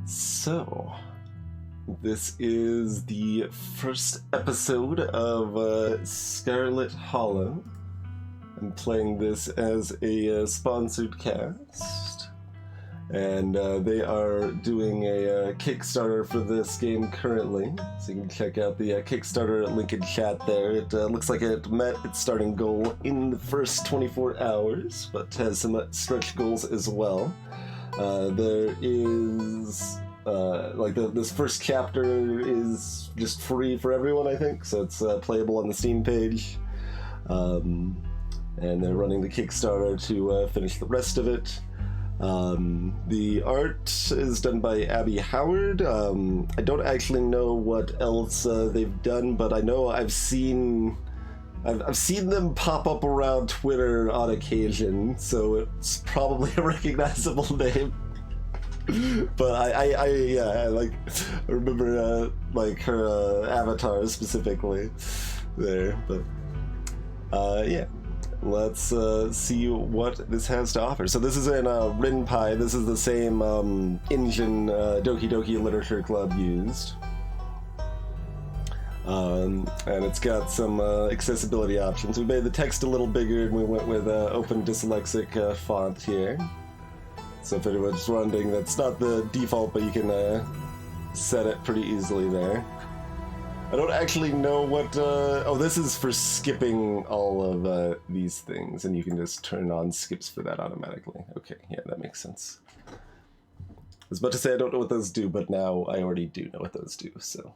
So, this is the first episode of Scarlet Hollow. I'm playing this as a sponsored cast, and they are doing a Kickstarter for this game currently, so you can check out the Kickstarter link in chat there. It looks like it met its starting goal in the first 24 hours, but has some stretch goals as well. There is this first chapter is just free for everyone, I think, so it's playable on the Steam page, and they're running the Kickstarter to finish the rest of it. The art is done by Abby Howard. I don't actually know what else they've done, but I know I've seen them pop up around Twitter on occasion, so it's probably a recognizable name. But I remember her avatar specifically there. But let's see what this has to offer. So this is in Rinpai. This is the same engine Doki Doki Literature Club used. And it's got some accessibility options. We made the text a little bigger, and we went with open dyslexic font here. So if anyone's wondering, that's not the default, but you can set it pretty easily there. I don't actually know what... this is for skipping all of these things, and you can just turn on skips for that automatically. Okay, yeah, that makes sense. I was about to say I don't know what those do, but now I already do know what those do, so...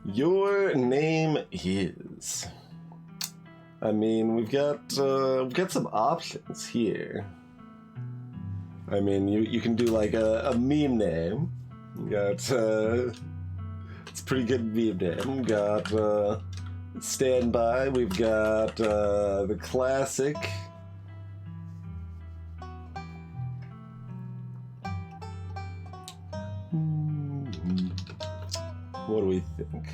Your name is... I mean, we've got some options here. I mean, you can do like a meme name. You got it's a pretty good meme name. We got Standby. We've got the classic. What do we think?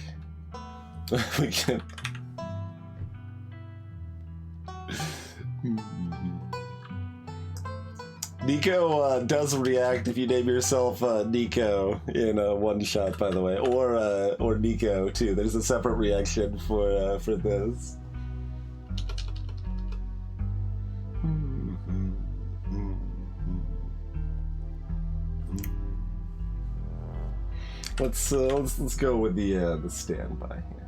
We can. Nico does react if you name yourself Nico in one shot, by the way, or Nico too. There's a separate reaction for this. Let's go with the standby here.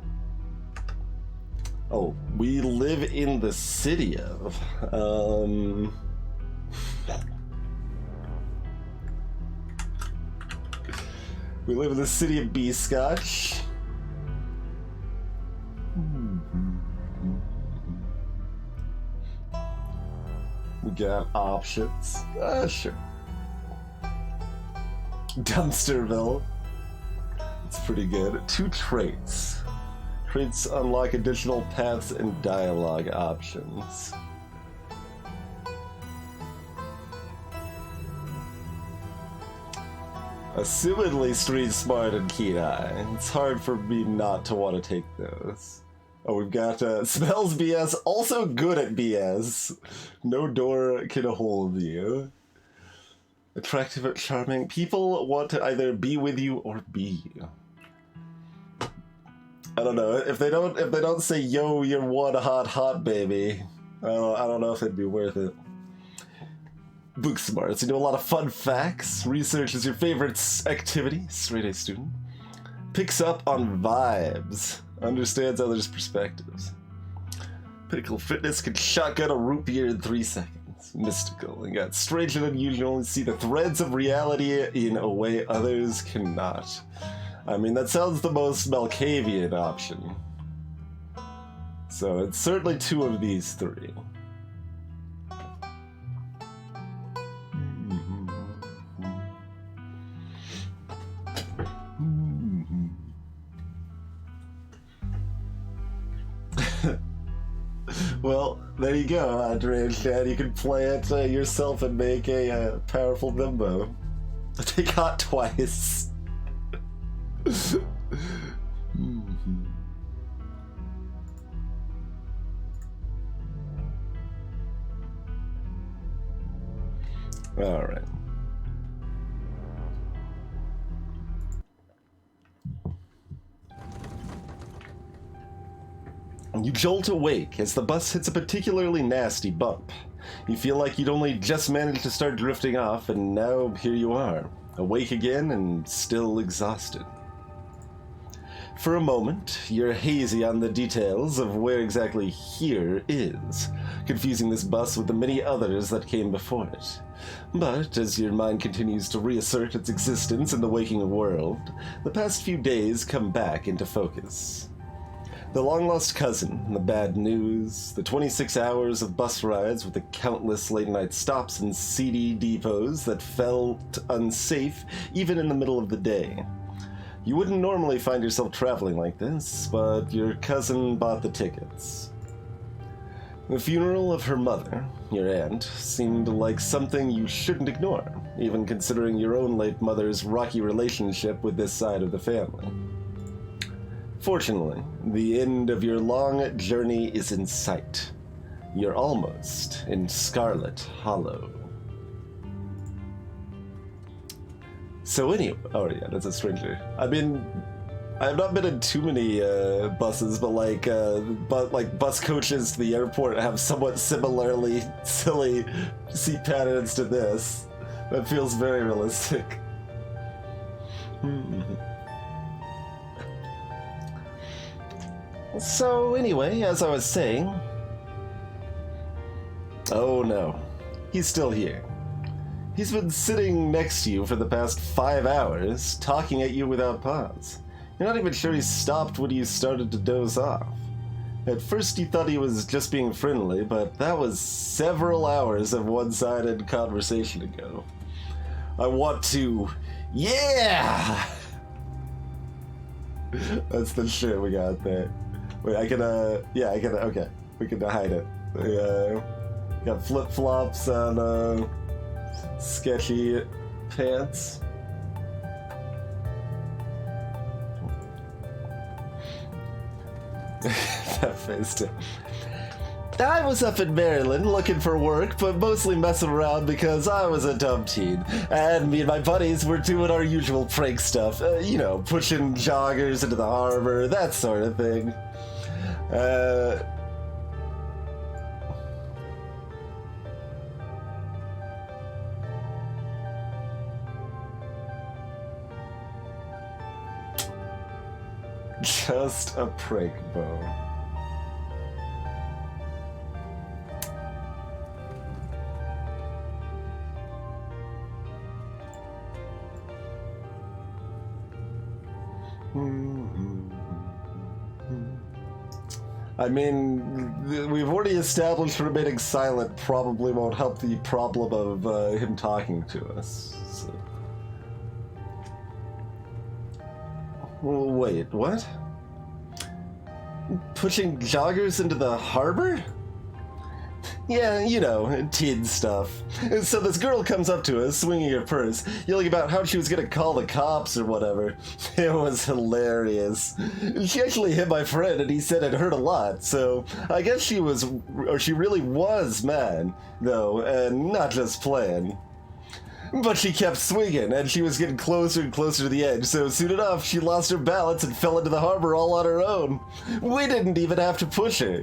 Oh, we live in the city of. We live in the city of B-Scotch. We got options. Sure. Dumpsterville. It's pretty good. 2 traits. Traits unlock additional paths and dialogue options. Assumedly street smart and keen eye. It's hard for me not to want to take those. Oh, we've got smells BS, also good at BS. No door can hold you. Attractive or charming. People want to either be with you or be you. I don't know. If they don't say, yo, you're one hot baby, I don't know if it'd be worth it. Book smarts. You know a lot of fun facts. Research is your favorite activity. Straight A student. Picks up on vibes. Understands others' perspectives. Pinnacle fitness can shotgun a root beer in 3 seconds. Mystical. And got strange and unusual. See the threads of reality in a way others cannot. I mean, that sounds the most Malkavian option. So it's certainly 2 of these 3. Well, there you go, Andre and Chad. You can play it yourself and make a powerful bimbo. They got twice. Alright. You jolt awake as the bus hits a particularly nasty bump. You feel like you'd only just managed to start drifting off, and now here you are, awake again and still exhausted. For a moment, you're hazy on the details of where exactly here is, confusing this bus with the many others that came before it. But as your mind continues to reassert its existence in the waking world, the past few days come back into focus. The long-lost cousin, the bad news, the 26 hours of bus rides with the countless late-night stops and seedy depots that felt unsafe even in the middle of the day. You wouldn't normally find yourself traveling like this, but your cousin bought the tickets. The funeral of her mother, your aunt, seemed like something you shouldn't ignore, even considering your own late mother's rocky relationship with this side of the family. Fortunately, the end of your long journey is in sight. You're almost in Scarlet Hollow. So anyway, oh yeah, that's a stranger. I've not been in too many buses, but bus coaches to the airport have somewhat similarly silly seat patterns to this. That feels very realistic. So anyway, as I was saying... Oh no, he's still here. He's been sitting next to you for the past 5 hours, talking at you without pause. You're not even sure he stopped when you started to doze off. At first you thought he was just being friendly, but that was several hours of one-sided conversation ago. I want to... Yeah! That's the shit we got there. Wait, I can, okay. We can hide it. Got flip-flops on, sketchy pants. That face too. I was up in Maryland looking for work, but mostly messing around because I was a dumb teen. And me and my buddies were doing our usual prank stuff. Pushing joggers into the harbor, that sort of thing. Just a prank, Bo. I mean, we've already established remaining silent probably won't help the problem of him talking to us. So. Wait, what? Pushing joggers into the harbor? Yeah, teen stuff. So this girl comes up to us, swinging her purse, yelling about how she was gonna call the cops or whatever. It was hilarious. She actually hit my friend, and he said it hurt a lot, so I guess she really was mad, though, and not just playing. But she kept swinging, and she was getting closer and closer to the edge, so soon enough, she lost her balance and fell into the harbor all on her own. We didn't even have to push her.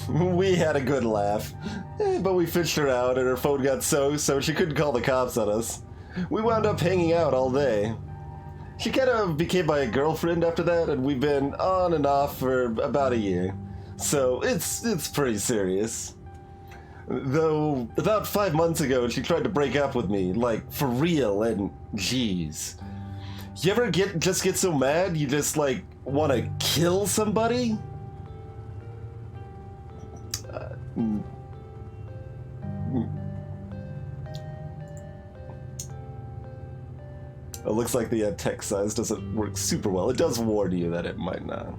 We had a good laugh, but we fished her out, and her phone got so she couldn't call the cops on us. We wound up hanging out all day. She kind of became my girlfriend after that, and we've been on and off for about a year. So it's pretty serious. Though, about 5 months ago, she tried to break up with me, like, for real, and geez. You ever get so mad you just, like, want to kill somebody? It looks like the text size doesn't work super well. It does warn you that it might not.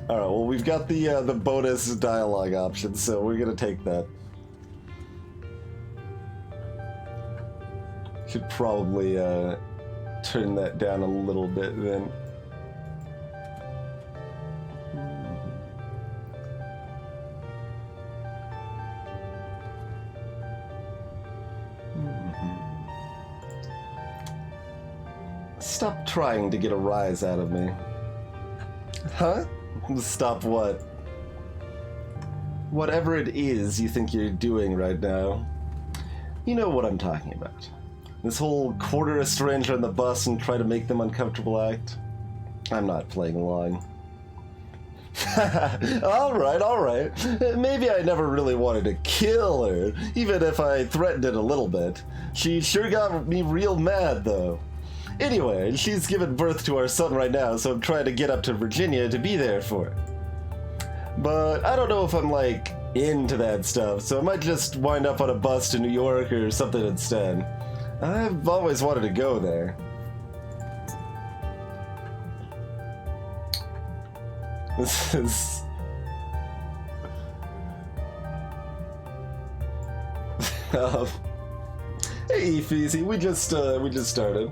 Alright, well, we've got the bonus dialogue option, so we're gonna take that. Should probably turn that down a little bit then. stop trying to get a rise out of me. Huh? Stop what? Whatever it is you think you're doing right now. You know what I'm talking about. This whole quarter a stranger on the bus and try to make them uncomfortable act. I'm not playing along. Alright. Maybe I never really wanted to kill her, even if I threatened it a little bit. She sure got me real mad, though. Anyway, she's given birth to our son right now, so I'm trying to get up to Virginia to be there for it. But I don't know if I'm, like, into that stuff, so I might just wind up on a bus to New York or something instead. I've always wanted to go there. This is... Hey, Feezy, we just started.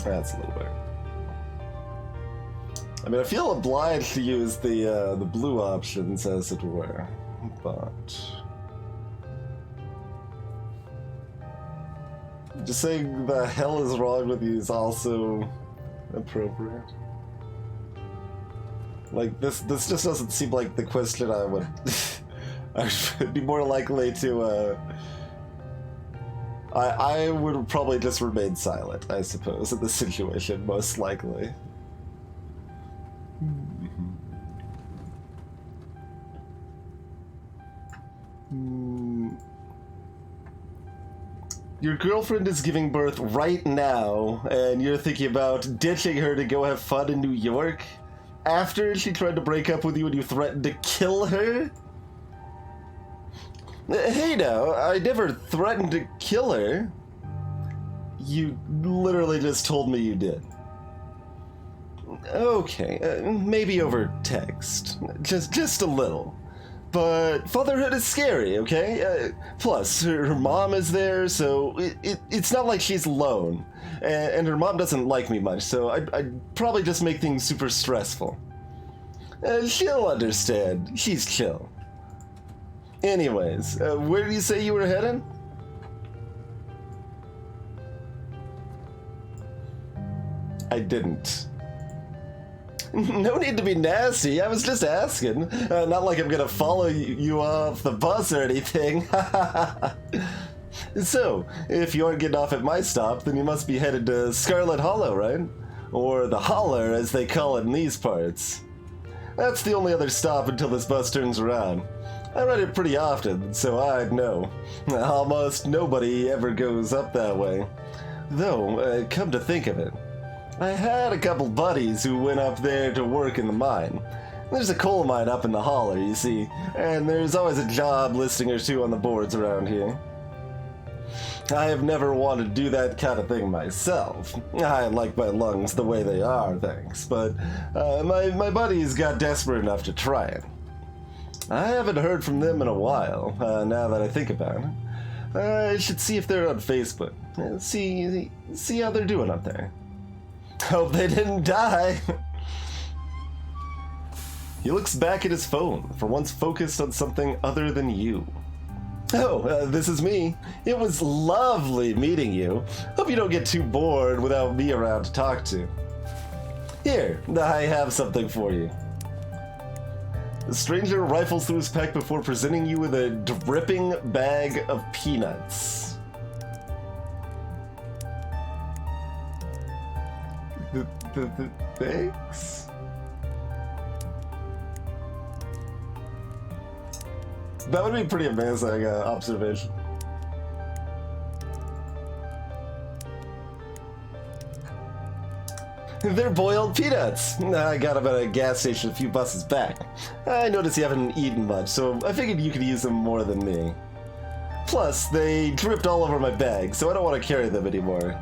That's a little weird. I mean, I feel obliged to use the blue options, as it were, but just saying the hell is wrong with you is also appropriate. Like, this just doesn't seem like the question I would... I should be more likely to, I would probably just remain silent, I suppose, in this situation, most likely. Your girlfriend is giving birth right now, and you're thinking about ditching her to go have fun in New York? After she tried to break up with you and you threatened to kill her? Hey now, I never threatened to kill her. You literally just told me you did. Okay, maybe over text. Just a little. But fatherhood is scary, okay? Plus, her mom is there, so it's not like she's alone. And her mom doesn't like me much, so I'd probably just make things super stressful. She'll understand. She's chill. Anyways, where did you say you were heading? I didn't. No need to be nasty, I was just asking. Not like I'm gonna follow you off the bus or anything. So, if you aren't getting off at my stop, then you must be headed to Scarlet Hollow, right? Or the Holler, as they call it in these parts. That's the only other stop until this bus turns around. I ride it pretty often, so I'd know. Almost nobody ever goes up that way. Though, come to think of it, I had a couple buddies who went up there to work in the mine. There's a coal mine up in the Holler, you see, and there's always a job listing or two on the boards around here. I have never wanted to do that kind of thing myself. I like my lungs the way they are, thanks, but my buddies got desperate enough to try it. I haven't heard from them in a while, now that I think about it. I should see if they're on Facebook. See how they're doing up there. Hope they didn't die. He looks back at his phone, for once focused on something other than you. Oh, this is me. It was lovely meeting you. Hope you don't get too bored without me around to talk to. Here, I have something for you. The stranger rifles through his pack before presenting you with a dripping bag of peanuts. Thanks? That would be pretty amazing observation. They're boiled peanuts. I got them at a gas station a few buses back. I noticed you haven't eaten much, so I figured you could use them more than me. Plus, they dripped all over my bag, so I don't want to carry them anymore.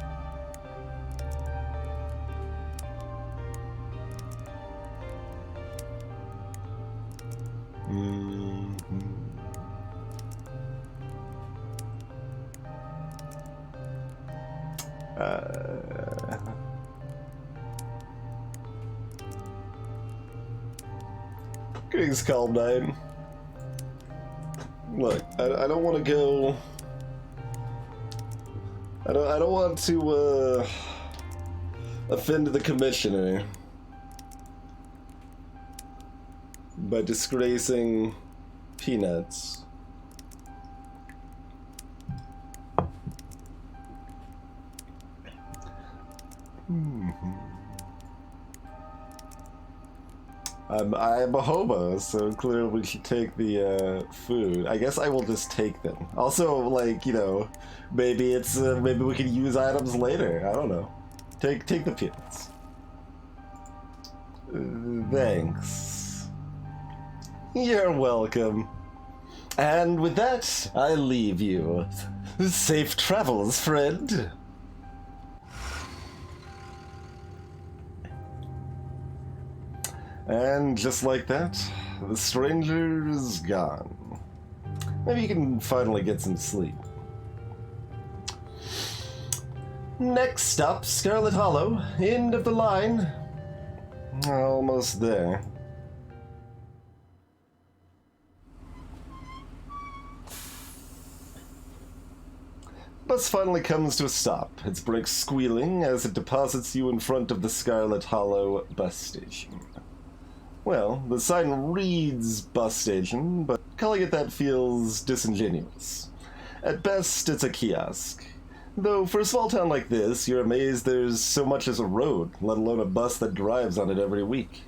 Greetings, Calm 9. Look, I don't want to go... I don't want to, offend the commissioner by disgracing Peanuts. I'm a hobo, so clearly we should take the food. I guess I will just take them. Also, like, you know, maybe it's maybe we can use items later. I don't know. Take the peanuts. Thanks. You're welcome. And with that, I leave you. Safe travels, friend. And just like that, the stranger is gone. Maybe you can finally get some sleep. Next stop, Scarlet Hollow. End of the line. Almost there. Bus finally comes to a stop, its brakes squealing as it deposits you in front of the Scarlet Hollow bus station. Well, the sign reads bus station, but calling it that feels disingenuous. At best, it's a kiosk. Though for a small town like this, you're amazed there's so much as a road, let alone a bus that drives on it every week.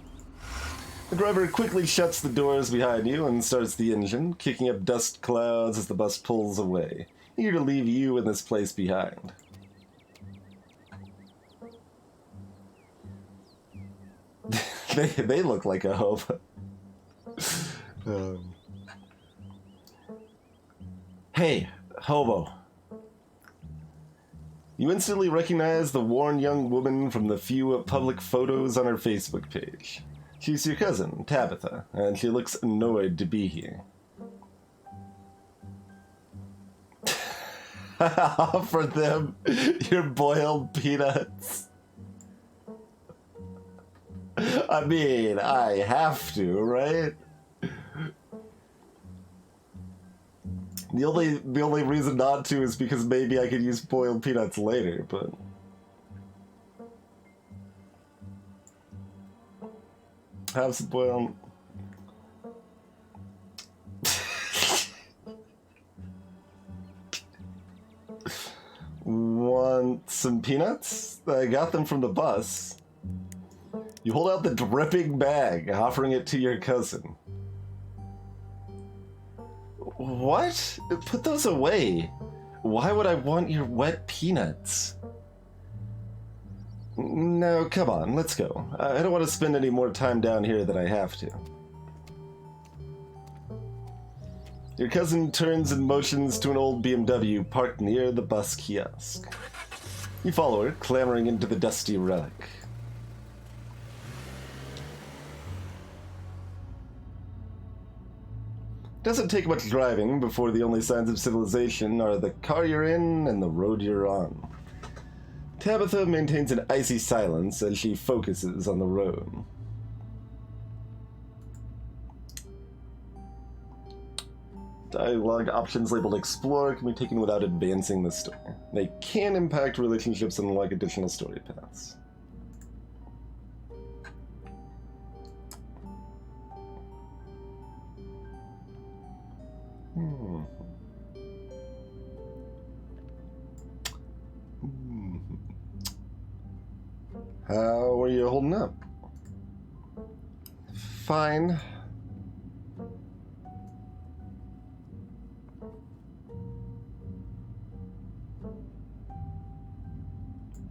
The driver quickly shuts the doors behind you and starts the engine, kicking up dust clouds as the bus pulls away, eager to leave you in this place behind. They look like a hobo. Hey, hobo. You instantly recognize the worn young woman from the few public photos on her Facebook page. She's your cousin, Tabitha, and she looks annoyed to be here. Offer them your boiled peanuts. I mean, I have to, right? The only reason not to is because maybe I could use boiled peanuts later, but... Have some boiled... Want some peanuts? I got them from the bus. You hold out the dripping bag, offering it to your cousin. What? Put those away. Why would I want your wet peanuts? No, come on, let's go. I don't want to spend any more time down here than I have to. Your cousin turns and motions to an old BMW parked near the bus kiosk. You follow her, clambering into the dusty relic. Doesn't take much driving before the only signs of civilization are the car you're in and the road you're on. Tabitha maintains an icy silence as she focuses on the road. Dialogue options labeled Explore can be taken without advancing the story. They can impact relationships and unlock additional story paths. How are you holding up? Fine.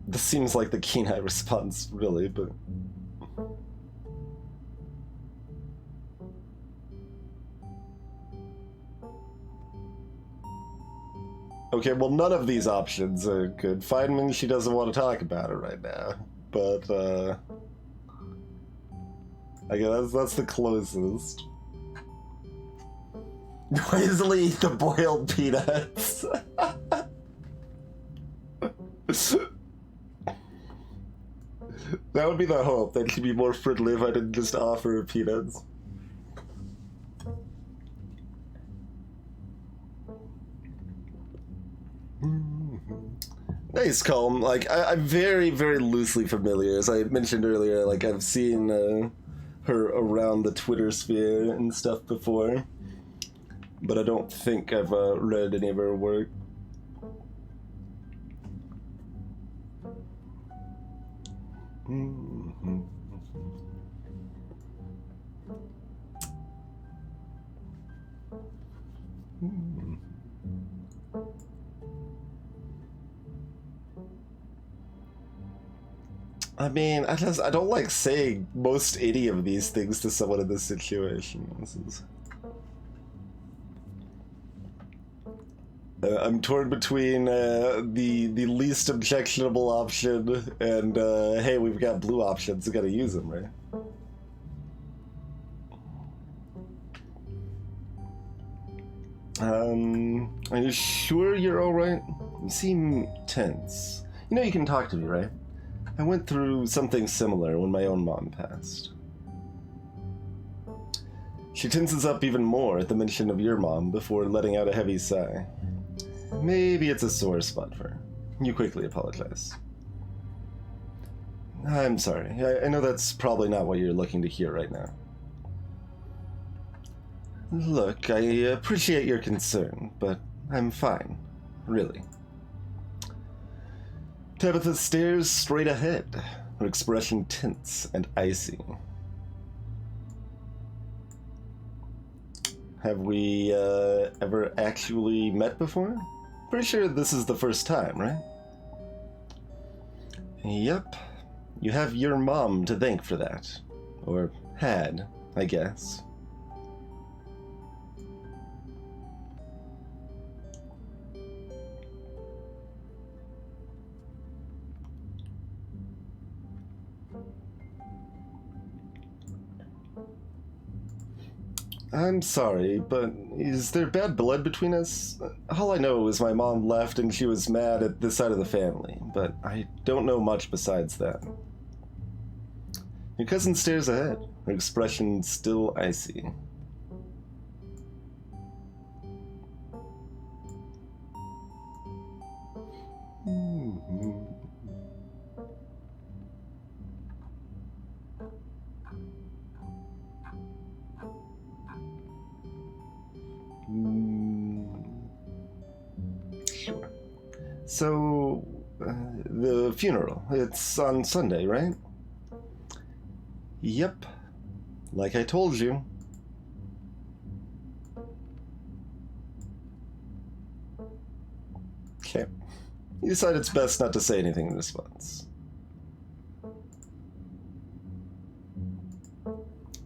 This seems like the keen-eye response, really, but... Okay, well, none of these options are good. Feynman, she doesn't want to talk about it right now. But, I guess that's the closest. Noisily eat the boiled peanuts. That would be the hope, that she'd be more friendly if I didn't just offer her peanuts. Nice, Calm. Like, I'm very, very loosely familiar. As I mentioned earlier, like, I've seen her around the Twitter sphere and stuff before. But I don't think I've read any of her work. Mm-hmm. I mean, I don't like saying most any of these things to someone in this situation. I'm torn between the least objectionable option and hey, we've got blue options, we gotta use them, right? Are you sure you're alright? You seem tense. You know you can talk to me, right? I went through something similar when my own mom passed. She tenses up even more at the mention of your mom before letting out a heavy sigh. Maybe it's a sore spot for her. You quickly apologize. I'm sorry. I know that's probably not what you're looking to hear right now. Look, I appreciate your concern, but I'm fine. Really. Tabitha stares straight ahead, her expression tense and icy. Have we ever actually met before? Pretty sure this is the first time, right? Yep. You have your mom to thank for that. Or had, I guess. I'm sorry, but is there bad blood between us? All I know is my mom left and she was mad at this side of the family, but I don't know much besides that. Your cousin stares ahead, her expression still icy. Sure. So, the funeral, it's on Sunday, right? Yep. Like I told you. Okay. You decide it's best not to say anything in response.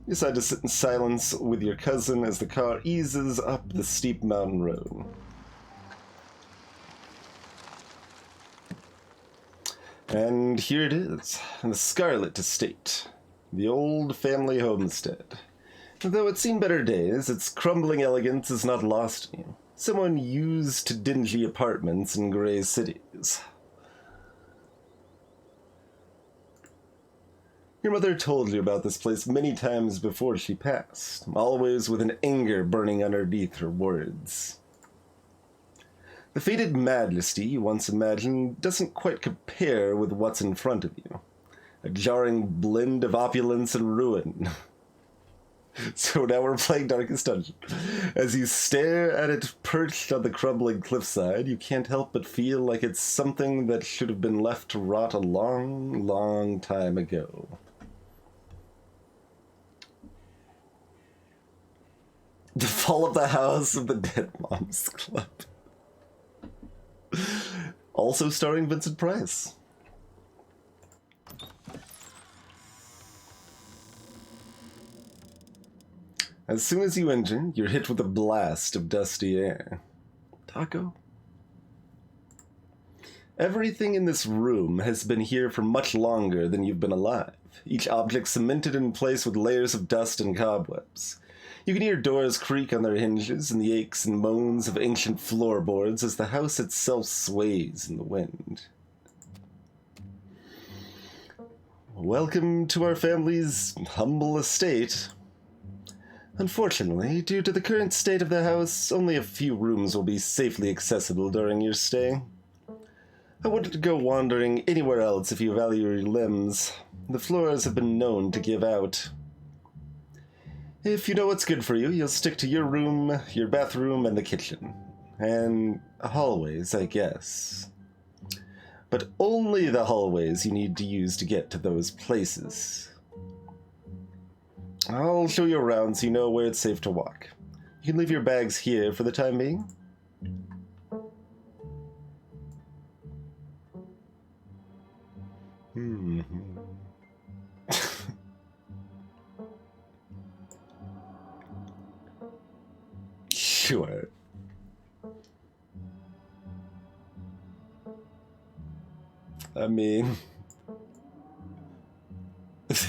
You decide to sit in silence with your cousin as the car eases up the steep mountain road. And here it is, the Scarlet estate, the old family homestead. Though it's seen better days, its crumbling elegance is not lost on you. Someone used to dingy apartments in gray cities. Your mother told you about this place many times before she passed, always with an anger burning underneath her words. The faded majesty you once imagined doesn't quite compare with what's in front of you. A jarring blend of opulence and ruin. So now we're playing Darkest Dungeon. As you stare at it perched on the crumbling cliffside, you can't help but feel like it's something that should have been left to rot a long, long time ago. The Fall of the House of the Dead Moms Club. Also starring Vincent Price. As soon as you enter, you're hit with a blast of dusty air. Taco? Everything in this room has been here for much longer than you've been alive, each object cemented in place with layers of dust and cobwebs. You can hear doors creak on their hinges and the aches and moans of ancient floorboards as the house itself sways in the wind. Welcome to our family's humble estate. Unfortunately, due to the current state of the house, only a few rooms will be safely accessible during your stay. I wouldn't go wandering anywhere else if you value your limbs. The floors have been known to give out. If you know what's good for you, you'll stick to your room, your bathroom, and the kitchen. And hallways, I guess. But only the hallways you need to use to get to those places. I'll show you around so you know where it's safe to walk. You can leave your bags here for the time being. Sure. I mean,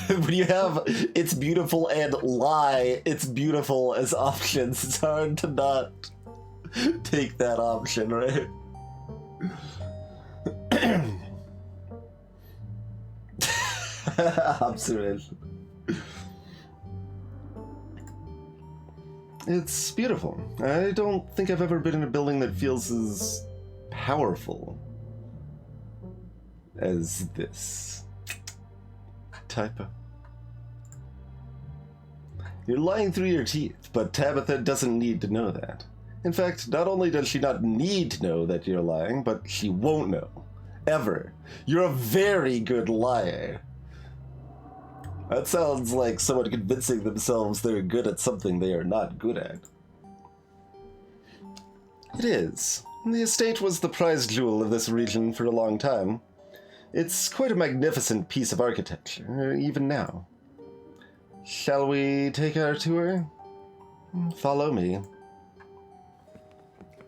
when you have it's beautiful and lie, it's beautiful as options, it's hard to not take that option, right? Observation. It's beautiful. I don't think I've ever been in a building that feels as powerful as this. Typo. You're lying through your teeth, but Tabitha doesn't need to know that. In fact, not only does she not need to know that you're lying, but she won't know. Ever. You're a very good liar. That sounds like someone convincing themselves they're good at something they are not good at. It is. The estate was the prize jewel of this region for a long time. It's quite a magnificent piece of architecture, even now. Shall we take our tour? Follow me.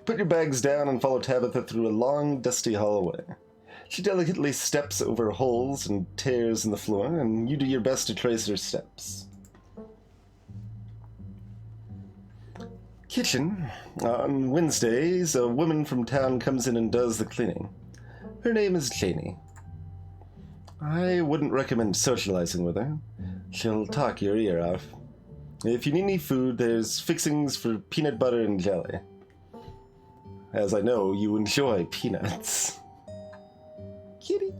Put your bags down and follow Tabitha through a long, dusty hallway. She delicately steps over holes and tears in the floor, and you do your best to trace her steps. Kitchen. On Wednesdays, a woman from town comes in and does the cleaning. Her name is Janie. I wouldn't recommend socializing with her. She'll talk your ear off. If you need any food, there's fixings for peanut butter and jelly. As I know, you enjoy peanuts. Kitty.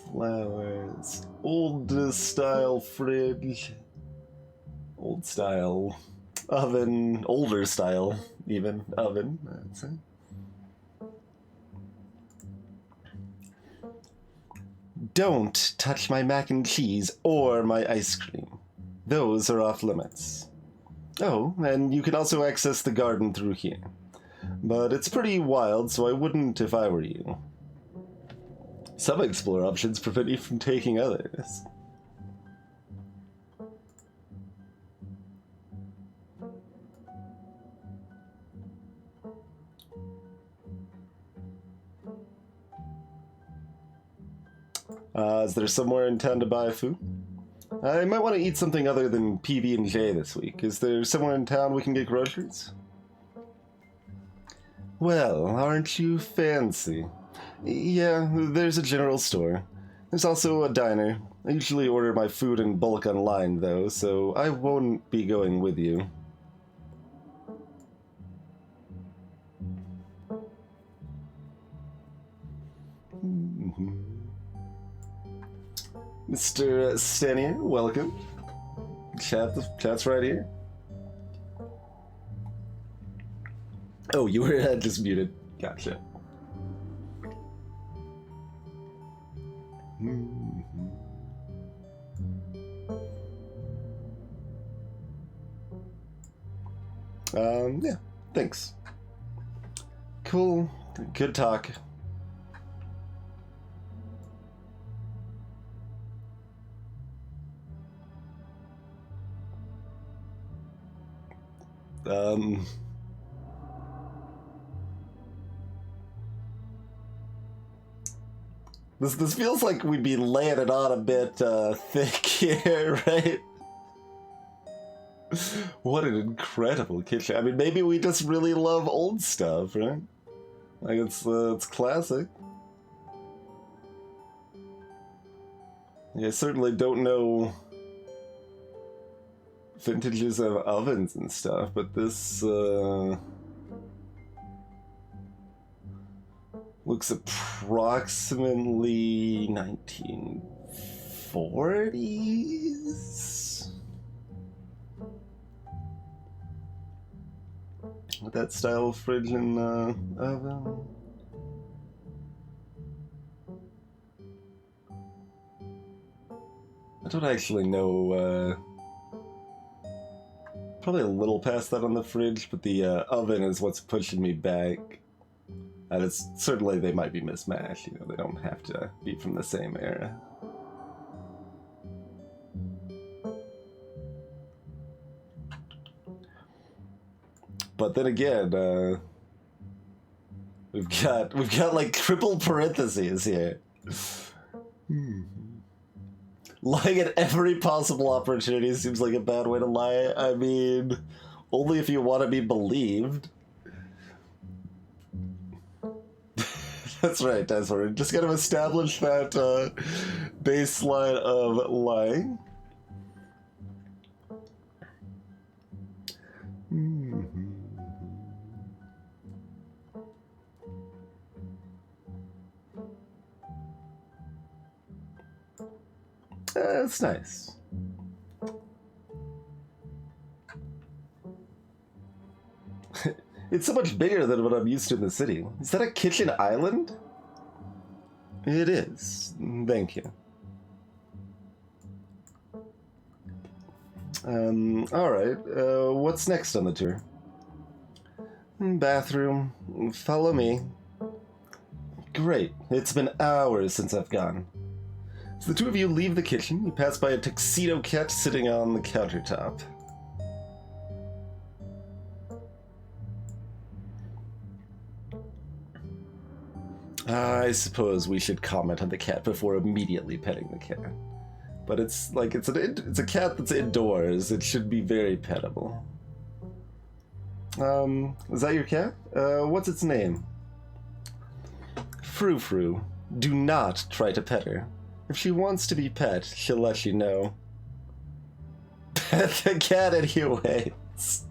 Flowers. Old style fridge. Old style oven. Older style, even, oven, I'd say. Don't touch my mac and cheese or my ice cream. Those are off limits. Oh, and you can also access the garden through here. But it's pretty wild, so I wouldn't if I were you. Some explore options prevent you from taking others. Is there somewhere in town to buy food? I might want to eat something other than PB&J this week. Is there somewhere in town we can get groceries? Well, aren't you fancy? Yeah, there's a general store. There's also a diner. I usually order my food in bulk online, though, so I won't be going with you. Mr. Stanier, welcome. Chat's right here. Oh, you were just muted. Gotcha. Yeah, thanks. Cool. Good talk. This feels like we'd be laying it on a bit thick here, right? What an incredible kitchen. I mean, maybe we just really love old stuff, right? Like, it's classic. I certainly don't know vintages of ovens and stuff, but this looks approximately 1940s. With that style of fridge and oven. I don't actually know, probably a little past that on the fridge, but the oven is what's pushing me back. And it's certainly, they might be mismatched, you know, they don't have to be from the same era. But then again, we've got like triple parentheses here. Lying at every possible opportunity seems like a bad way to lie. I mean, only if you want to be believed. That's right, Desmond. Just gotta establish that baseline of lying. That's nice. It's so much bigger than what I'm used to in the city. Is that a kitchen island? It is. Thank you. Alright. What's next on the tour? Bathroom. Follow me. Great. It's been hours since I've gone. As the two of you leave the kitchen, you pass by a tuxedo cat sitting on the countertop. I suppose we should comment on the cat before immediately petting the cat. But it's like, it's a cat that's indoors. It should be very pettable. Is that your cat? What's its name? Frou Frou. Do not try to pet her. If she wants to be pet, she'll let you know. Pet the cat anyways.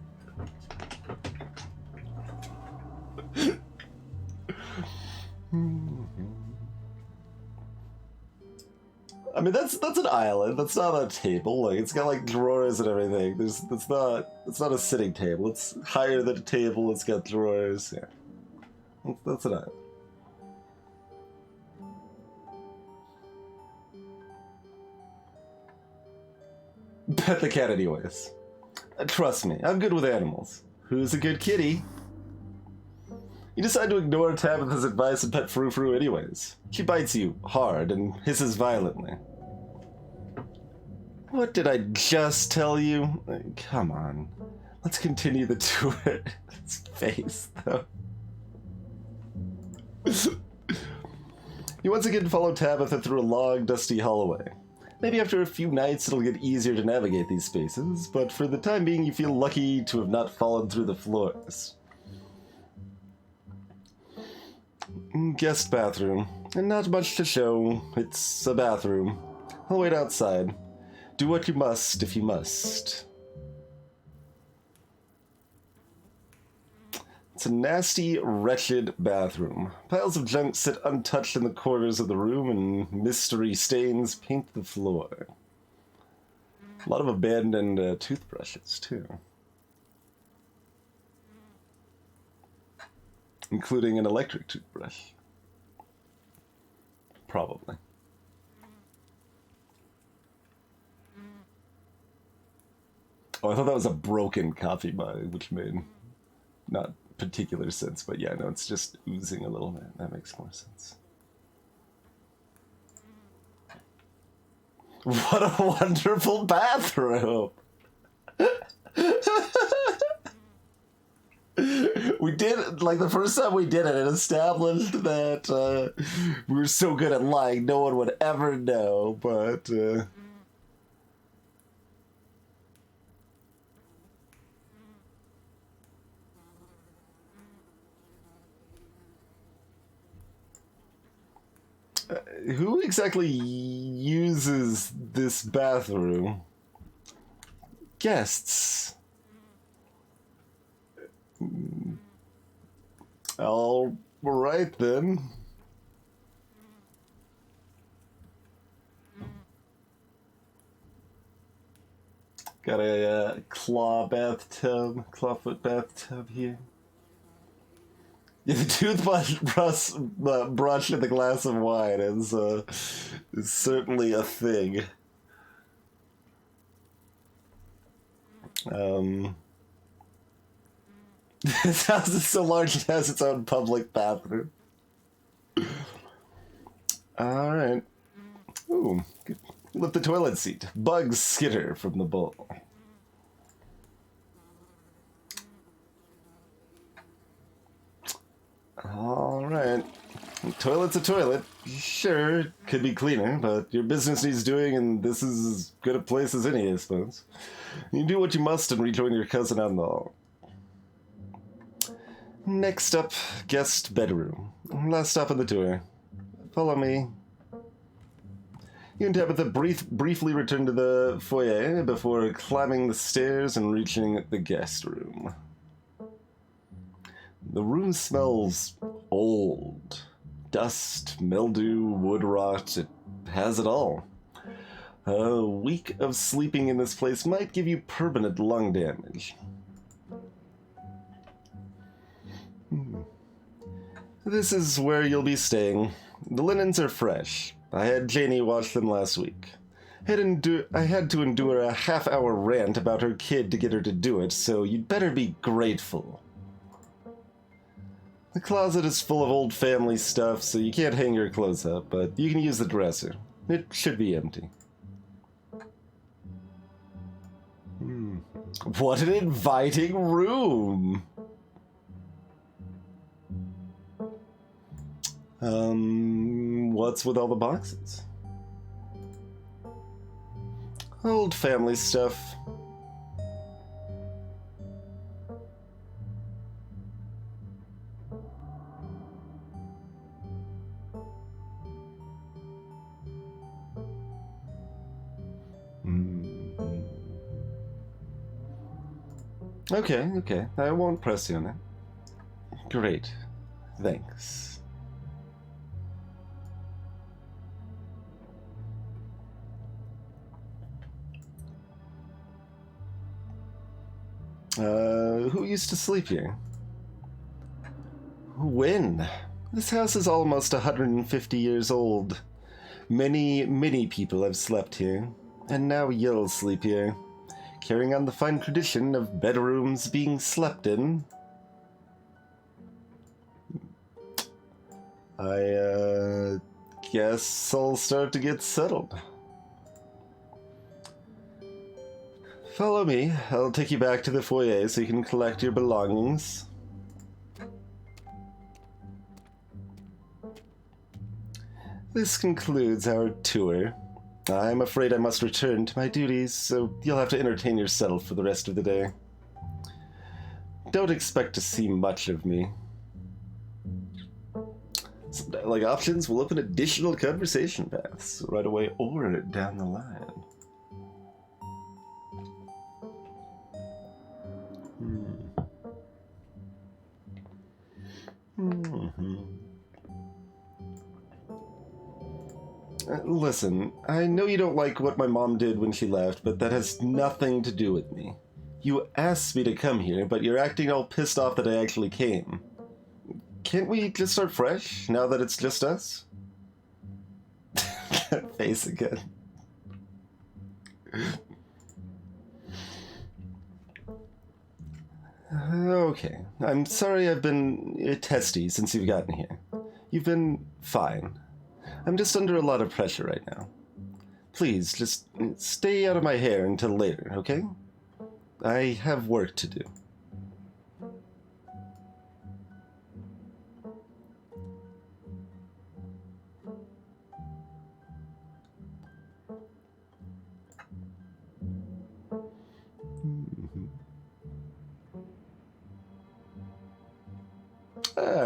I mean, that's an island. That's not a table. Like, it's got like drawers and everything. It's not a sitting table. It's higher than a table. It's got drawers. Yeah, that's an island. Pet the cat anyways. Trust me, I'm good with animals. Who's a good kitty? You decide to ignore Tabitha's advice and pet Frou Frou anyways. She bites you hard and hisses violently. What did I just tell you? Come on. Let's continue the tour. His face, though. You once again follow Tabitha through a long, dusty hallway. Maybe after a few nights it'll get easier to navigate these spaces, but for the time being you feel lucky to have not fallen through the floors. Guest bathroom. And not much to show. It's a bathroom. I'll wait outside. Do what you must if you must. It's a nasty, wretched bathroom. Piles of junk sit untouched in the corners of the room, and mystery stains paint the floor. A lot of abandoned toothbrushes, too. Including an electric toothbrush. Probably. Oh, I thought that was a broken coffee mug, which made not particular sense, but yeah, no, it's just oozing a little bit. That makes more sense. What a wonderful bathroom! We did, like, the first time we did it, it established that we were so good at lying, no one would ever know, but who exactly uses this bathroom? guests. All right, then. Got a clawfoot bathtub here. Yeah, the toothbrush brush in the glass of wine is certainly a thing. This house is so large it has its own public bathroom. Alright. Ooh, lift the toilet seat. Bugs skitter from the bowl. Alright. Toilet's a toilet. Sure, it could be cleaner, but your business needs doing, and this is as good a place as any, I suppose. You do what you must and rejoin your cousin on the hall. Next up, guest bedroom. Last stop on the tour. Follow me. You and Tabitha briefly return to the foyer before climbing the stairs and reaching the guest room. The room smells old. Dust, mildew, wood rot, it has it all. A week of sleeping in this place might give you permanent lung damage. This is where you'll be staying. The linens are fresh. I had Janie wash them last week. I had to endure a half-hour rant about her kid to get her to do it, so you'd better be grateful. The closet is full of old family stuff, so you can't hang your clothes up, but you can use the dresser. It should be empty. What an inviting room! What's with all the boxes? Old family stuff. Okay. I won't press you on it. Great. Thanks. Who used to sleep here? When? This house is almost 150 years old. Many people have slept here, and now you'll sleep here, carrying on the fine tradition of bedrooms being slept in. I guess I'll start to get settled. Follow me. I'll take you back to the foyer so you can collect your belongings. This concludes our tour. I'm afraid I must return to my duties, so you'll have to entertain yourself for the rest of the day. Don't expect to see much of me. Some dialogue options will open additional conversation paths right away or down the line. Listen, I know you don't like what my mom did when she left, but that has nothing to do with me. You asked me to come here, but you're acting all pissed off that I actually came. Can't we just start fresh, now that it's just us? That face again. Okay, I'm sorry I've been testy since you've gotten here. You've been fine. I'm just under a lot of pressure right now. Please, just stay out of my hair until later, okay? I have work to do.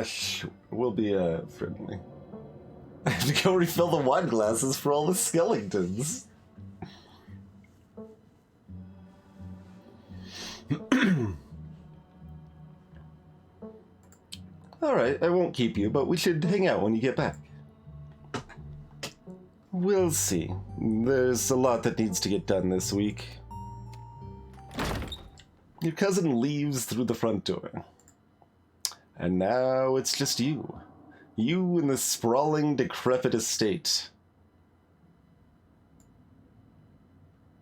Sure. We'll be, friendly. I have to go refill the wine glasses for all the skeletons. Alright, I won't keep you, but we should hang out when you get back. We'll see. There's a lot that needs to get done this week. Your cousin leaves through the front door. And now it's just you. You in the sprawling, decrepit estate.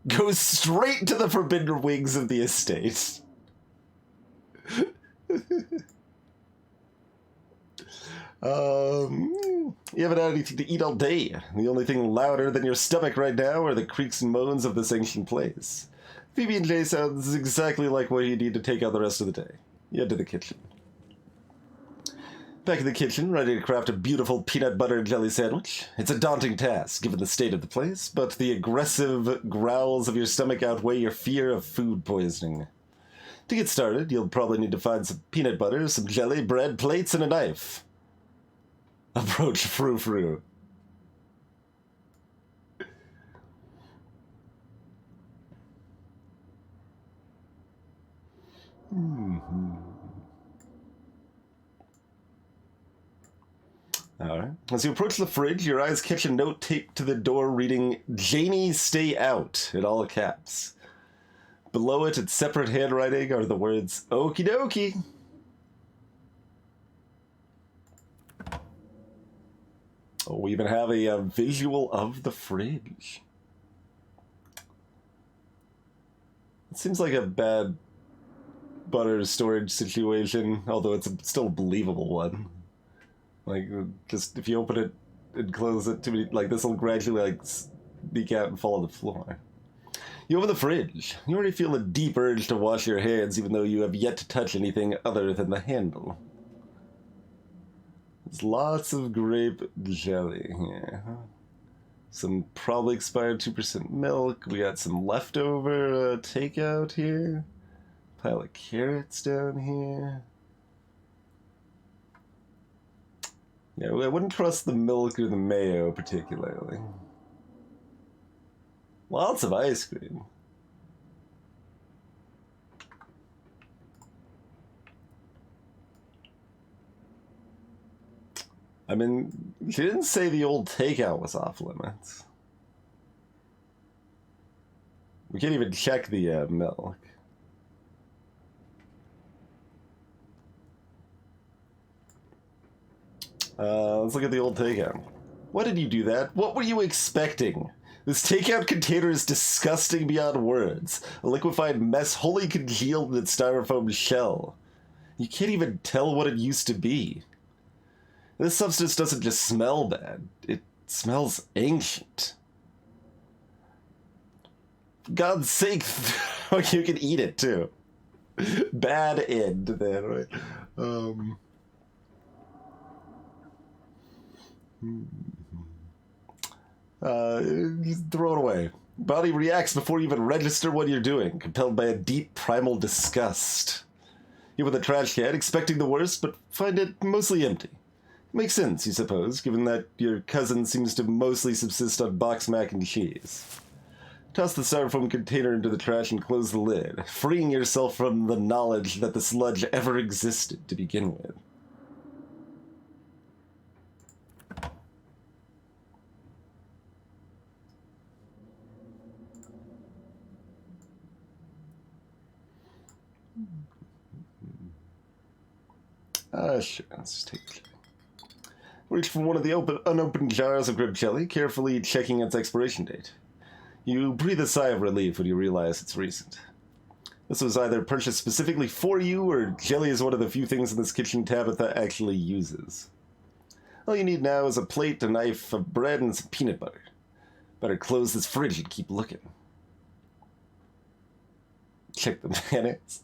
Go straight to the forbidden wings of the estate. You haven't had anything to eat all day. The only thing louder than your stomach right now are the creaks and moans of this ancient place. PB&J sounds exactly like what you need to take out the rest of the day. You head to the kitchen. Back in the kitchen, ready to craft a beautiful peanut butter and jelly sandwich. It's a daunting task, given the state of the place, but the aggressive growls of your stomach outweigh your fear of food poisoning. To get started, you'll probably need to find some peanut butter, some jelly, bread, plates, and a knife. Approach Frou-Frou. Alright. As you approach the fridge, your eyes catch a note taped to the door reading, "Janie, stay out," in all caps. Below it, in separate handwriting, are the words, "Okie dokie." Oh, we even have a visual of the fridge. It seems like a bad butter storage situation, although it's still a believable one. Like, just if you open it and close it, too many, like, this will gradually, like, leak out and fall on the floor. You open the fridge. You already feel a deep urge to wash your hands, even though you have yet to touch anything other than the handle. There's lots of grape jelly here. Some probably expired 2% milk. We got some leftover takeout here. Pile of carrots down here. Yeah, I wouldn't trust the milk or the mayo particularly. Lots of ice cream. I mean, she didn't say the old takeout was off limits. We can't even check the milk. Let's look at the old takeout. Why did you do that? What were you expecting? This takeout container is disgusting beyond words. A liquefied mess wholly congealed in its styrofoam shell. You can't even tell what it used to be. This substance doesn't just smell bad. It smells ancient. For God's sake, you can eat it too. Bad end then, right? Just throw it away. Body reacts before you even register what you're doing, compelled by a deep primal disgust. You open the trash can, expecting the worst, but find it mostly empty. Makes sense, you suppose, given that your cousin seems to mostly subsist on boxed mac and cheese. Toss the styrofoam container into the trash and close the lid, freeing yourself from the knowledge that the sludge ever existed to begin with. Sure, let's just take it. Reach for one of the unopened jars of grape jelly, carefully checking its expiration date. You breathe a sigh of relief when you realize it's recent. This was either purchased specifically for you, or jelly is one of the few things in this kitchen Tabitha actually uses. All you need now is a plate, a knife, a bread, and some peanut butter. Better close this fridge and keep looking. Check the mayonnaise.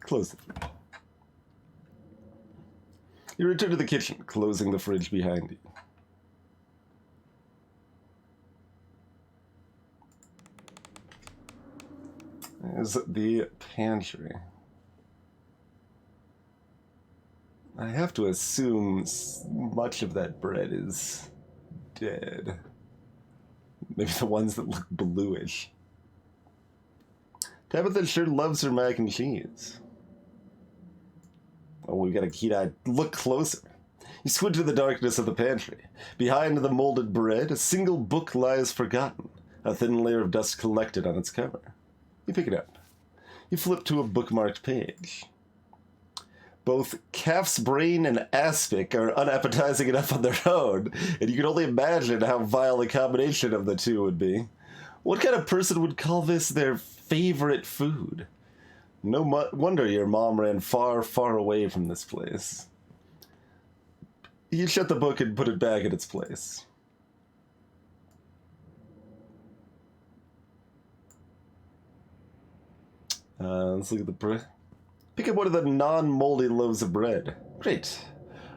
Close the fridge. You return to the kitchen, closing the fridge behind you. There's the pantry. I have to assume much of that bread is dead. Maybe the ones that look bluish. Tabitha sure loves her mac and cheese. Oh, we've got a keen eye. Look closer. You squint into the darkness of the pantry. Behind the molded bread, a single book lies forgotten, a thin layer of dust collected on its cover. You pick it up. You flip to a bookmarked page. Both calf's brain and aspic are unappetizing enough on their own, and you can only imagine how vile a combination of the two would be. What kind of person would call this their favorite food? No wonder your mom ran far, far away from this place. You shut the book and put it back in its place. Let's look at the bread. Pick up one of the non-moldy loaves of bread. Great.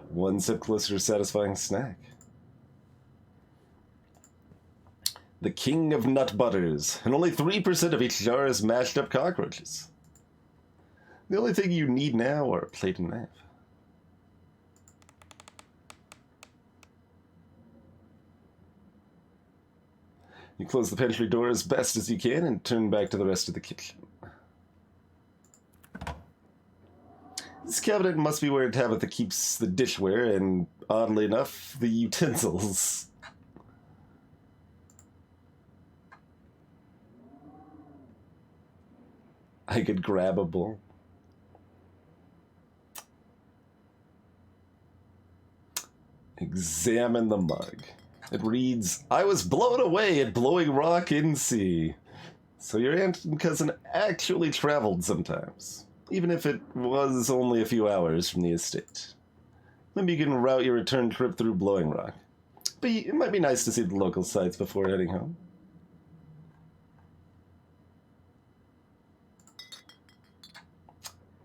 One step closer to a satisfying snack. The king of nut butters, and only 3% of each jar is mashed up cockroaches. The only thing you need now are a plate and knife. You close the pantry door as best as you can and turn back to the rest of the kitchen. This cabinet must be where Tabitha keeps the dishware and, oddly enough, the utensils. I could grab a bowl. Examine the mug. It reads, I was blown away at Blowing Rock in Sea. So your aunt and cousin actually traveled sometimes, even if it was only a few hours from the estate. Maybe you can route your return trip through Blowing Rock. But it might be nice to see the local sights before heading home.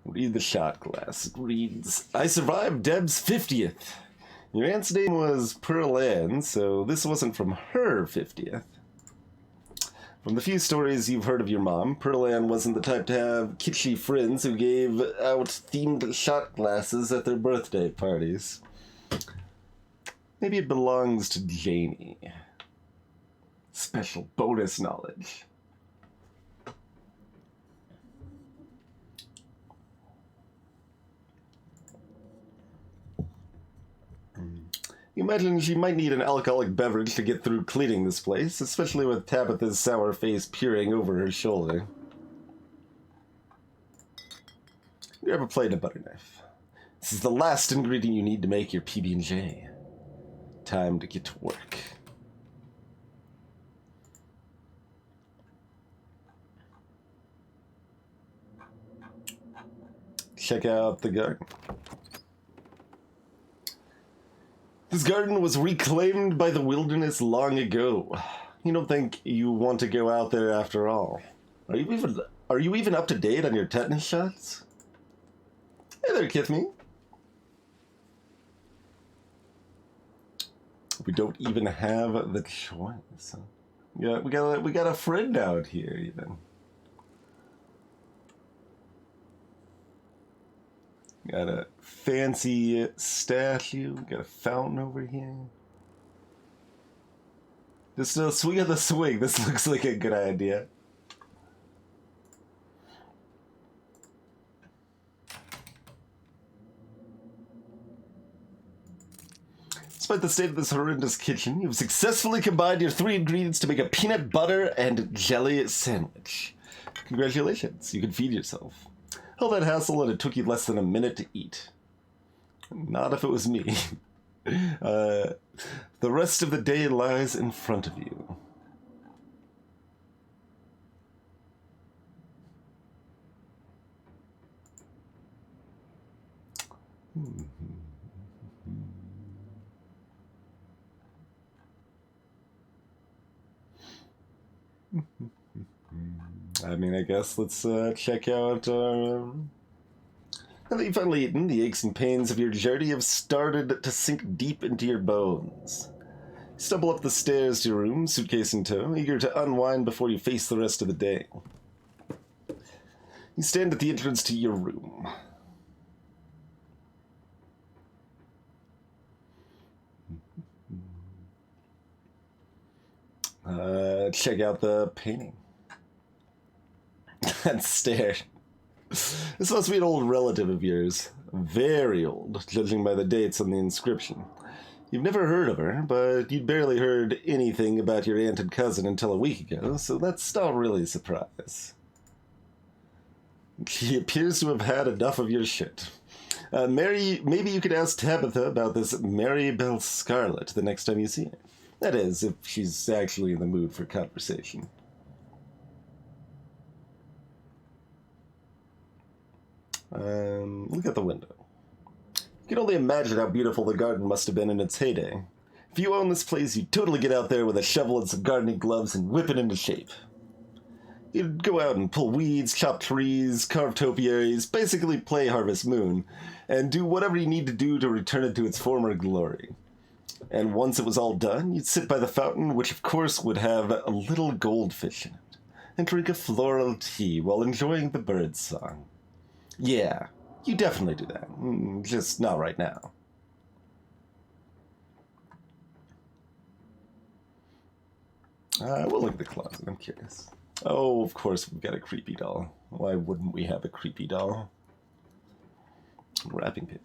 Read the shot glass. It reads, I survived Deb's 50th. Your aunt's name was Pearl Ann, so this wasn't from her 50th. From the few stories you've heard of your mom, Pearl Ann wasn't the type to have kitschy friends who gave out themed shot glasses at their birthday parties. Maybe it belongs to Janie. Special bonus knowledge. You imagine she might need an alcoholic beverage to get through cleaning this place, especially with Tabitha's sour face peering over her shoulder. Grab a plate and a butter knife. This is the last ingredient you need to make your PB&J. Time to get to work. Check out the garden. This garden was reclaimed by the wilderness long ago. You don't think you want to go out there after all. Are you even up to date on your tetanus shots? Hey there, Kithme. We don't even have the choice. Yeah, we got a friend out here even. Got a fancy statue. Got a fountain over here. Just a swing of the swing. This looks like a good idea. Despite the state of this horrendous kitchen, you've successfully combined your 3 ingredients to make a peanut butter and jelly sandwich. Congratulations, you can feed yourself. All that hassle and it took you less than a minute to eat. Not if it was me. The rest of the day lies in front of you. I mean, I guess let's check out... Now that you've finally eaten, the aches and pains of your journey have started to sink deep into your bones. You stumble up the stairs to your room, suitcase in tow, eager to unwind before you face the rest of the day. You stand at the entrance to your room. Check out the painting. And stare. This must be an old relative of yours. Very old, judging by the dates on the inscription. You've never heard of her, but you'd barely heard anything about your aunt and cousin until a week ago, so that's not really a surprise. He appears to have had enough of your shit. Maybe you could ask Tabitha about this Mary Belle Scarlet the next time you see her. That is, if she's actually in the mood for conversation. Look at the window. You can only imagine how beautiful the garden must have been in its heyday. If you own this place, you'd totally get out there with a shovel and some gardening gloves and whip it into shape. You'd go out and pull weeds, chop trees, carve topiaries, basically play Harvest Moon, and do whatever you need to do to return it to its former glory. And once it was all done, you'd sit by the fountain, which of course would have a little goldfish in it, and drink a floral tea while enjoying the bird's song. Yeah, you definitely do that. Just not right now. We'll look at the closet, I'm curious. Oh, of course we've got a creepy doll. Why wouldn't we have a creepy doll? Wrapping paper.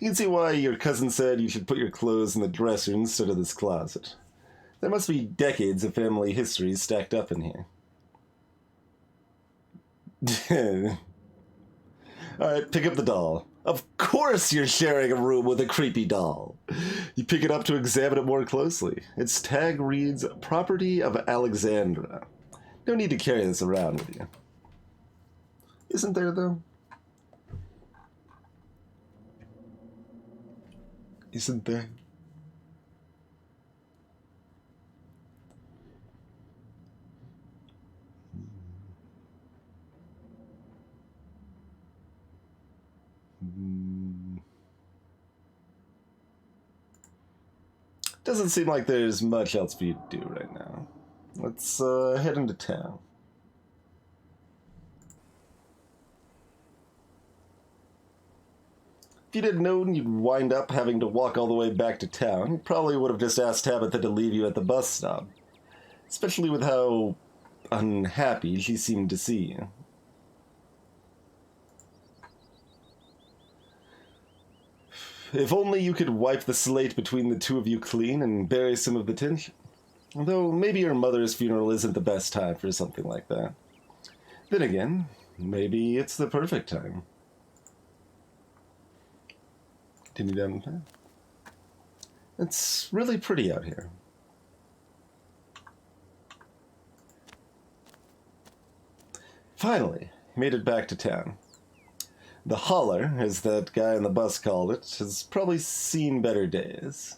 You can see why your cousin said you should put your clothes in the dresser instead of this closet. There must be decades of family history stacked up in here. Alright, pick up the doll. Of course you're sharing a room with a creepy doll. You pick it up to examine it more closely. Its tag reads, Property of Alexandra. No need to carry this around with you. Isn't there, though? Isn't there? Doesn't seem like there's much else for you to do right now. Let's head into town. If you'd had known you'd wind up having to walk all the way back to town, you probably would have just asked Tabitha to leave you at the bus stop. Especially with how unhappy she seemed to see you. If only you could wipe the slate between the two of you clean and bury some of the tension. Although maybe your mother's funeral isn't the best time for something like that. Then again, maybe it's the perfect time. Continue down the path. It's really pretty out here. Finally, made it back to town. The holler, as that guy on the bus called it, has probably seen better days.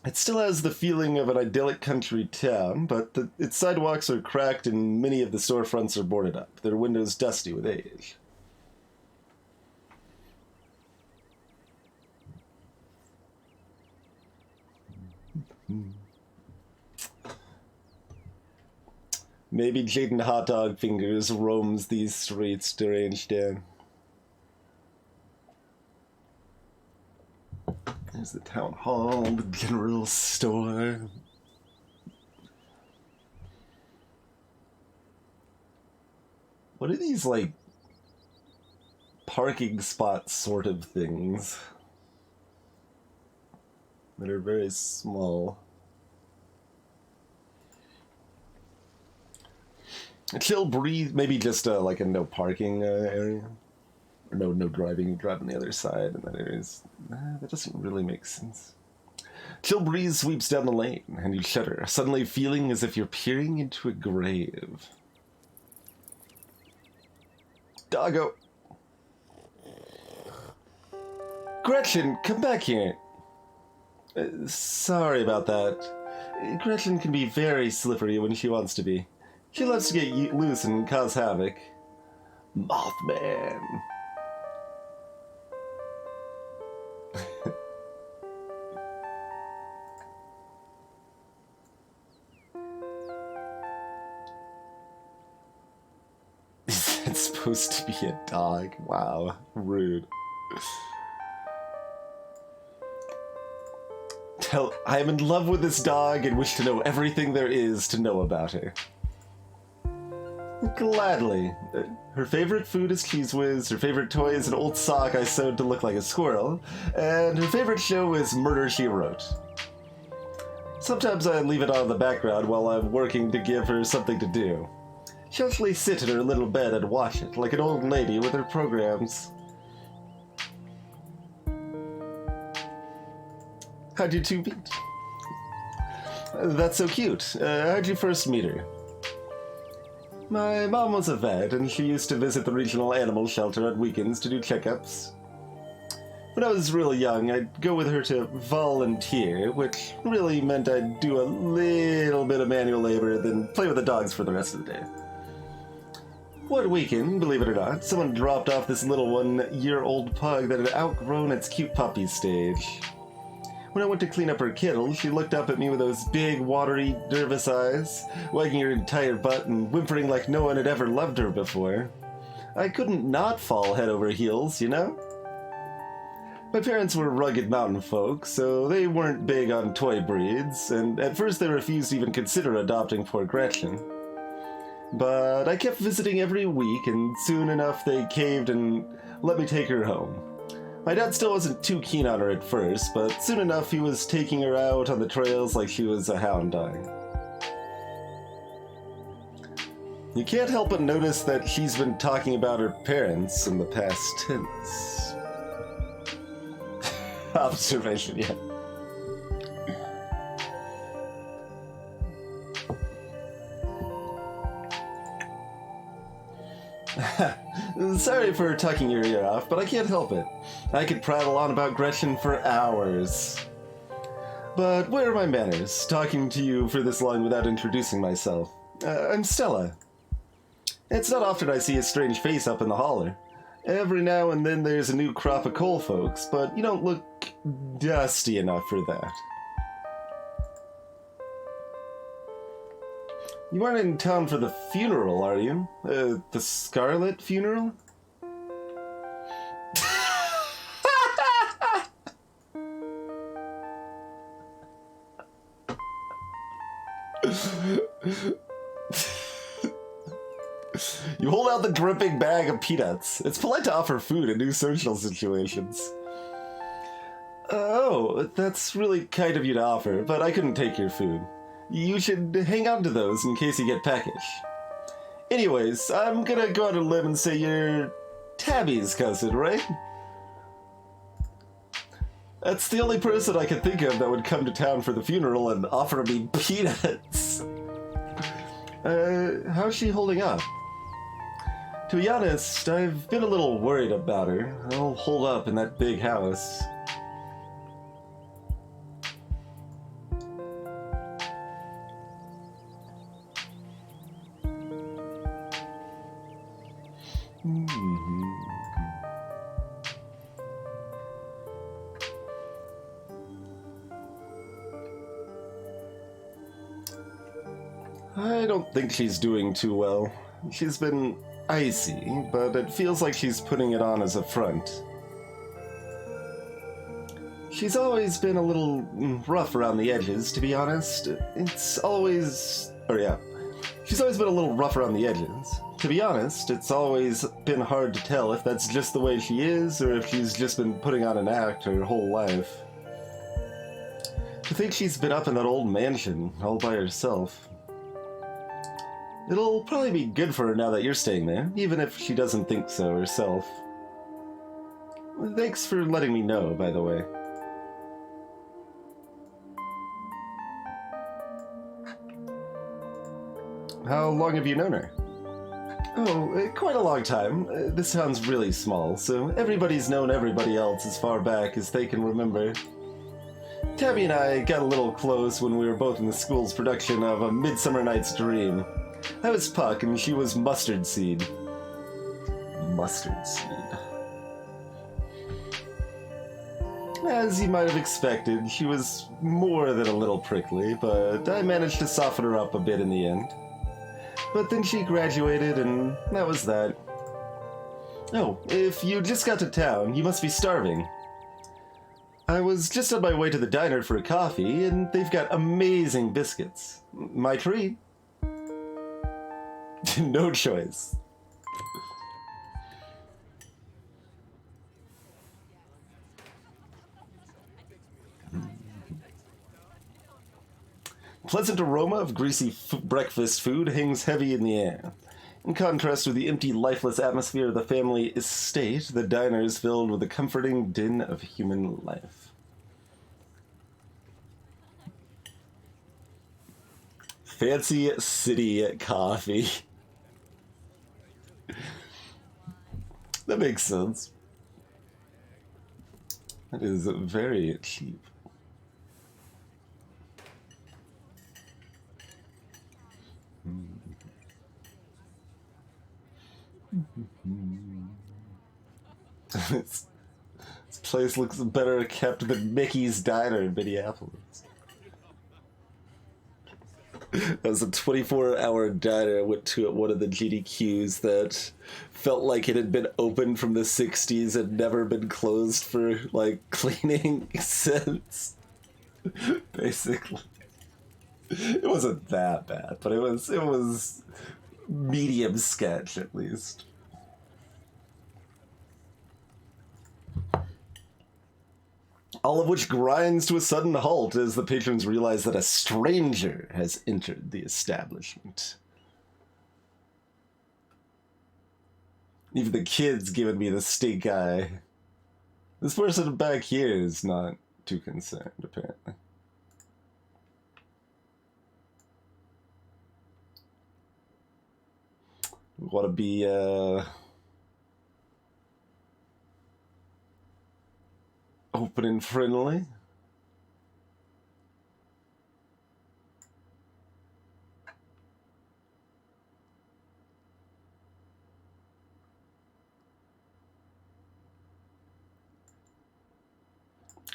It still has the feeling of an idyllic country town, but its sidewalks are cracked and many of the storefronts are boarded up, their windows dusty with age. Maybe Jaden Hot Dog Fingers roams these streets deranged down. There's the town hall, the general store. What are these, like, parking spot sort of things that are very small? A chill breeze, maybe just like a no parking area, or no driving. You drive on the other side, and that area's that doesn't really make sense. Chill breeze sweeps down the lane, and you shudder, suddenly feeling as if you're peering into a grave. Doggo, Gretchen, come back here. Sorry about that. Gretchen can be very slippery when she wants to be. She loves to get loose and cause havoc. Mothman. Is that supposed to be a dog? Wow, rude. I am in love with this dog and wish to know everything there is to know about her. Gladly. Her favorite food is Cheese Whiz, her favorite toy is an old sock I sewed to look like a squirrel, and her favorite show is Murder, She Wrote. Sometimes I leave it on in the background while I'm working to give her something to do. She'll usually sit in her little bed and watch it, like an old lady with her programs. How'd you two meet? That's so cute. How'd you first meet her? My mom was a vet, and she used to visit the regional animal shelter on weekends to do checkups. When I was really young, I'd go with her to volunteer, which really meant I'd do a little bit of manual labor, then play with the dogs for the rest of the day. One weekend, believe it or not, someone dropped off this little 1-year-old pug that had outgrown its cute puppy stage. When I went to clean up her kennel, she looked up at me with those big, watery, nervous eyes, wagging her entire butt and whimpering like no one had ever loved her before. I couldn't not fall head over heels, you know? My parents were rugged mountain folk, so they weren't big on toy breeds, and at first they refused to even consider adopting poor Gretchen. But I kept visiting every week, and soon enough they caved and let me take her home. My dad still wasn't too keen on her at first, but soon enough he was taking her out on the trails like she was a hound dog. You can't help but notice that she's been talking about her parents in the past tense. Observation, yeah. Sorry for talking your ear off, but I can't help it. I could prattle on about Gretchen for hours. But where are my manners, talking to you for this long without introducing myself? I'm Stella. It's not often I see a strange face up in the holler. Every now and then there's a new crop of coal folks, but you don't look dusty enough for that. You aren't in town for the funeral, are you? The Scarlet funeral? You hold out the dripping bag of peanuts. It's polite to offer food in new social situations. Oh, that's really kind of you to offer, but I couldn't take your food. You should hang on to those in case you get peckish. Anyways, I'm gonna go out on a limb and say you're Tabby's cousin, right? That's the only person I could think of that would come to town for the funeral and offer me peanuts. How's she holding up? To be honest, I've been a little worried about her. I'll hold up in that big house. I don't think she's doing too well. She's been icy, but it feels like she's putting it on as a front. She's always been a little rough around the edges, to be honest. She's always been a little rough around the edges. To be honest, it's always been hard to tell if that's just the way she is, or if she's just been putting on an act her whole life. To think she's been up in that old mansion, all by herself. It'll probably be good for her now that you're staying there, even if she doesn't think so herself. Thanks for letting me know, by the way. How long have you known her? Oh, quite a long time. This town's really small, so everybody's known everybody else as far back as they can remember. Tabby and I got a little close when we were both in the school's production of A Midsummer Night's Dream. I was Puck and she was Mustard Seed. Mustard Seed. As you might have expected, she was more than a little prickly, but I managed to soften her up a bit in the end. But then she graduated, and that was that. Oh, if you just got to town, you must be starving. I was just on my way to the diner for a coffee, and they've got amazing biscuits. My treat. No choice. Pleasant aroma of greasy breakfast food hangs heavy in the air. In contrast with the empty, lifeless atmosphere of the family estate, the diner is filled with the comforting din of human life. Fancy city coffee. That makes sense. That is very cheap. This place looks better kept than Mickey's Diner in Minneapolis. That was a 24-hour diner. I went to at one of the GDQs that felt like it had been open from the 60s and never been closed for, like, cleaning since. Basically. It wasn't that bad, but it was medium sketch, at least. All of which grinds to a sudden halt as the patrons realize that a stranger has entered the establishment. Even the kids giving me the stink eye. This person back here is not too concerned, apparently. We want to be, open and friendly.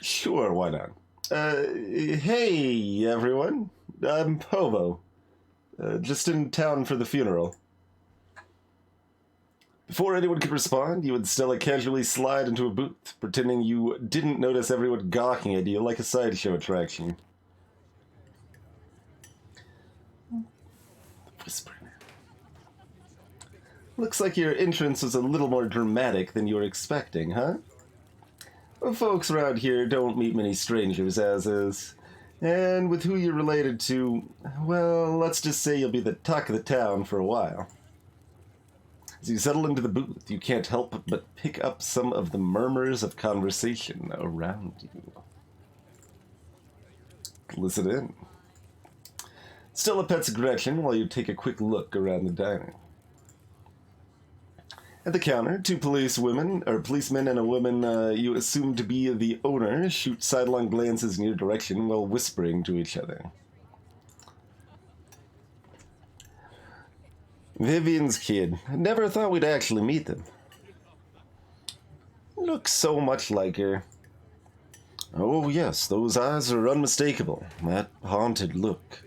Sure, why not? Hey, everyone. I'm Povo. Just in town for the funeral. Before anyone could respond, you and Stella casually slide into a booth, pretending you didn't notice everyone gawking at you like a sideshow attraction. Whispering. Looks like your entrance was a little more dramatic than you were expecting, huh? Well, folks around here don't meet many strangers, as is. And with who you're related to, well, let's just say you'll be the talk of the town for a while. As you settle into the booth, you can't help but pick up some of the murmurs of conversation around you. Listen in. Stella pets Gretchen while you take a quick look around the diner. At the counter, two policemen and a woman you assume to be the owner shoot sidelong glances in your direction while whispering to each other. Vivian's kid. Never thought we'd actually meet them. Looks so much like her. Oh yes, those eyes are unmistakable. That haunted look.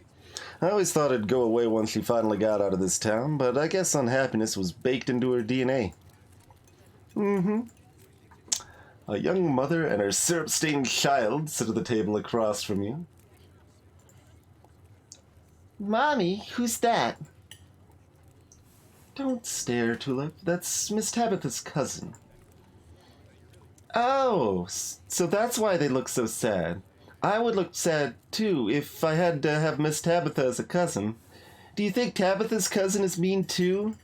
I always thought it'd go away once she finally got out of this town, but I guess unhappiness was baked into her DNA. Mm-hmm. A young mother and her syrup-stained child sit at the table across from you. Mommy, who's that? Don't stare, Tulip. That's Miss Tabitha's cousin. Oh, so that's why they look so sad. I would look sad, too, if I had to have Miss Tabitha as a cousin. Do you think Tabitha's cousin is mean, too?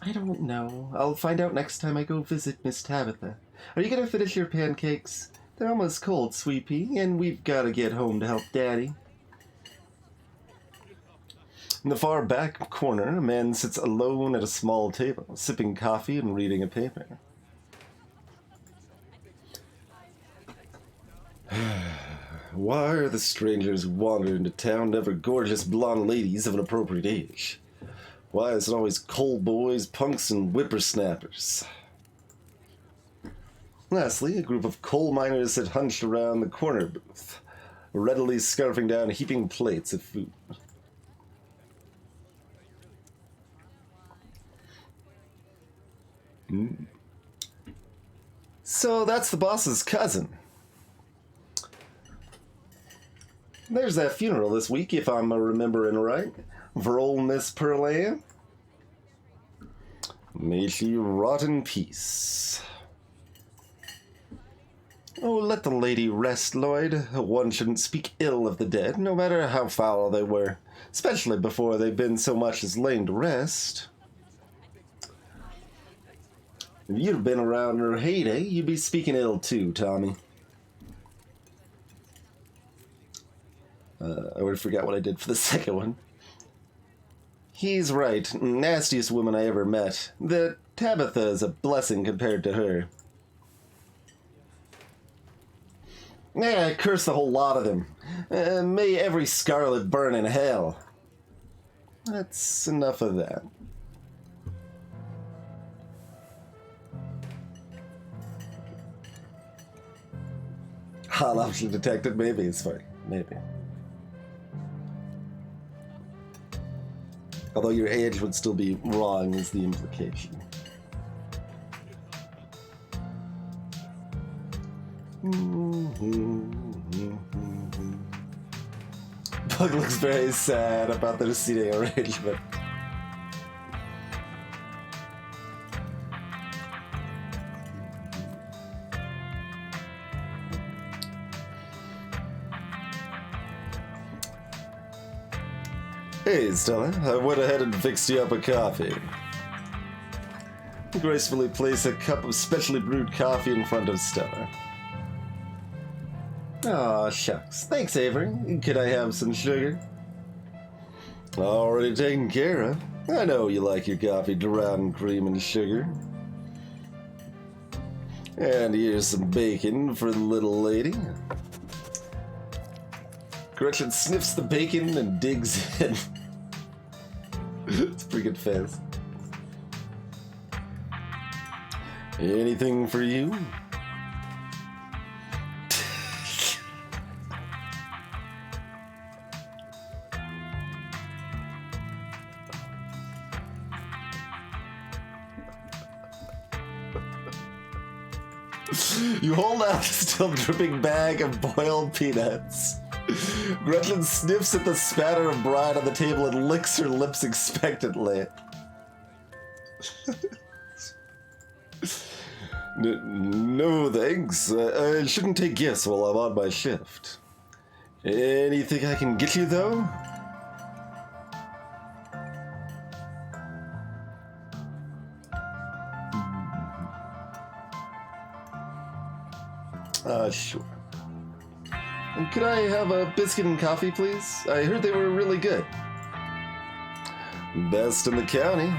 I don't know. I'll find out next time I go visit Miss Tabitha. Are you gonna finish your pancakes? They're almost cold, Sweet Pea, and we've gotta get home to help Daddy. In the far back corner, a man sits alone at a small table, sipping coffee and reading a paper. Why are the strangers who wander into town never gorgeous blonde ladies of an appropriate age? Why is it always coal boys, punks, and whippersnappers? Lastly, a group of coal miners sit hunched around the corner booth, readily scarfing down heaping plates of food. So that's the boss's cousin. There's that funeral this week, if I'm remembering right. for old Miss Pearlie. May she rot in peace. Oh, let the lady rest, Lloyd. One shouldn't speak ill of the dead, no matter how foul they were, especially before they've been so much as lain to rest. If you'd have been around her heyday, you'd be speaking ill too, Tommy. I already forgot what I did for the second one. He's right. Nastiest woman I ever met. The Tabitha is a blessing compared to her. Yeah, curse the whole lot of them. May every Scarlet burn in hell. That's enough of that. Hot option detected. Maybe it's funny. Maybe. Although your age would still be wrong is the implication. Bug looks very sad about the seating arrangement. Hey, Stella, I went ahead and fixed you up a coffee. Gracefully place a cup of specially brewed coffee in front of Stella. Aw, shucks. Thanks, Avery. Could I have some sugar? Already taken care of. I know you like your coffee drowned in cream and sugar. And here's some bacon for the little lady. Gretchen sniffs the bacon and digs in. It's a pretty good fizz. Anything for you? You hold out a still dripping bag of boiled peanuts. Gretchen sniffs at the spatter of brine on the table and licks her lips expectantly. No, thanks. I shouldn't take gifts while I'm on my shift. Anything I can get you, though? Sure. And could I have a biscuit and coffee, please? I heard they were really good. Best in the county.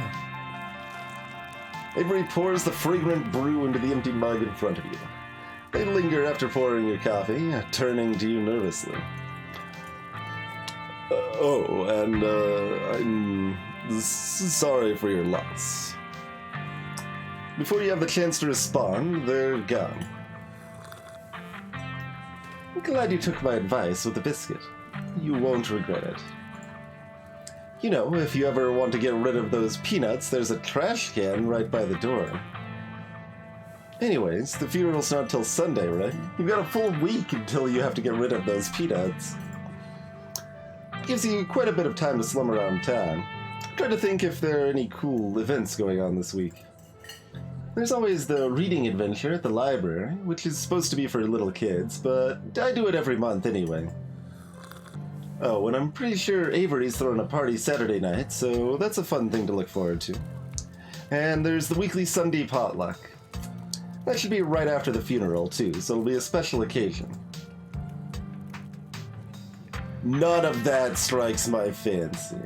Avery pours the fragrant brew into the empty mug in front of you. They linger after pouring your coffee, turning to you nervously. I'm sorry for your loss. Before you have the chance to respond, they're gone. I'm glad you took my advice with the biscuit. You won't regret it. You know, if you ever want to get rid of those peanuts, there's a trash can right by the door. Anyways, the funeral's not till Sunday, right? You've got a full week until you have to get rid of those peanuts. It gives you quite a bit of time to slum around town. Try to think if there are any cool events going on this week. There's always the reading adventure at the library, which is supposed to be for little kids, but I do it every month anyway. Oh, and I'm pretty sure Avery's throwing a party Saturday night, so that's a fun thing to look forward to. And there's the weekly Sunday potluck. That should be right after the funeral, too, so it'll be a special occasion. None of that strikes my fancy.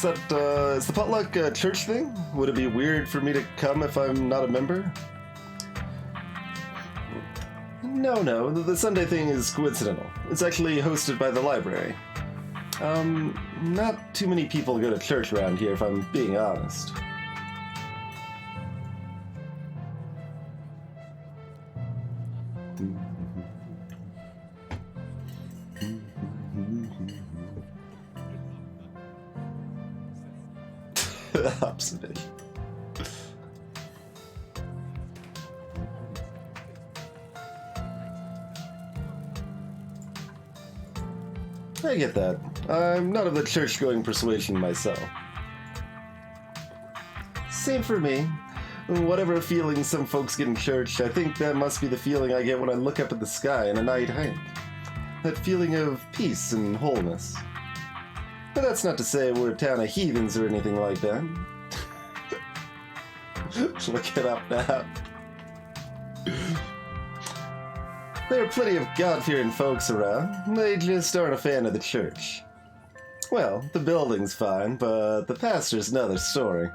Is the potluck a church thing? Would it be weird for me to come if I'm not a member? No, the Sunday thing is coincidental. It's actually hosted by the library. Not too many people go to church around here, if I'm being honest. Observation. I get that. I'm not of the church-going persuasion myself. Same for me. Whatever feeling some folks get in church, I think that must be the feeling I get when I look up at the sky in a night hike. That feeling of peace and wholeness. But that's not to say we're a town of heathens or anything like that. Look it up now. There are plenty of God-fearing folks around. They just aren't a fan of the church. Well, the building's fine, but the pastor's another story.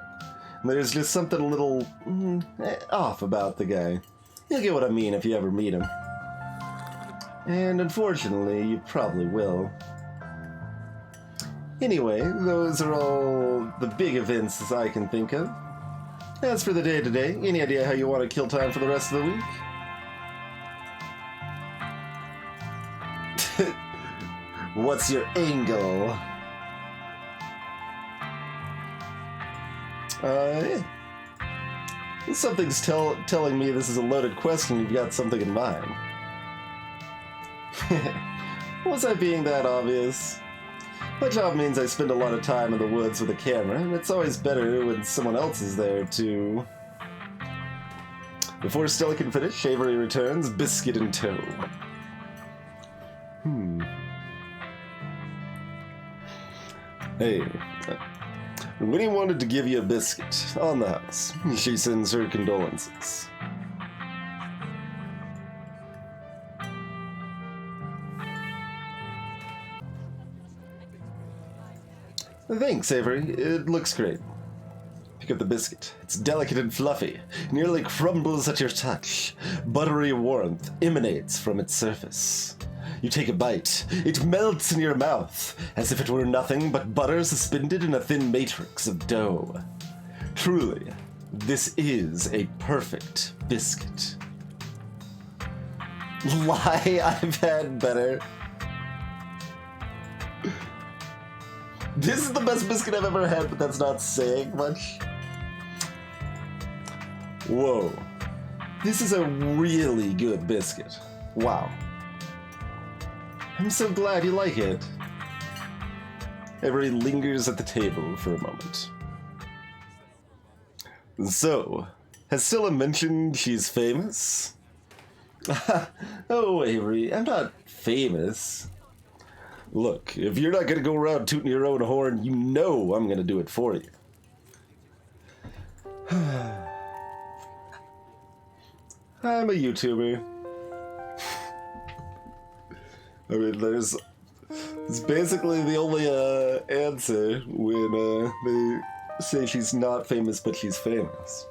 There's just something a little off about the guy. You'll get what I mean if you ever meet him. And unfortunately, you probably will. Anyway, those are all the big events as I can think of. As for the day-to-day, any idea how you want to kill time for the rest of the week? What's your angle? Yeah. Something's telling me this is a loaded question. You've got something in mind. Was I being that obvious? My job means I spend a lot of time in the woods with a camera, and it's always better when someone else is there to... Before Stella can finish, Avery returns, biscuit in tow. Hey, Winnie wanted to give you a biscuit on the house. She sends her condolences. Thanks, Avery. It looks great. Pick up the biscuit. It's delicate and fluffy, nearly crumbles at your touch. Buttery warmth emanates from its surface. You take a bite. It melts in your mouth, as if it were nothing but butter suspended in a thin matrix of dough. Truly, this is a perfect biscuit. Lie, I've had better. This is the best biscuit I've ever had, but that's not saying much. Whoa. This is a really good biscuit. Wow. I'm so glad you like it. Avery lingers at the table for a moment. So, has Stella mentioned she's famous? Oh, Avery, I'm not famous. Look, if you're not gonna go around tooting your own horn, you know I'm gonna do it for you. I'm a YouTuber. I mean, it's basically the only answer when they say she's not famous, but she's famous.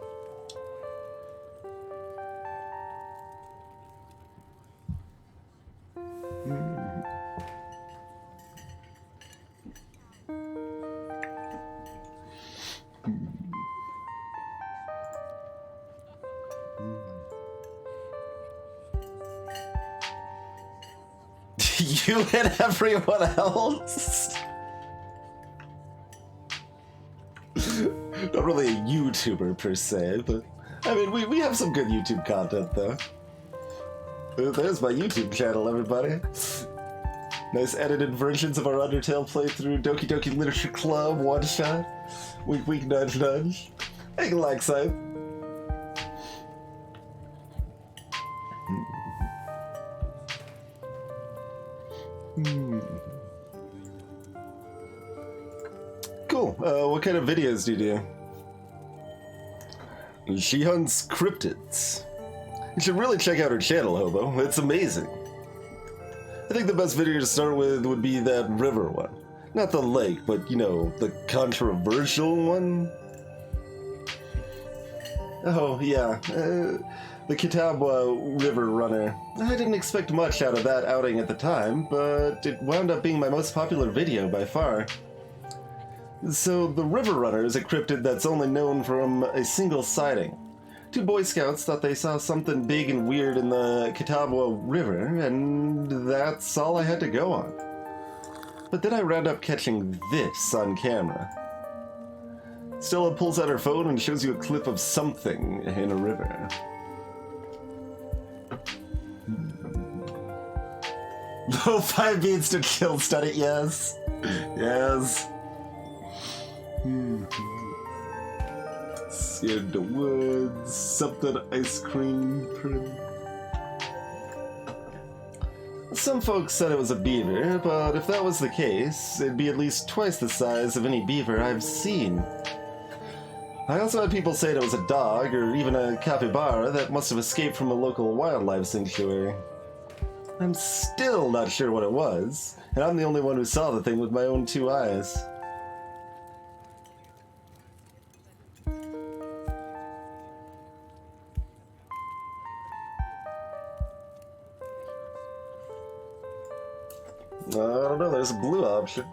You and everyone else? Not really a YouTuber per se, but I mean, we have some good YouTube content though. There's my YouTube channel, everybody. Nice edited versions of our Undertale playthrough, Doki Doki Literature Club, one shot. Wink wink nudge nudge. Hey, like side. Cool. What kind of videos do you do? She hunts cryptids. You should really check out her channel, Hobo. It's amazing. I think the best video to start with would be that river one. Not the lake, but, you know, the controversial one. Oh, yeah. The Kitabwa River Runner. I didn't expect much out of that outing at the time, but it wound up being my most popular video by far. So, the River Runner is a cryptid that's only known from a single sighting. Two Boy Scouts thought they saw something big and weird in the Kitabwa River, and that's all I had to go on. But then I wound up catching this on camera. Stella pulls out her phone and shows you a clip of something in a river. No 5 beats to kill study, yes. Yes. Scared the woods, something ice cream print. Some folks said it was a beaver, but if that was the case, it'd be at least twice the size of any beaver I've seen. I also had people say it was a dog, or even a capybara that must have escaped from a local wildlife sanctuary. I'm still not sure what it was, and I'm the only one who saw the thing with my own 2 eyes. I don't know, there's a blue option.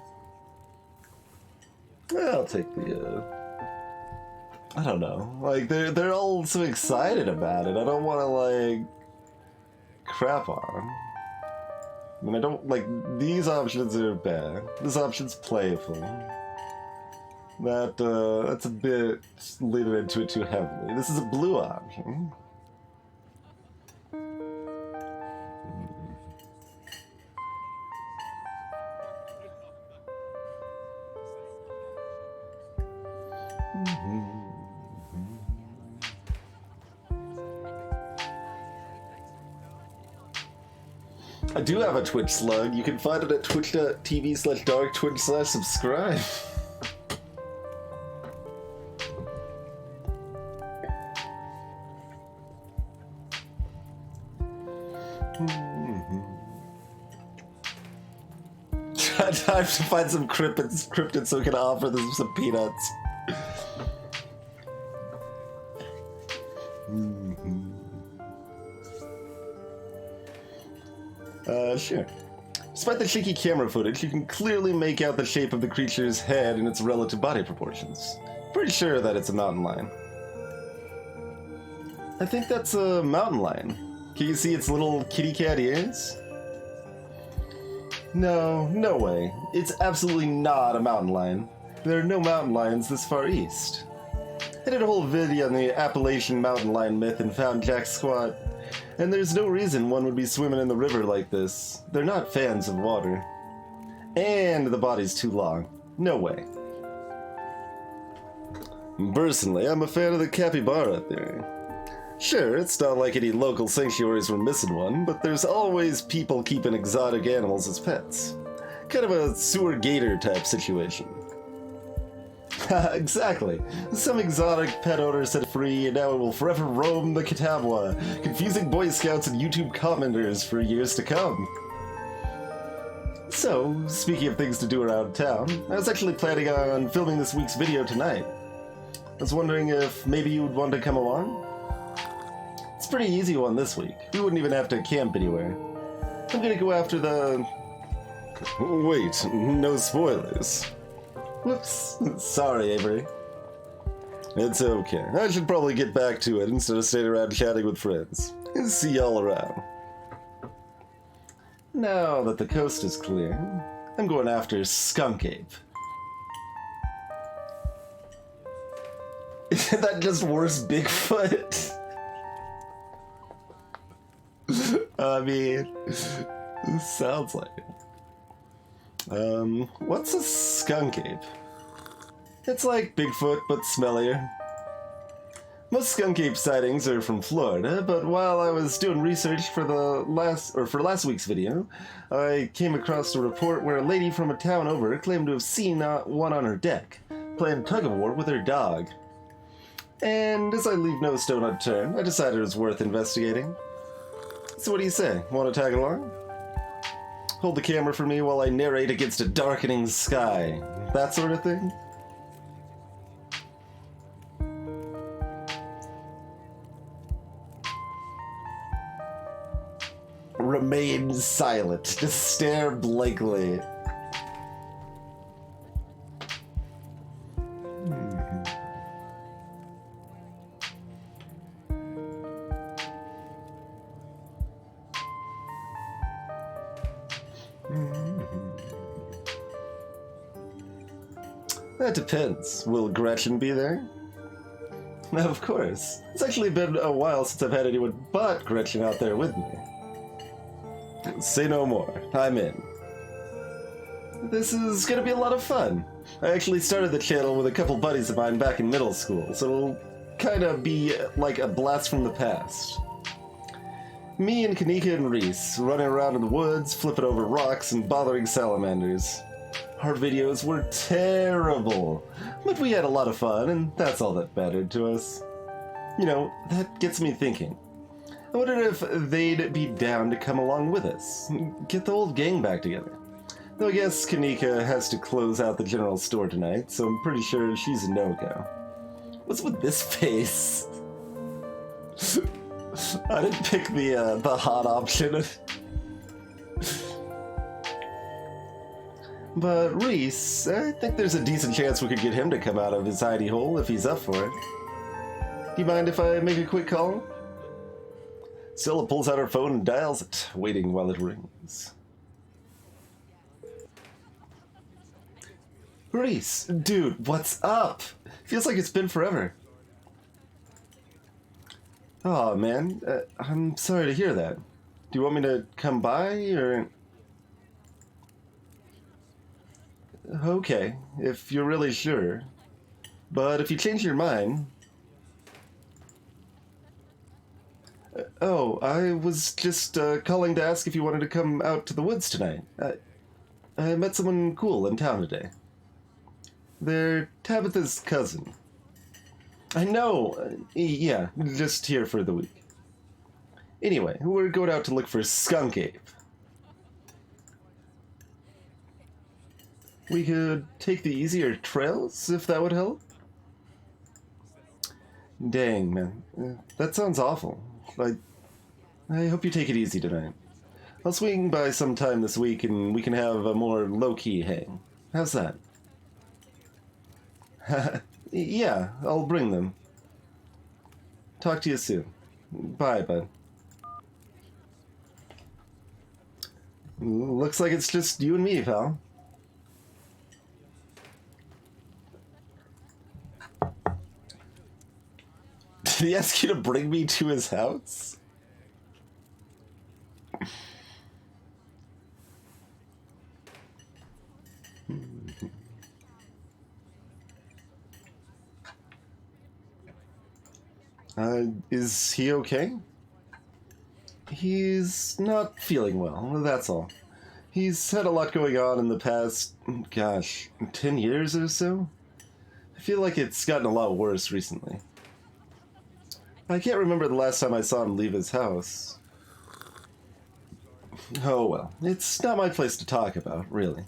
I'll take the, I don't know. Like, they're all so excited about it. I don't want to, like, crap on them. I mean, I don't, like, these options are bad. This option's playful. That's a bit leaning into it too heavily. This is a blue option. I do have a Twitch slug. You can find it at twitch.tv/darktwitch/subscribe. Time to find some cryptids so we can offer them some peanuts. Sure. Despite the shaky camera footage, you can clearly make out the shape of the creature's head and its relative body proportions. Pretty sure that it's a mountain lion. I think that's a mountain lion. Can you see its little kitty cat ears? No way. It's absolutely not a mountain lion. There are no mountain lions this far east. I did a whole video on the Appalachian mountain lion myth and found Jack Squat. And there's no reason one would be swimming in the river like this. They're not fans of water. And the body's too long. No way. Personally, I'm a fan of the capybara theory. Sure, it's not like any local sanctuaries were missing one, but there's always people keeping exotic animals as pets. Kind of a sewer gator type situation. Exactly. Some exotic pet owner set it free, and now it will forever roam the Catawba, confusing Boy Scouts and YouTube commenters for years to come. So, speaking of things to do around town, I was actually planning on filming this week's video tonight. I was wondering if maybe you would want to come along? It's a pretty easy one this week. We wouldn't even have to camp anywhere. I'm gonna go after the... Wait, no spoilers. Whoops. Sorry, Avery. It's okay. I should probably get back to it instead of staying around chatting with friends. See y'all around. Now that the coast is clear, I'm going after Skunk Ape. Isn't that just worse Bigfoot? I mean, it sounds like it. What's a skunk ape? It's like Bigfoot, but smellier. Most skunk ape sightings are from Florida, but while I was doing research for last week's video, I came across a report where a lady from a town over claimed to have seen one on her deck, playing tug-of-war with her dog. And as I leave no stone unturned, I decided it was worth investigating. So what do you say? Want to tag along? Hold the camera for me while I narrate against a darkening sky. That sort of thing? Remain silent. Just stare blankly. That depends. Will Gretchen be there? Of course. It's actually been a while since I've had anyone but Gretchen out there with me. Say no more. I'm in. This is gonna be a lot of fun. I actually started the channel with a couple buddies of mine back in middle school, so it'll kinda be like a blast from the past. Me and Kanika and Reese running around in the woods, flipping over rocks and bothering salamanders. Our videos were terrible, but we had a lot of fun, and that's all that mattered to us. You know, that gets me thinking. I wonder if they'd be down to come along with us, get the old gang back together. Though I guess Kanika has to close out the general store tonight, so I'm pretty sure she's a no-go. What's with this face? I didn't pick the hot option. But Reese, I think there's a decent chance we could get him to come out of his hidey hole if he's up for it. Do you mind if I make a quick call? Stella pulls out her phone and dials it, waiting while it rings. Reese, dude, what's up? Feels like it's been forever. Oh man, I'm sorry to hear that. Do you want me to come by, or... Okay, if you're really sure. But if you change your mind... Oh, I was just calling to ask if you wanted to come out to the woods tonight. I met someone cool in town today. They're Tabitha's cousin. I know, yeah, just here for the week. Anyway, we're going out to look for Skunk Ape. We could take the easier trails, if that would help. Dang, man. That sounds awful. I hope you take it easy tonight. I'll swing by sometime this week and we can have a more low-key hang. How's that? Yeah, I'll bring them. Talk to you soon. Bye, bud. Looks like it's just you and me, pal. Did he ask you to bring me to his house? Is he okay? He's not feeling well, that's all. He's had a lot going on in the past, gosh, 10 years or so? I feel like it's gotten a lot worse recently. I can't remember the last time I saw him leave his house. Oh well, it's not my place to talk about, really.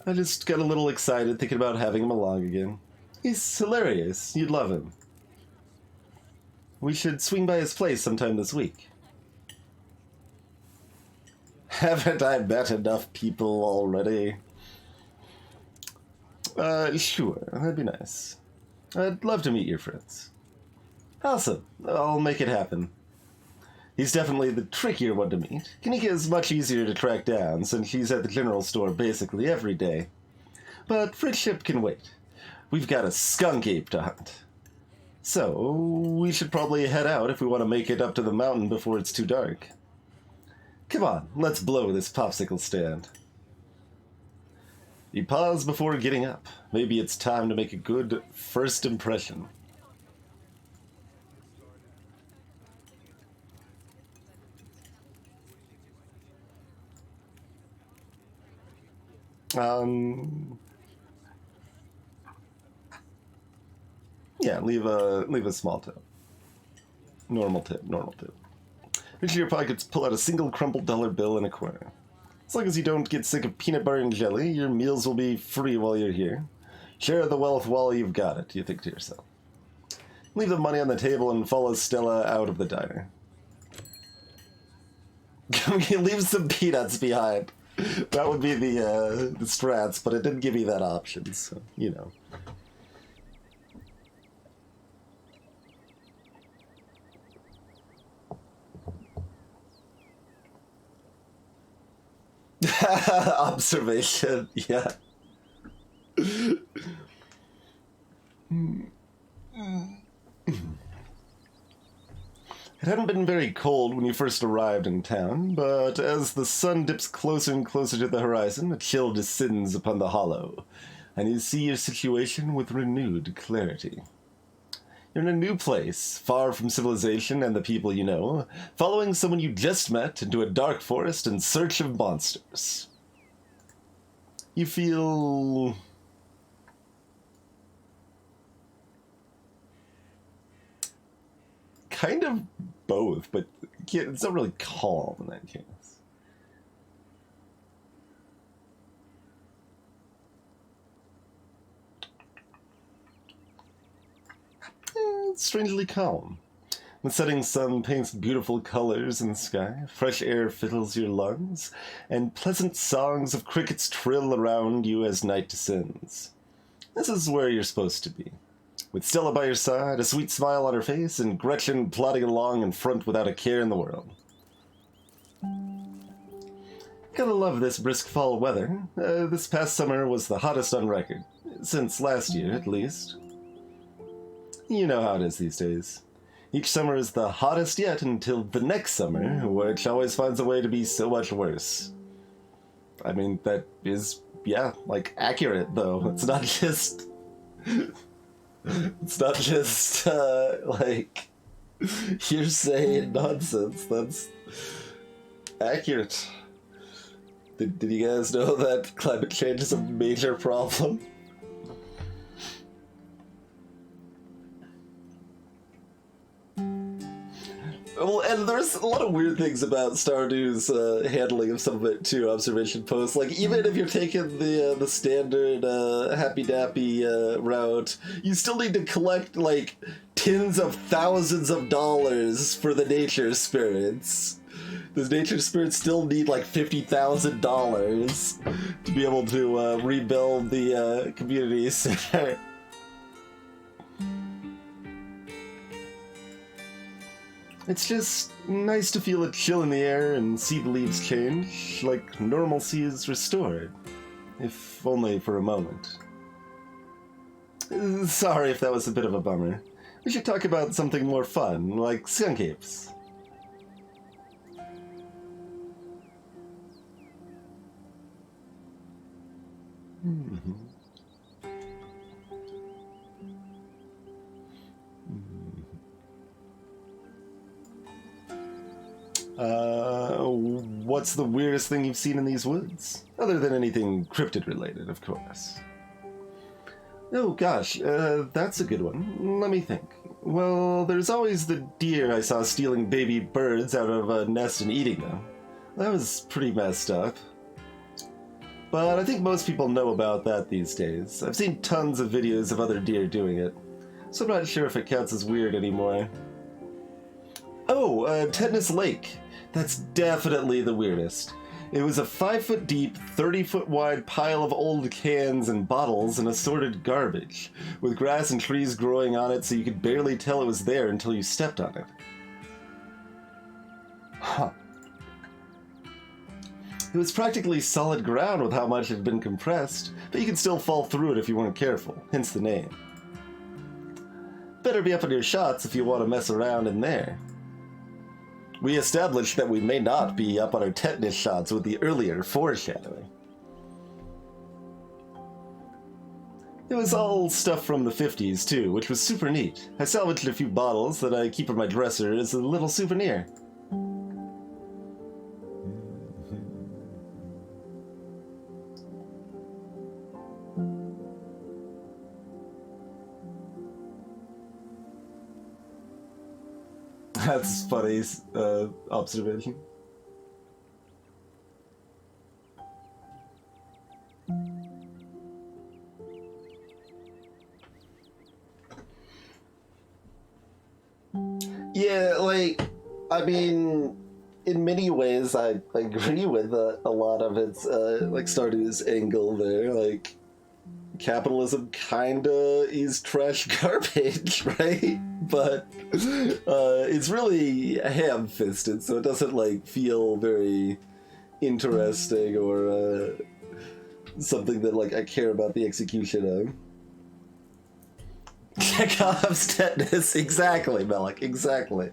I just got a little excited thinking about having him along again. He's hilarious, you'd love him. We should swing by his place sometime this week. Haven't I met enough people already? Sure, that'd be nice. I'd love to meet your friends. Awesome, I'll make it happen. He's definitely the trickier one to meet. Kanika is much easier to track down since she's at the general store basically every day. But friendship can wait. We've got a skunk ape to hunt. So, we should probably head out if we want to make it up to the mountain before it's too dark. Come on, let's blow this popsicle stand. He paused before getting up. Maybe it's time to make a good first impression. Yeah, leave a small tip. Normal tip. Reach into your pockets, pull out a single crumpled dollar bill in a corner. As long as you don't get sick of peanut butter and jelly, your meals will be free while you're here. Share the wealth while you've got it, you think to yourself. Leave the money on the table and follow Stella out of the diner. Leave some peanuts behind. That would be the strats, but it didn't give me that option, so, you know. Observation, yeah. It hadn't been very cold when you first arrived in town, but as the sun dips closer and closer to the horizon, a chill descends upon the hollow, and you see your situation with renewed clarity. You're in a new place, far from civilization and the people you know, following someone you just met into a dark forest in search of monsters. You feel kind of both, but it's not really calm in that case. It's strangely calm. The setting sun paints beautiful colors in the sky, fresh air fills your lungs, and pleasant songs of crickets trill around you as night descends. This is where you're supposed to be. With Stella by your side, a sweet smile on her face, and Gretchen plodding along in front without a care in the world. Gotta love this brisk fall weather. This past summer was the hottest on record. Since last year, at least. You know how it is these days. Each summer is the hottest yet until the next summer, which always finds a way to be so much worse. I mean, that is, accurate, though. It's not just... It's not just, hearsay and nonsense. That's accurate. Did you guys know that climate change is a major problem? Well, and there's a lot of weird things about Stardew's handling of some of it too. Observation posts, like even if you're taking the standard happy dappy route, you still need to collect like tens of thousands of dollars for the nature spirits. The nature spirits still need like $50,000 to be able to rebuild the community center. It's just nice to feel a chill in the air and see the leaves change, like normalcy is restored, if only for a moment. Sorry if that was a bit of a bummer. We should talk about something more fun, like skunk apes. What's the weirdest thing you've seen in these woods? Other than anything cryptid related, of course. Oh gosh, that's a good one. Let me think. Well, there's always the deer I saw stealing baby birds out of a nest and eating them. That was pretty messed up. But I think most people know about that these days. I've seen tons of videos of other deer doing it, so I'm not sure if it counts as weird anymore. Oh, Tetanus Lake. That's definitely the weirdest. It was a 5-foot deep, 30-foot wide pile of old cans and bottles and assorted garbage, with grass and trees growing on it so you could barely tell it was there until you stepped on it. Huh. It was practically solid ground with how much had been compressed, but you could still fall through it if you weren't careful, hence the name. Better be up on your shots if you want to mess around in there. We established that we may not be up on our tetanus shots with the earlier foreshadowing. It was all stuff from the 50s too, which was super neat. I salvaged a few bottles that I keep on my dresser as a little souvenir. That's funny observation. Yeah, I mean, in many ways, I agree with a lot of its, Stardew's angle there. Capitalism kinda is trash garbage, right? But it's really ham-fisted, so it doesn't feel very interesting or something that I care about the execution of. Chekhov's tetanus, exactly, Melik, exactly.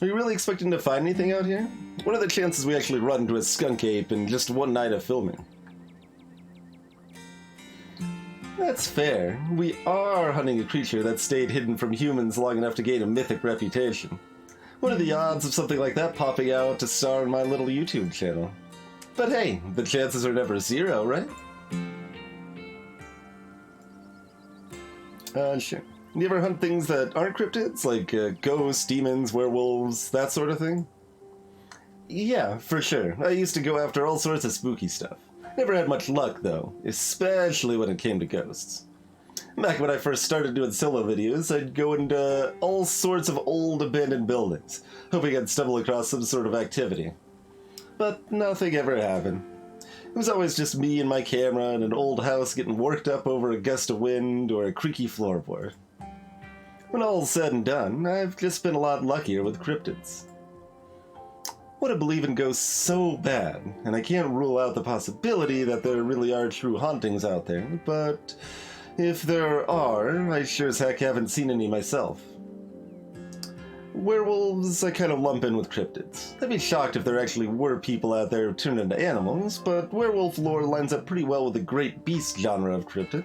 Are you really expecting to find anything out here? What are the chances we actually run into a skunk ape in just one night of filming? That's fair. We are hunting a creature that stayed hidden from humans long enough to gain a mythic reputation. What are the odds of something like that popping out to star in my little YouTube channel? But hey, the chances are never zero, right? Sure. You ever hunt things that aren't cryptids? Like ghosts, demons, werewolves, that sort of thing? Yeah, for sure. I used to go after all sorts of spooky stuff. Never had much luck, though, especially when it came to ghosts. Back when I first started doing solo videos, I'd go into all sorts of old abandoned buildings, hoping I'd stumble across some sort of activity. But nothing ever happened. It was always just me and my camera in an old house getting worked up over a gust of wind or a creaky floorboard. When all's said and done, I've just been a lot luckier with cryptids. I want to believe in ghosts so bad, and I can't rule out the possibility that there really are true hauntings out there, but if there are, I sure as heck haven't seen any myself. Werewolves I kind of lump in with cryptids. I'd be shocked if there actually were people out there who turned into animals, but werewolf lore lines up pretty well with the great beast genre of cryptid.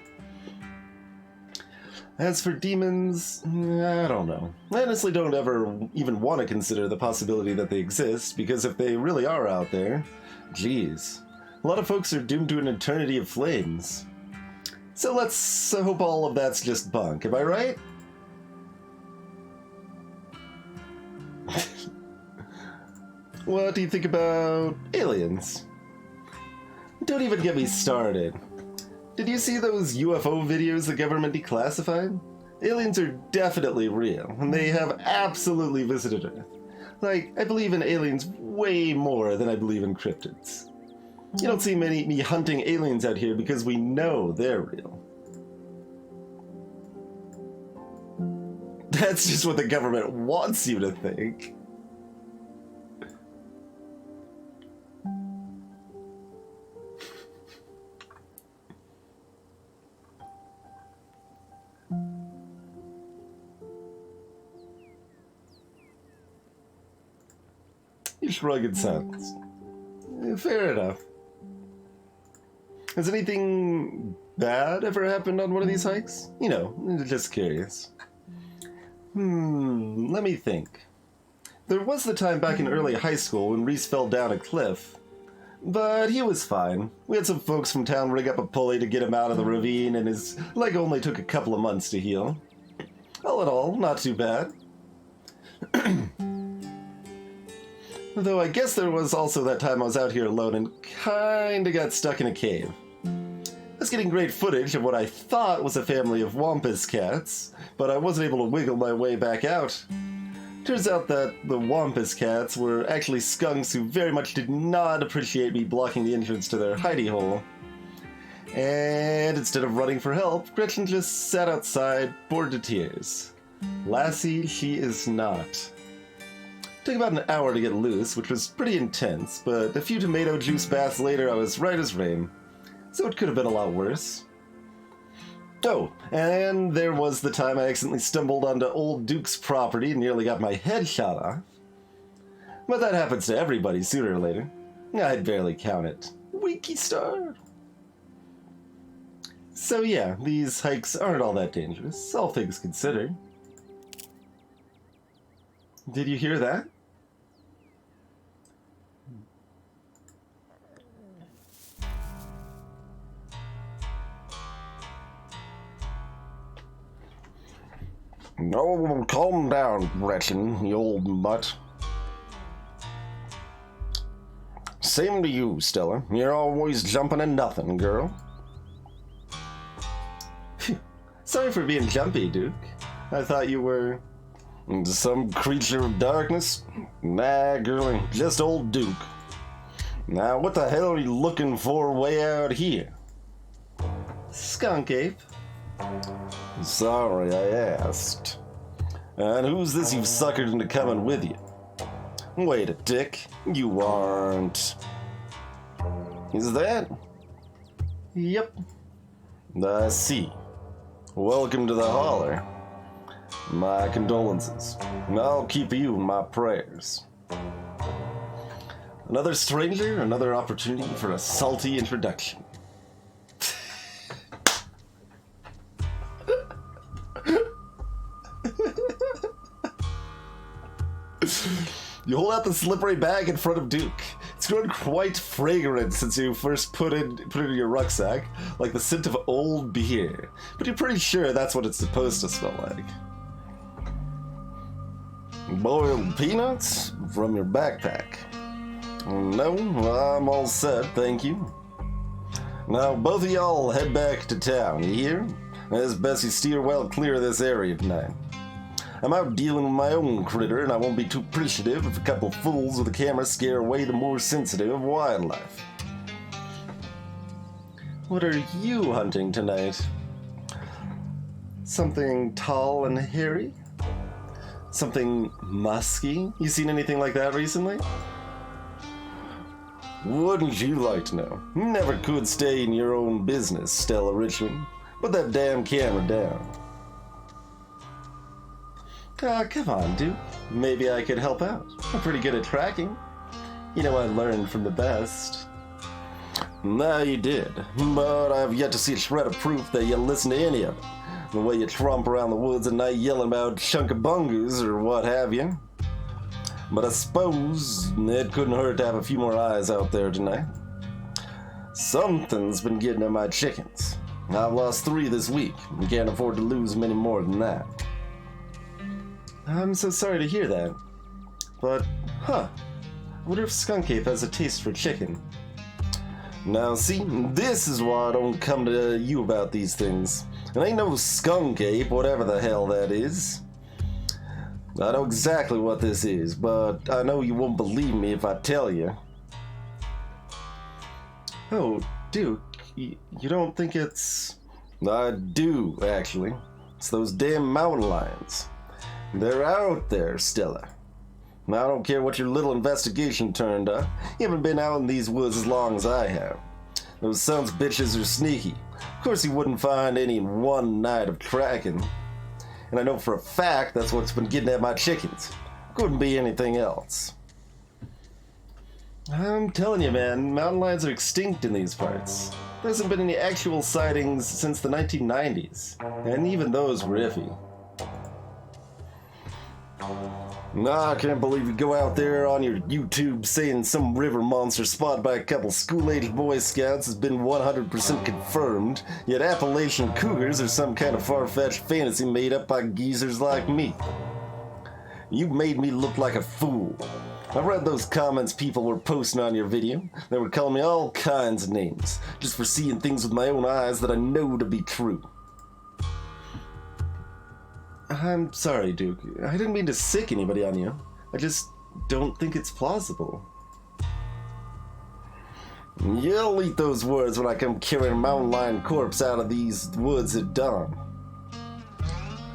As for demons, I don't know. I honestly don't ever even want to consider the possibility that they exist, because if they really are out there, geez, a lot of folks are doomed to an eternity of flames. So let's hope all of that's just bunk, am I right? What do you think about aliens? Don't even get me started. Did you see those UFO videos the government declassified? Aliens are definitely real, and they have absolutely visited Earth. Like, I believe in aliens way more than I believe in cryptids. You don't see me hunting aliens out here because we know they're real. That's just what the government wants you to think. You shrug in silence. Fair enough. Has anything bad ever happened on one of these hikes? You know, just curious. Let me think. There was the time back in early high school when Reese fell down a cliff. But he was fine. We had some folks from town rig up a pulley to get him out of the ravine, and his leg only took a couple of months to heal. All in all, not too bad. Though I guess there was also that time I was out here alone and kinda got stuck in a cave. I was getting great footage of what I thought was a family of wampus cats, but I wasn't able to wiggle my way back out. Turns out that the wampus cats were actually skunks who very much did not appreciate me blocking the entrance to their hidey hole. And instead of running for help, Gretchen just sat outside, bored to tears. Lassie, she is not. Took about an hour to get loose, which was pretty intense, but a few tomato juice baths later I was right as rain. So it could have been a lot worse. Oh, and there was the time I accidentally stumbled onto old Duke's property and nearly got my head shot off. But that happens to everybody sooner or later. I'd barely count it. Winky star. So yeah, these hikes aren't all that dangerous, all things considered. Did you hear that? Oh, calm down, Gretchen, you old mutt. Same to you, Stella. You're always jumping at nothing, girl. Sorry for being jumpy, Duke. I thought you were... some creature of darkness? Nah, girlie, just old Duke. Now, what the hell are you looking for way out here? Skunk ape. Sorry, I asked. And who's this you've suckered into coming with you? Wait a tick, you aren't... Is that... Yep. I see. Welcome to the holler. My condolences. I'll keep you in my prayers. Another stranger, another opportunity for a salty introduction. You hold out the slippery bag in front of Duke. It's grown quite fragrant since you first put it in your rucksack, like the scent of old beer. But you're pretty sure that's what it's supposed to smell like. Boiled peanuts from your backpack. No, I'm all set, thank you. Now, both of y'all head back to town, you hear? It's best you steer well clear of this area tonight. I'm out dealing with my own critter, and I won't be too appreciative if a couple fools with a camera scare away the more sensitive wildlife. What are you hunting tonight? Something tall and hairy? Something musky? You seen anything like that recently? Wouldn't you like to know? Never could stay in your own business, Stella Richmond. Put that damn camera down. Come on, Duke. Maybe I could help out. I'm pretty good at tracking. You know, I learned from the best. Nah, you did. But I've yet to see a shred of proof that you listen to any of it. The way you tromp around the woods at night yelling about chunkabungas or what have you. But I suppose it couldn't hurt to have a few more eyes out there tonight. Something's been getting at my chickens. I've lost 3 this week and can't afford to lose many more than that. I'm so sorry to hear that. But, I wonder if Skunk Ape has a taste for chicken. Now see, this is why I don't come to you about these things. It ain't no Skunk Ape, whatever the hell that is. I know exactly what this is, but I know you won't believe me if I tell you. Oh, Duke, you don't think it's... I do, actually. It's those damn mountain lions. They're out there, Stella. I don't care what your little investigation turned up. You haven't been out in these woods as long as I have. Those sons of bitches are sneaky. Of course you wouldn't find any in one night of tracking. And I know for a fact that's what's been getting at my chickens. Couldn't be anything else. I'm telling you, man, mountain lions are extinct in these parts. There hasn't been any actual sightings since the 1990s. And even those were iffy. Nah, I can't believe you go out there on your YouTube saying some river monster spotted by a couple school-aged Boy Scouts has been 100% confirmed, yet Appalachian cougars are some kind of far-fetched fantasy made up by geezers like me. You made me look like a fool. I read those comments people were posting on your video. They were calling me all kinds of names, just for seeing things with my own eyes that I know to be true. I'm sorry, Duke. I didn't mean to sick anybody on you. I just don't think it's plausible. You'll eat those words when I come carrying a mountain lion corpse out of these woods at dawn.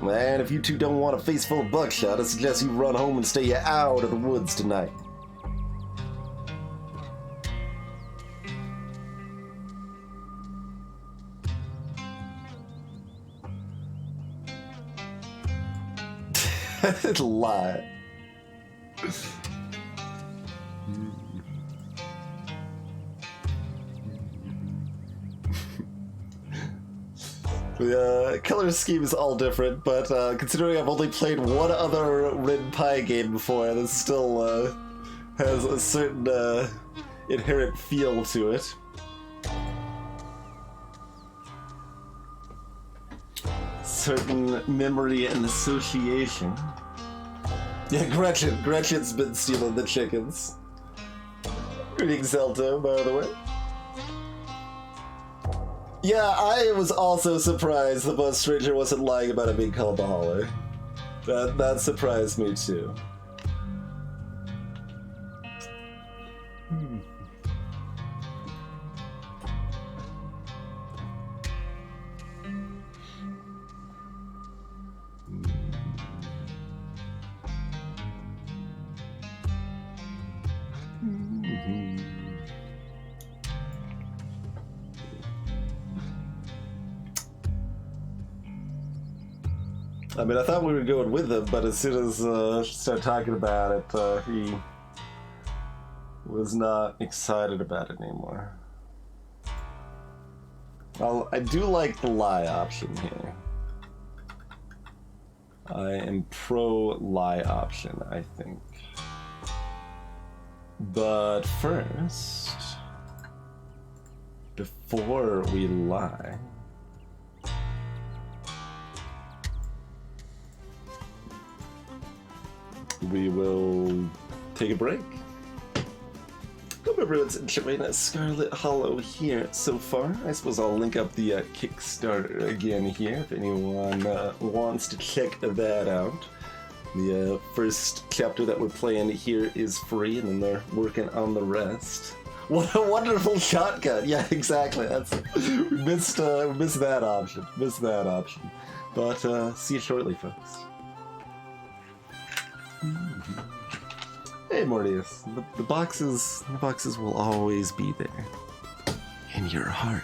And if you two don't want a face full of buckshot, I suggest you run home and stay out of the woods tonight. Lie. The color scheme is all different, but considering I've only played one other Red Pie game before, this still has a certain inherent feel to it. Certain memory and association. Yeah, Gretchen's been stealing the chickens. Greetings, Zelda, by the way. Yeah, I was also surprised the bus stranger wasn't lying about it being called the Holler. That surprised me too. I mean, I thought we were going with him, but as soon as she started talking about it, he was not excited about it anymore. Well, I do like the lie option here. I am pro lie option, I think. But first, before we lie, we will take a break. Hope everyone's enjoying Scarlet Hollow here so far. I suppose I'll link up the Kickstarter again here if anyone wants to check that out. The first chapter that we're playing here is free, and then they're working on the rest. What a wonderful shotgun! Yeah, exactly. We missed that option. Missed that option. But see you shortly, folks. Hey, Mortius. The boxes will always be there. In your heart.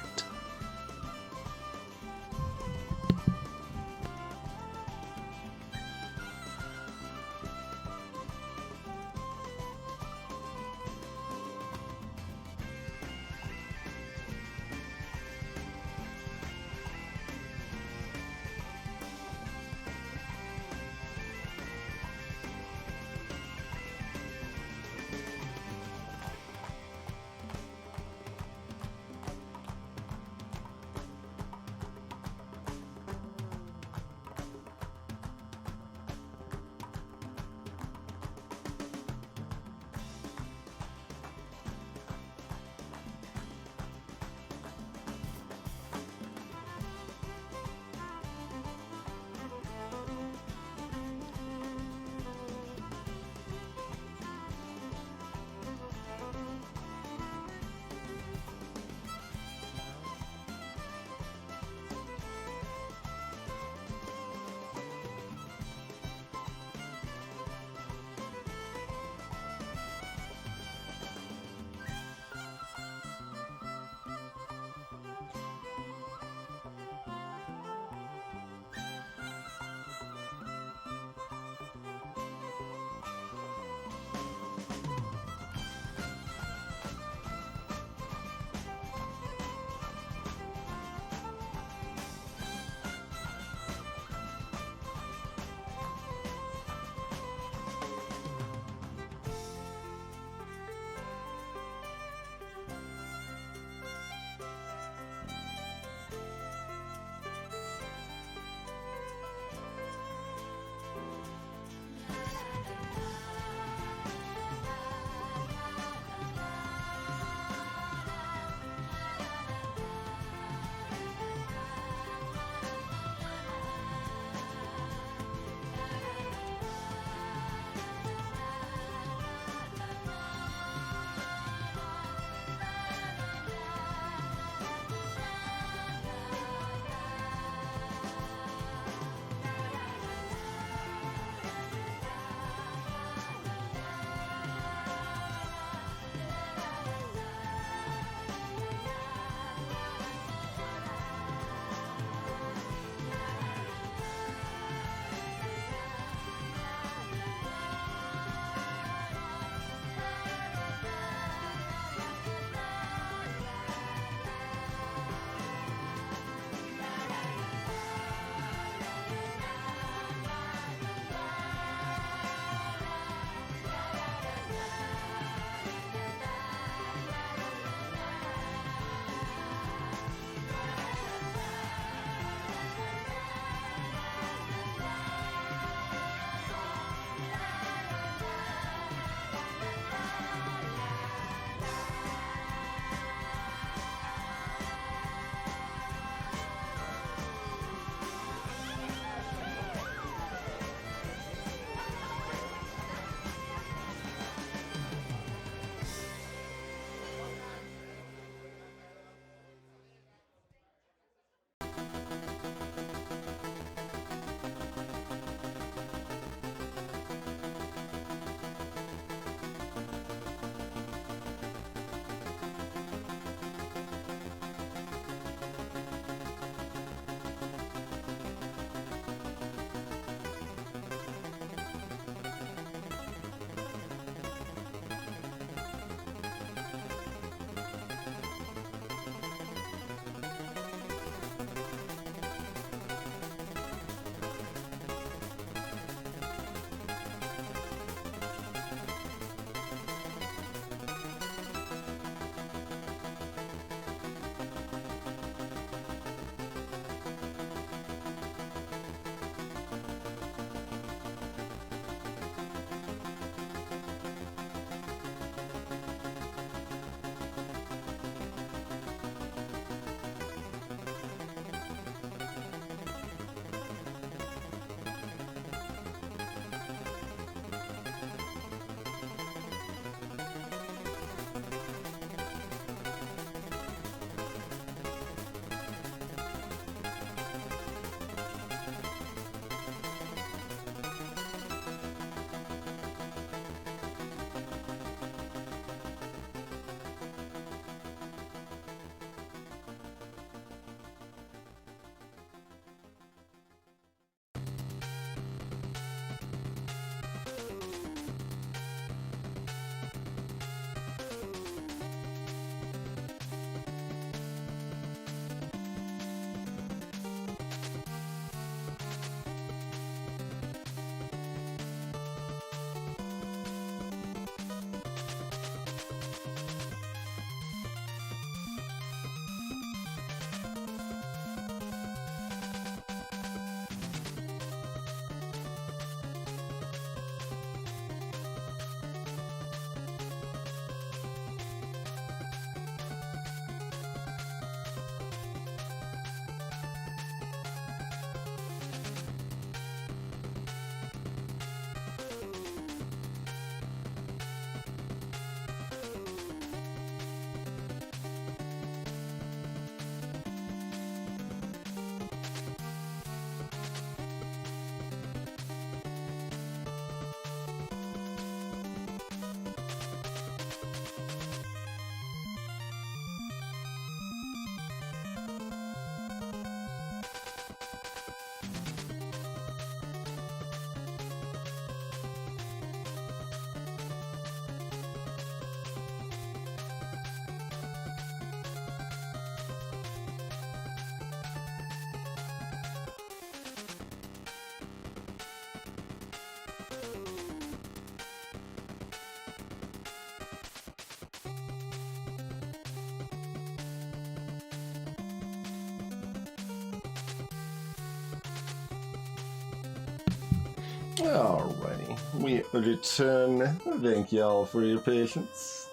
Alrighty, we return. Thank y'all for your patience.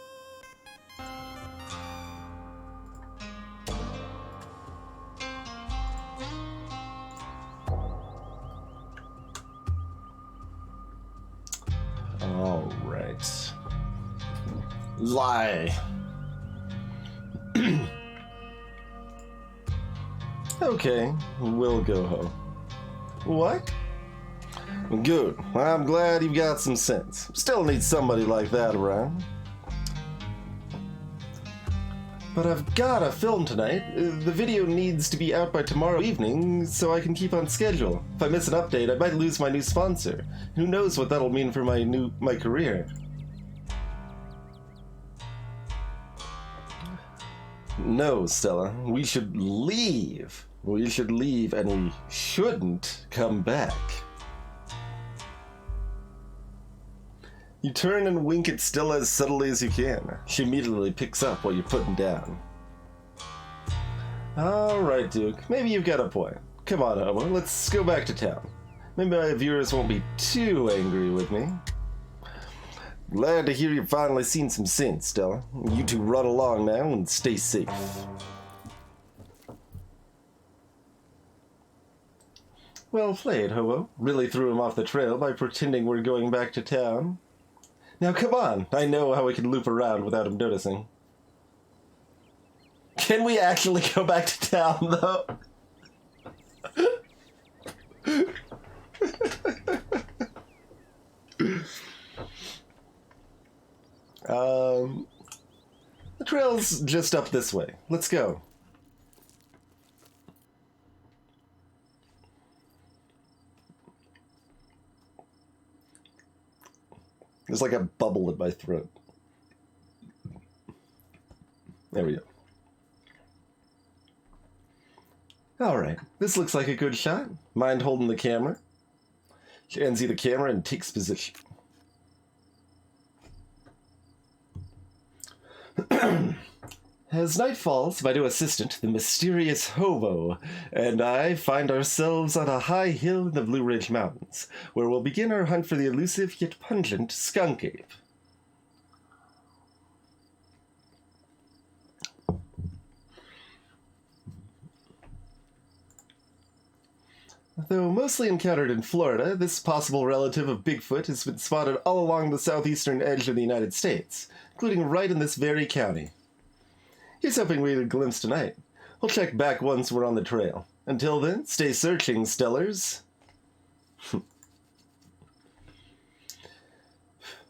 Alright. Lie. Okay, we'll go home. What? Good. I'm glad you've got some sense. Still need somebody like that around. But I've got a film tonight. The video needs to be out by tomorrow evening so I can keep on schedule. If I miss an update, I might lose my new sponsor. Who knows what that'll mean for my career. No, Stella. We should leave. We should leave, and we shouldn't come back. You turn and wink at Stella as subtly as you can. She immediately picks up what you're putting down. Alright, Duke. Maybe you've got a point. Come on, Homo. Let's go back to town. Maybe my viewers won't be too angry with me. Glad to hear you've finally seen some sense, Stella. You two run along now and stay safe. Well played, Hobo. Really threw him off the trail by pretending we're going back to town. Now come on, I know how we can loop around without him noticing. Can we actually go back to town, though? The trail's just up this way. Let's go. There's like a bubble in my throat. There we go. Alright, this looks like a good shot. Mind holding the camera? She hands you the camera and takes position. As night falls, my new assistant, the mysterious Hobo, and I find ourselves on a high hill in the Blue Ridge Mountains, where we'll begin our hunt for the elusive yet pungent skunk ape. Though mostly encountered in Florida, this possible relative of Bigfoot has been spotted all along the southeastern edge of the United States, including right in this very county. He's hoping we get a glimpse tonight. We'll check back once we're on the trail. Until then, stay searching, Stellars.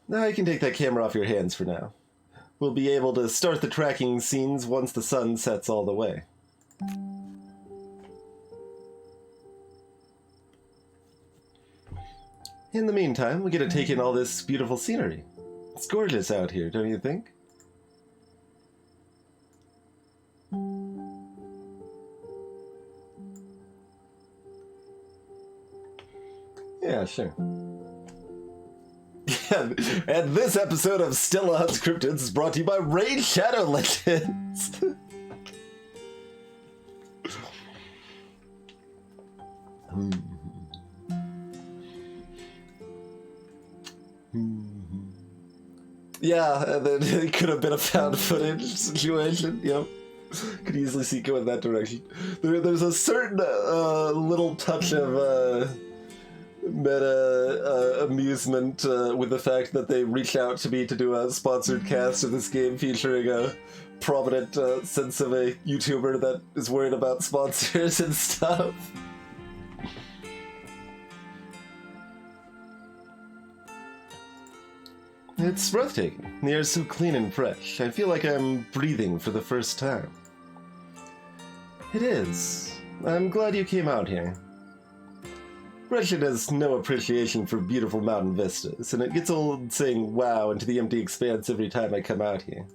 Now you can take that camera off your hands for now. We'll be able to start the tracking scenes once the sun sets all the way. In the meantime, we get to take in all this beautiful scenery. It's gorgeous out here, don't you think? Yeah, sure. And this episode of Stella Unscripted is brought to you by Raid Shadow Legends. Yeah, it could have been a found footage situation, yep. Could easily see going that direction. There's a certain little touch of meta amusement with the fact that they reached out to me to do a sponsored cast of this game featuring a prominent sense of a YouTuber that is worried about sponsors and stuff. It's breathtaking. The air's so clean and fresh. I feel like I'm breathing for the first time. It is. I'm glad you came out here. Russian has no appreciation for beautiful mountain vistas, and it gets old saying wow into the empty expanse every time I come out here.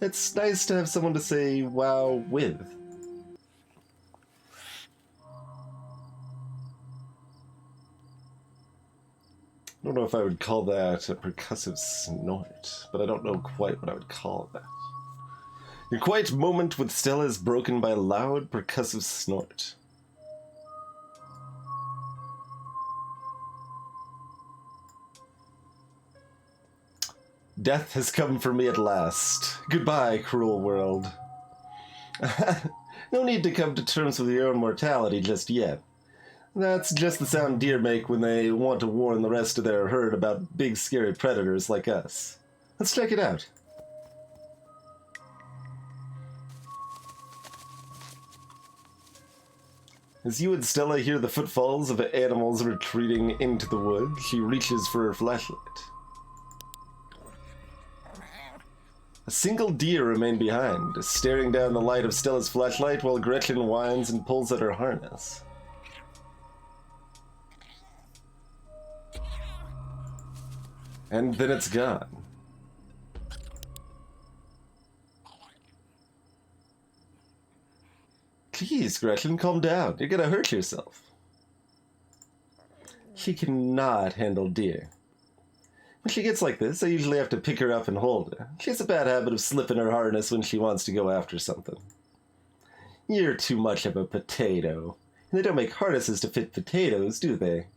It's nice to have someone to say wow with. I don't know if I would call that a percussive snort, but I don't know quite what I would call that. Your quiet moment with Stella is broken by a loud, percussive snort. Death has come for me at last. Goodbye, cruel world. No need to come to terms with your own mortality just yet. That's just the sound deer make when they want to warn the rest of their herd about big scary predators like us. Let's check it out. As you and Stella hear the footfalls of animals retreating into the wood, she reaches for her flashlight. A single deer remained behind, staring down the light of Stella's flashlight while Gretchen whines and pulls at her harness. And then it's gone. Please, Gretchen, calm down. You're gonna hurt yourself. She cannot handle deer. When she gets like this, I usually have to pick her up and hold her. She has a bad habit of slipping her harness when she wants to go after something. You're too much of a potato. And they don't make harnesses to fit potatoes, do they?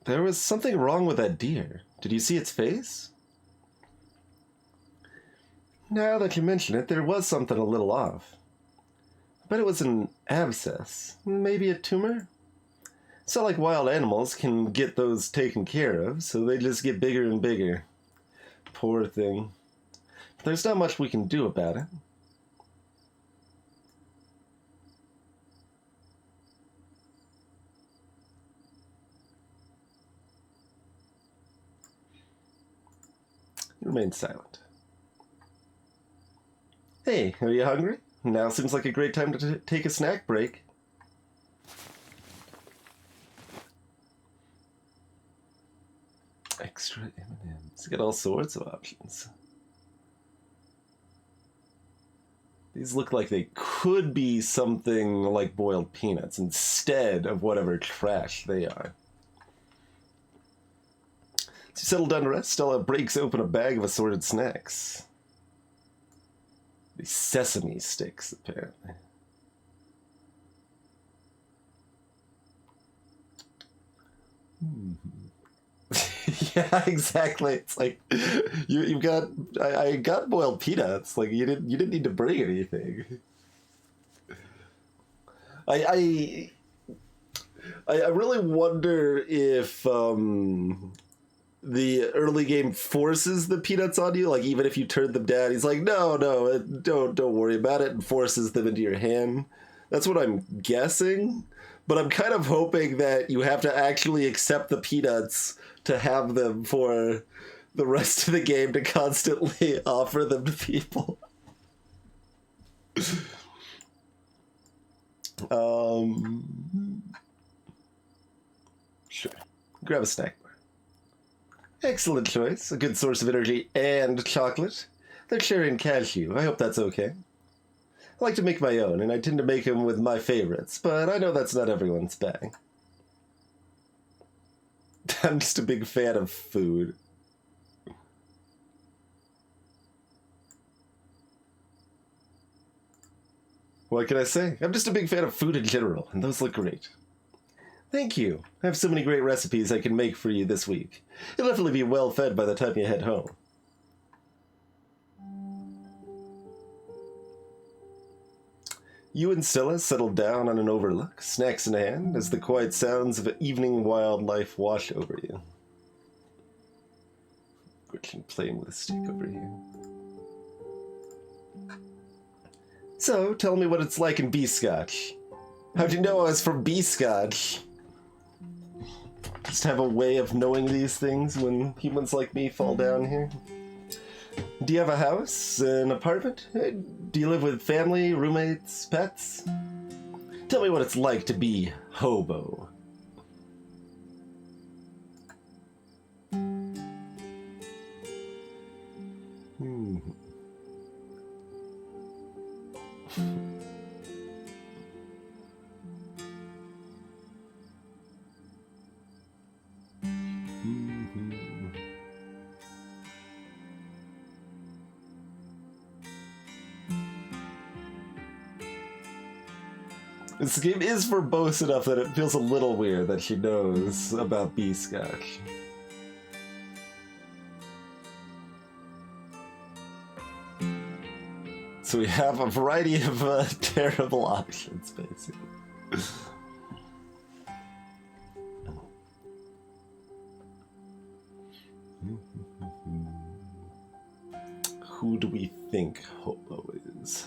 There was something wrong with that deer. Did you see its face? Now that you mention it, there was something a little off. I bet it was an abscess. Maybe a tumor? It's not like wild animals can get those taken care of, so they just get bigger and bigger. Poor thing. But there's not much we can do about it. He remained silent. Hey, are you hungry? Now seems like a great time to take a snack break. Extra M&Ms. Got all sorts of options. These look like they could be something like boiled peanuts instead of whatever trash they are. As you settle down to rest, Stella breaks open a bag of assorted snacks. These sesame sticks, apparently. Yeah, exactly. It's like you've got. I got boiled peanuts. Like you didn't need to bring anything. I really wonder if the early game forces the peanuts on you. Like even if you turn them down, he's like, no, don't worry about it, and forces them into your hand. That's what I'm guessing. But I'm kind of hoping that you have to actually accept the peanuts to have them for the rest of the game to constantly offer them to people. Sure. Grab a snack bar. Excellent choice. A good source of energy and chocolate. They're cherry and cashew. I hope that's okay. I like to make my own, and I tend to make them with my favorites, but I know that's not everyone's bag. I'm just a big fan of food. What can I say? I'm just a big fan of food in general, and those look great. Thank you. I have so many great recipes I can make for you this week. You'll definitely be well fed by the time you head home. You and Stella settled down on an overlook, snacks in hand, as the quiet sounds of evening wildlife wash over you. Gretchen playing with a stick over here. So, tell me what it's like in B-Scotch. How'd you know I was from B-Scotch? Just have a way of knowing these things when humans like me fall down here. Do you have a house? An apartment? Do you live with family, roommates, pets? Tell me what it's like to be hobo. This game is verbose enough that it feels a little weird that she knows about B-Scotch. So we have a variety of terrible options, basically. Who do we think Hobo is?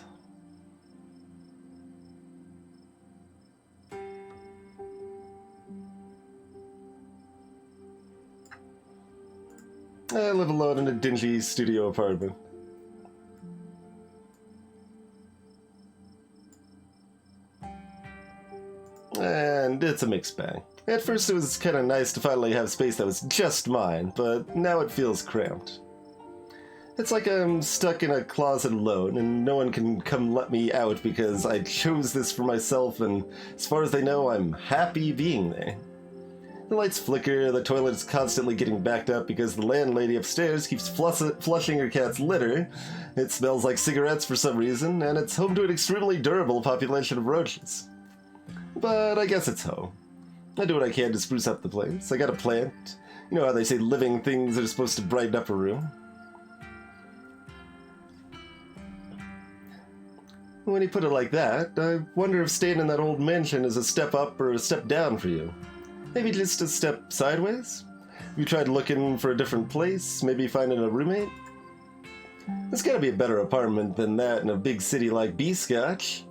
I live alone in a dingy studio apartment. And it's a mixed bag. At first it was kind of nice to finally have space that was just mine, but now it feels cramped. It's like I'm stuck in a closet alone, and no one can come let me out because I chose this for myself, and as far as they know, I'm happy being there. The lights flicker, the toilet is constantly getting backed up because the landlady upstairs keeps flushing her cat's litter. It smells like cigarettes for some reason, and it's home to an extremely durable population of roaches. But I guess it's home. I do what I can to spruce up the place. I got a plant. You know how they say living things are supposed to brighten up a room? When you put it like that, I wonder if staying in that old mansion is a step up or a step down for you. Maybe just a step sideways? Have you tried looking for a different place? Maybe finding a roommate? There's gotta be a better apartment than that in a big city like B-Scotch.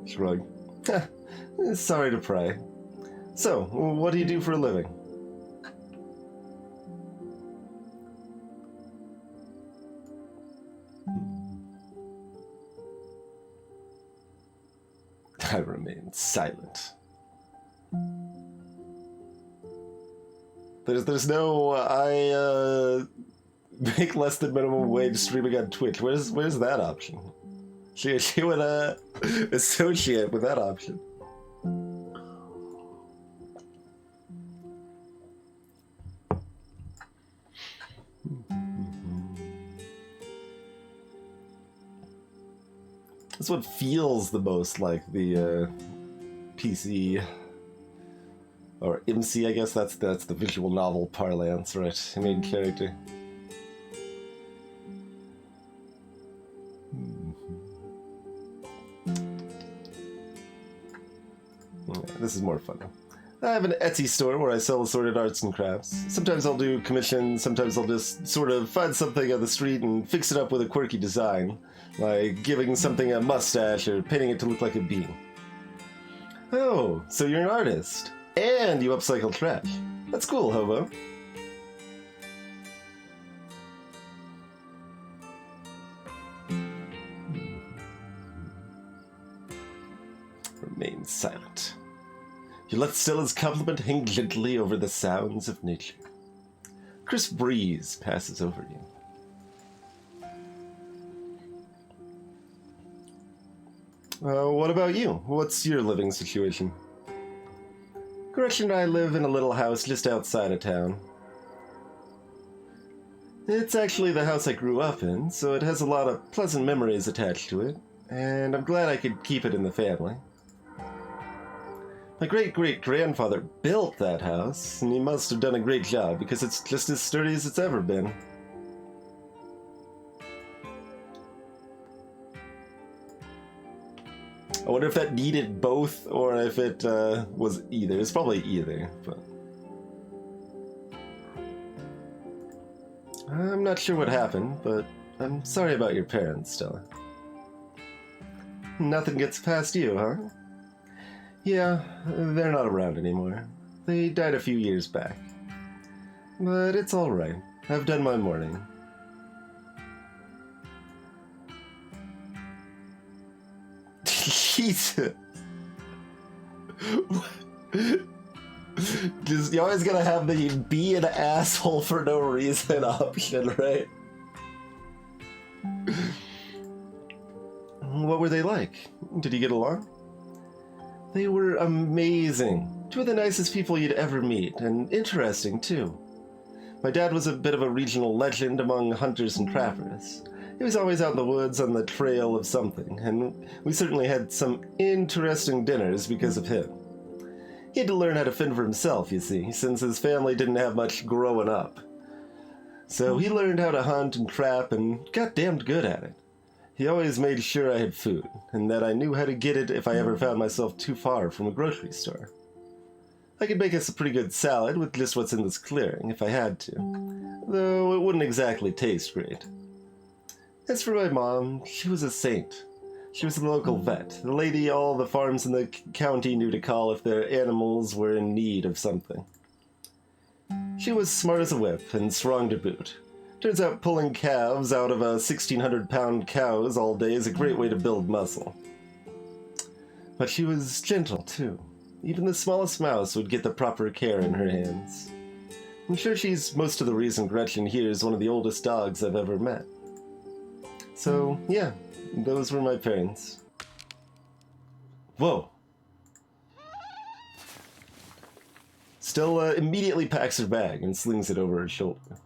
Shrug. Sorry to pry. So, what do you do for a living? I remain silent. There's no I make less than minimum wage streaming on Twitch. Where's that option? She would associate with that option. This one feels the most like the PC or MC, I guess that's the visual novel parlance, right? Main character. Yeah, this is more fun. I have an Etsy store where I sell assorted arts and crafts. Sometimes I'll do commissions, sometimes I'll just sort of find something on the street and fix it up with a quirky design, like giving something a mustache or painting it to look like a bee. Oh, so you're an artist, and you upcycle trash. That's cool, Hobo. Remain silent. You let Stella's compliment hang gently over the sounds of nature. A crisp breeze passes over you. What about you? What's your living situation? Gretchen and I live in a little house just outside of town. It's actually the house I grew up in, so it has a lot of pleasant memories attached to it, and I'm glad I could keep it in the family. My great-great-grandfather built that house, and he must have done a great job because it's just as sturdy as it's ever been. I wonder if that needed both, or if it was either. It's probably either, but... I'm not sure what happened, but I'm sorry about your parents, Stella. Nothing gets past you, huh? Yeah, they're not around anymore. They died a few years back. But it's alright. I've done my mourning. Jesus. Just, you always gotta have the be an asshole for no reason option, right? What were they like? Did you get along? They were amazing. Two of the nicest people you'd ever meet, and interesting, too. My dad was a bit of a regional legend among hunters and trappers. He was always out in the woods on the trail of something, and we certainly had some interesting dinners because of him. He had to learn how to fend for himself, you see, since his family didn't have much growing up. So he learned how to hunt and trap and got damned good at it. He always made sure I had food, and that I knew how to get it if I ever found myself too far from a grocery store. I could make us a pretty good salad with just what's in this clearing, if I had to, though it wouldn't exactly taste great. As for my mom, she was a saint. She was the local vet, the lady all the farms in the county knew to call if their animals were in need of something. She was smart as a whip and strong to boot. Turns out pulling calves out of 1,600-pound cows all day is a great way to build muscle. But she was gentle, too. Even the smallest mouse would get the proper care in her hands. I'm sure she's most of the reason Gretchen here is one of the oldest dogs I've ever met. So, yeah, those were my parents. Whoa. Stella immediately packs her bag and slings it over her shoulder.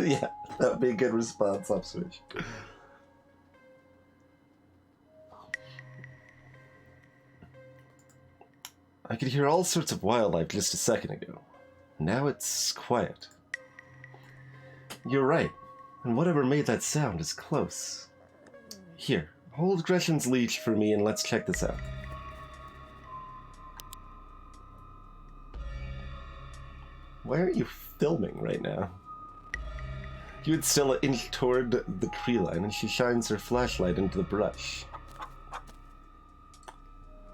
Yeah, that'd be a good response, Upswitch. I could hear all sorts of wildlife just a second ago. Now it's quiet. You're right, and whatever made that sound is close. Here, hold Gretchen's leash for me and let's check this out. Why aren't you filming right now? You and Stella inch toward the tree line and she shines her flashlight into the brush.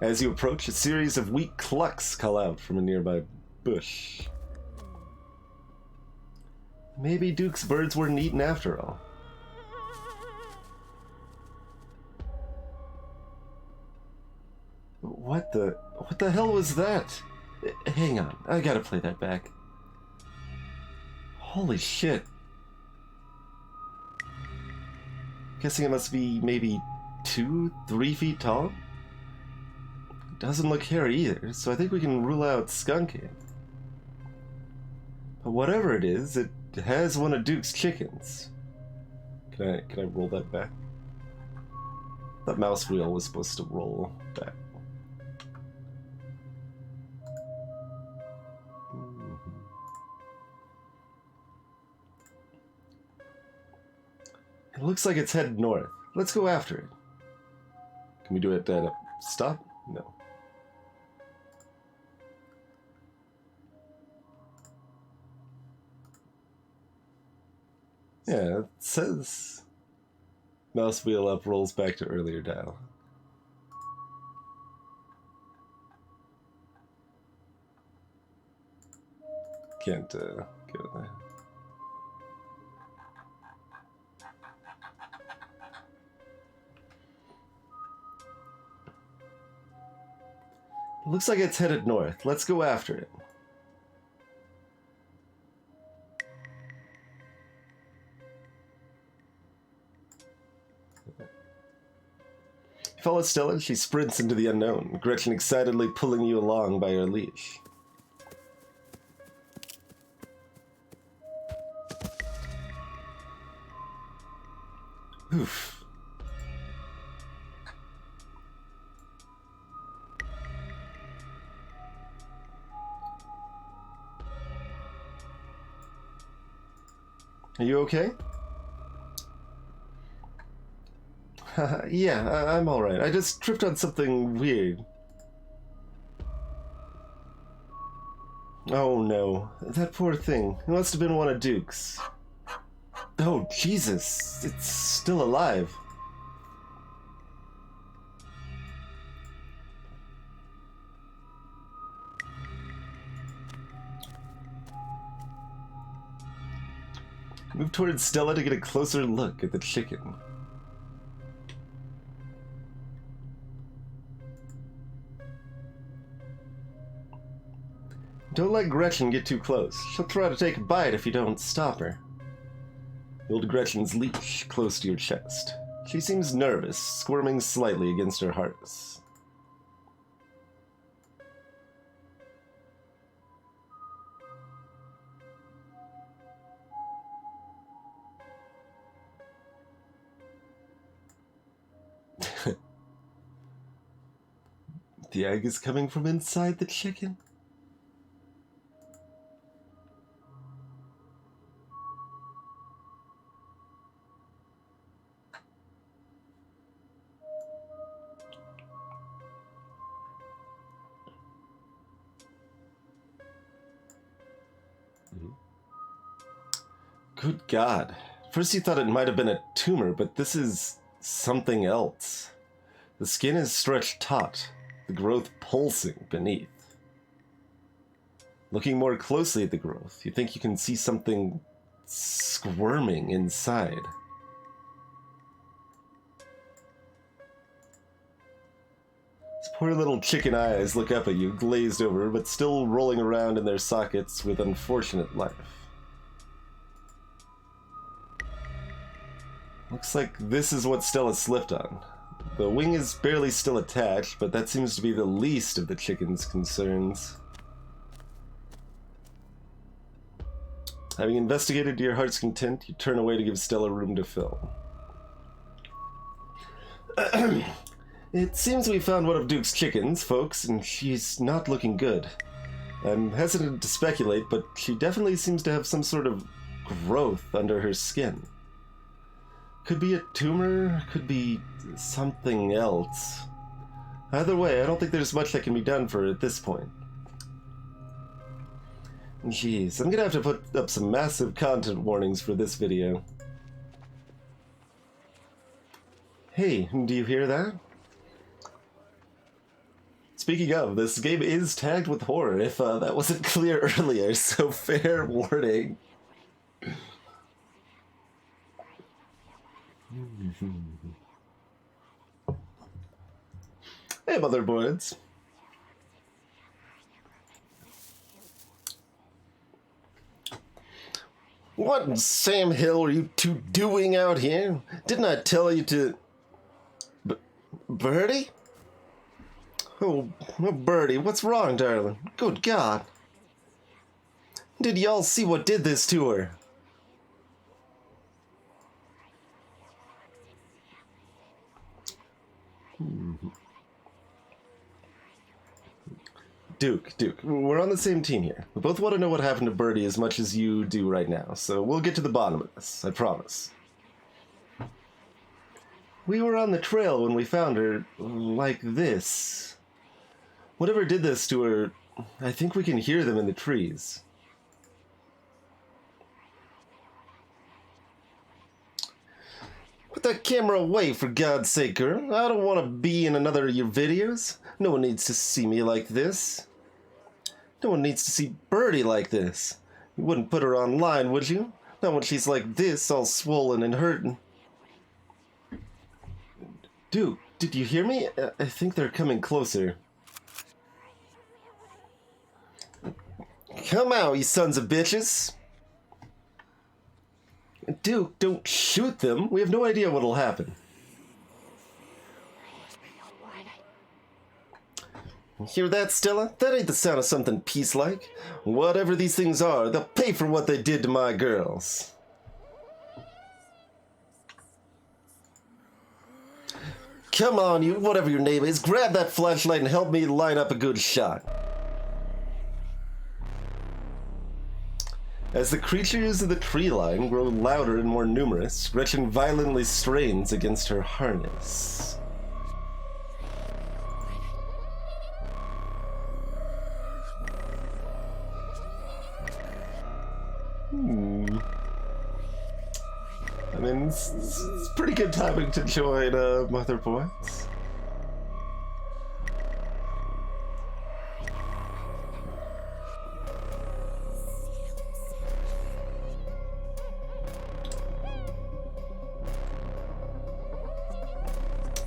As you approach, a series of weak clucks call out from a nearby bush. Maybe Duke's birds weren't eaten after all. What the hell was that? Hang on, I gotta play that back. Holy shit. Guessing it must be maybe 2-3 feet tall? Doesn't look hairy either, so I think we can rule out skunking. But whatever it is, it has one of Duke's chickens. Can I roll that back? That mouse wheel was supposed to roll back. It looks like it's headed north. Let's go after it. Can we do it at a stop? No. Yeah, it says mouse wheel up rolls back to earlier dial. Can't go there. It looks like it's headed north. Let's go after it. You follow Stella, she sprints into the unknown, Gretchen excitedly pulling you along by her leash. Oof. Are you okay? Yeah, I'm alright. I just tripped on something weird. Oh no, that poor thing. It must have been one of Duke's. Oh, Jesus, it's still alive. Move towards Stella to get a closer look at the chicken. Don't let Gretchen get too close. She'll try to take a bite if you don't stop her. Hold Gretchen's leash close to your chest. She seems nervous, squirming slightly against her harness. The egg is coming from inside the chicken. Good God. First you thought it might have been a tumor, but this is something else. The skin is stretched taut, the growth pulsing beneath. Looking more closely at the growth, you think you can see something squirming inside. Its poor little chicken eyes look up at you, glazed over, but still rolling around in their sockets with unfortunate life. Looks like this is what Stella slipped on. The wing is barely still attached, but that seems to be the least of the chicken's concerns. Having investigated to your heart's content, you turn away to give Stella room to fill. It seems we found one of Duke's chickens, folks, and she's not looking good. I'm hesitant to speculate, but she definitely seems to have some sort of growth under her skin. Could be a tumor, could be something else. Either way, I don't think there's much that can be done for her at this point. Jeez, I'm gonna have to put up some massive content warnings for this video. Hey, do you hear that? Speaking of, this game is tagged with horror, if that wasn't clear earlier, so fair warning. Hey, motherboards. What in Sam Hill are you two doing out here? Didn't I tell you to... Birdie? Oh, Birdie, what's wrong, darling? Good God. Did y'all see what did this to her? Duke, we're on the same team here. We both want to know what happened to Birdie as much as you do right now, so we'll get to the bottom of this, I promise. We were on the trail when we found her, like this. Whatever did this to her, I think we can hear them in the trees. Put that camera away, for God's sake, girl. I don't want to be in another of your videos. No one needs to see me like this. No one needs to see Birdie like this. You wouldn't put her online, would you? Not when she's like this, all swollen and hurting. Dude, did you hear me? I think they're coming closer. Come out, you sons of bitches. Duke, don't shoot them. We have no idea what'll happen. Hear that, Stella? That ain't the sound of something peace-like. Whatever these things are, they'll pay for what they did to my girls. Come on, you, whatever your name is, grab that flashlight and help me line up a good shot. As the creatures of the tree line grow louder and more numerous, Gretchen violently strains against her harness. I mean, it's pretty good timing to join Motherboards.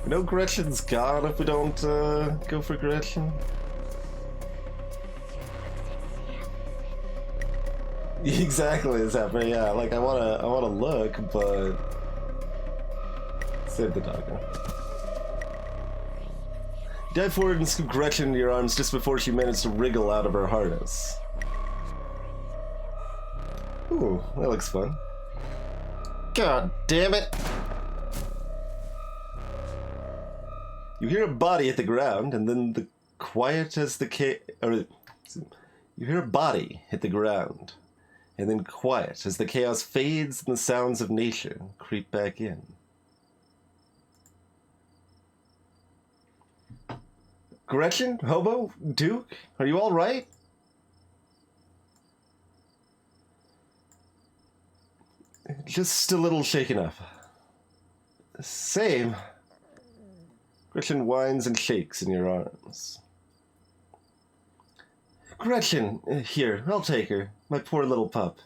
You know Gretchen's gone if we don't go for Gretchen. exactly is happening. Yeah, like I wanna look, but save the doggo. Dive forward and scoop Gretchen into your arms just before she managed to wriggle out of her harness. Ooh, that looks fun. God damn it! You hear a body hit the ground, and then you hear a body hit the ground, and then quiet as the chaos fades and the sounds of nature creep back in. Gretchen? Hobo? Duke? Are you all right? Just a little shaken up. Same. Gretchen whines and shakes in your arms. Gretchen, here, I'll take her. My poor little pup.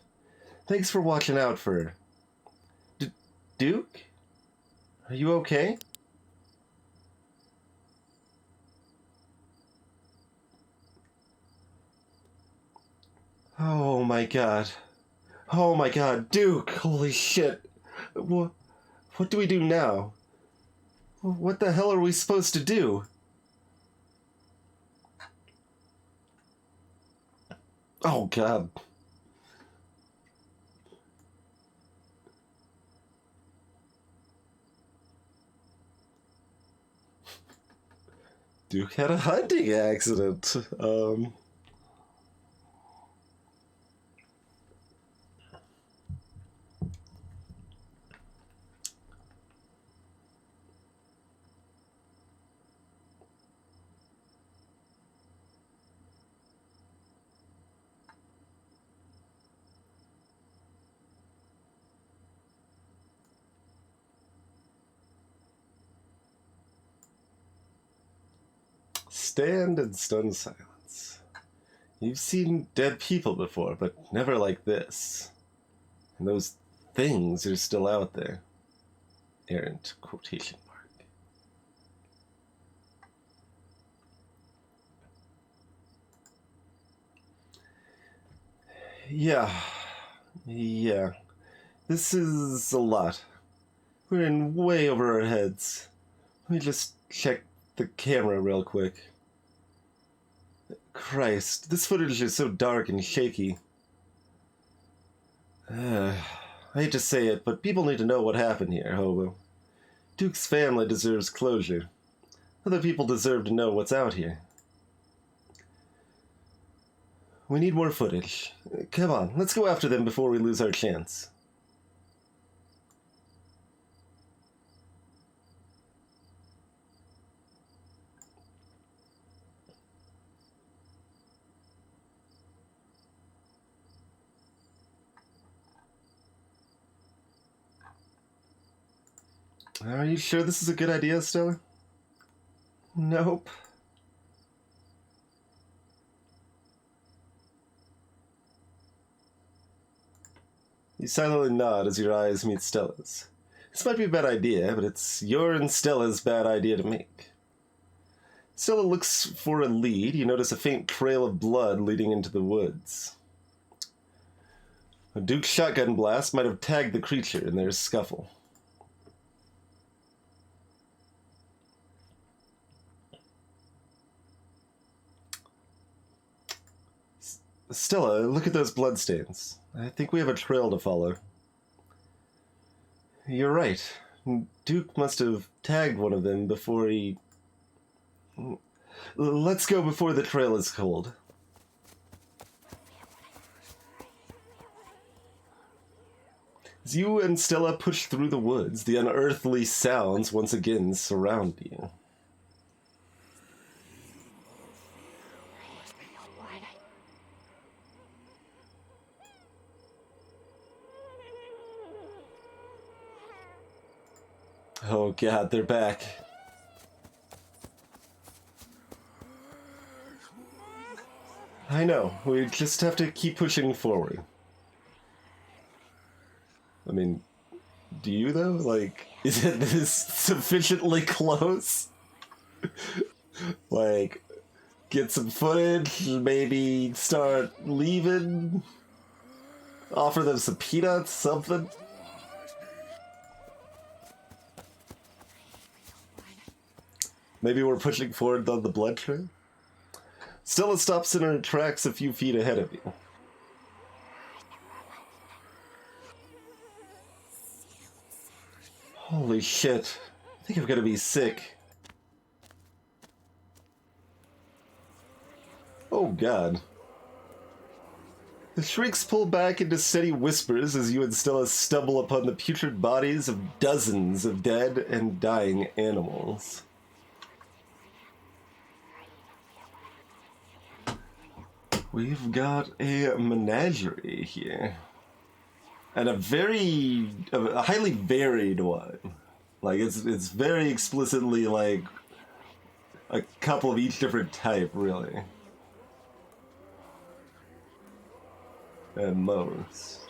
Thanks for watching out for her. Duke? Are you okay? Oh my god. Oh my god, Duke! Holy shit! What do we do now? What the hell are we supposed to do? Oh god. Duke had a hunting accident. Stand in stunned silence. You've seen dead people before, but never like this. And those things are still out there. Errant quotation mark. Yeah. This is a lot. We're in way over our heads. Let me just check the camera real quick. Christ, this footage is so dark and shaky. I hate to say it, but people need to know what happened here, Hobo. Duke's family deserves closure. Other people deserve to know what's out here. We need more footage. Come on, let's go after them before we lose our chance. Are you sure this is a good idea, Stella? Nope. You silently nod as your eyes meet Stella's. This might be a bad idea, but it's your and Stella's bad idea to make. Stella looks for a lead. You notice a faint trail of blood leading into the woods. A Duke's shotgun blast might have tagged the creature in their scuffle. Stella, look at those bloodstains. I think we have a trail to follow. You're right. Duke must have tagged one of them before he... Let's go before the trail is cold. As you and Stella push through the woods, the unearthly sounds once again surround you. Oh god, they're back. I know, we just have to keep pushing forward. I mean, do you though? Like, is it this sufficiently close? Like, get some footage, maybe start leaving? Offer them some peanuts, something. Maybe we're pushing forward on the blood trail. Stella stops in her tracks a few feet ahead of you. Holy shit. I think I'm gonna be sick. Oh god. The shrieks pull back into steady whispers as you and Stella stumble upon the putrid bodies of dozens of dead and dying animals. We've got a menagerie here. And a highly varied one. Like, it's very explicitly, like, a couple of each different type, really. At most.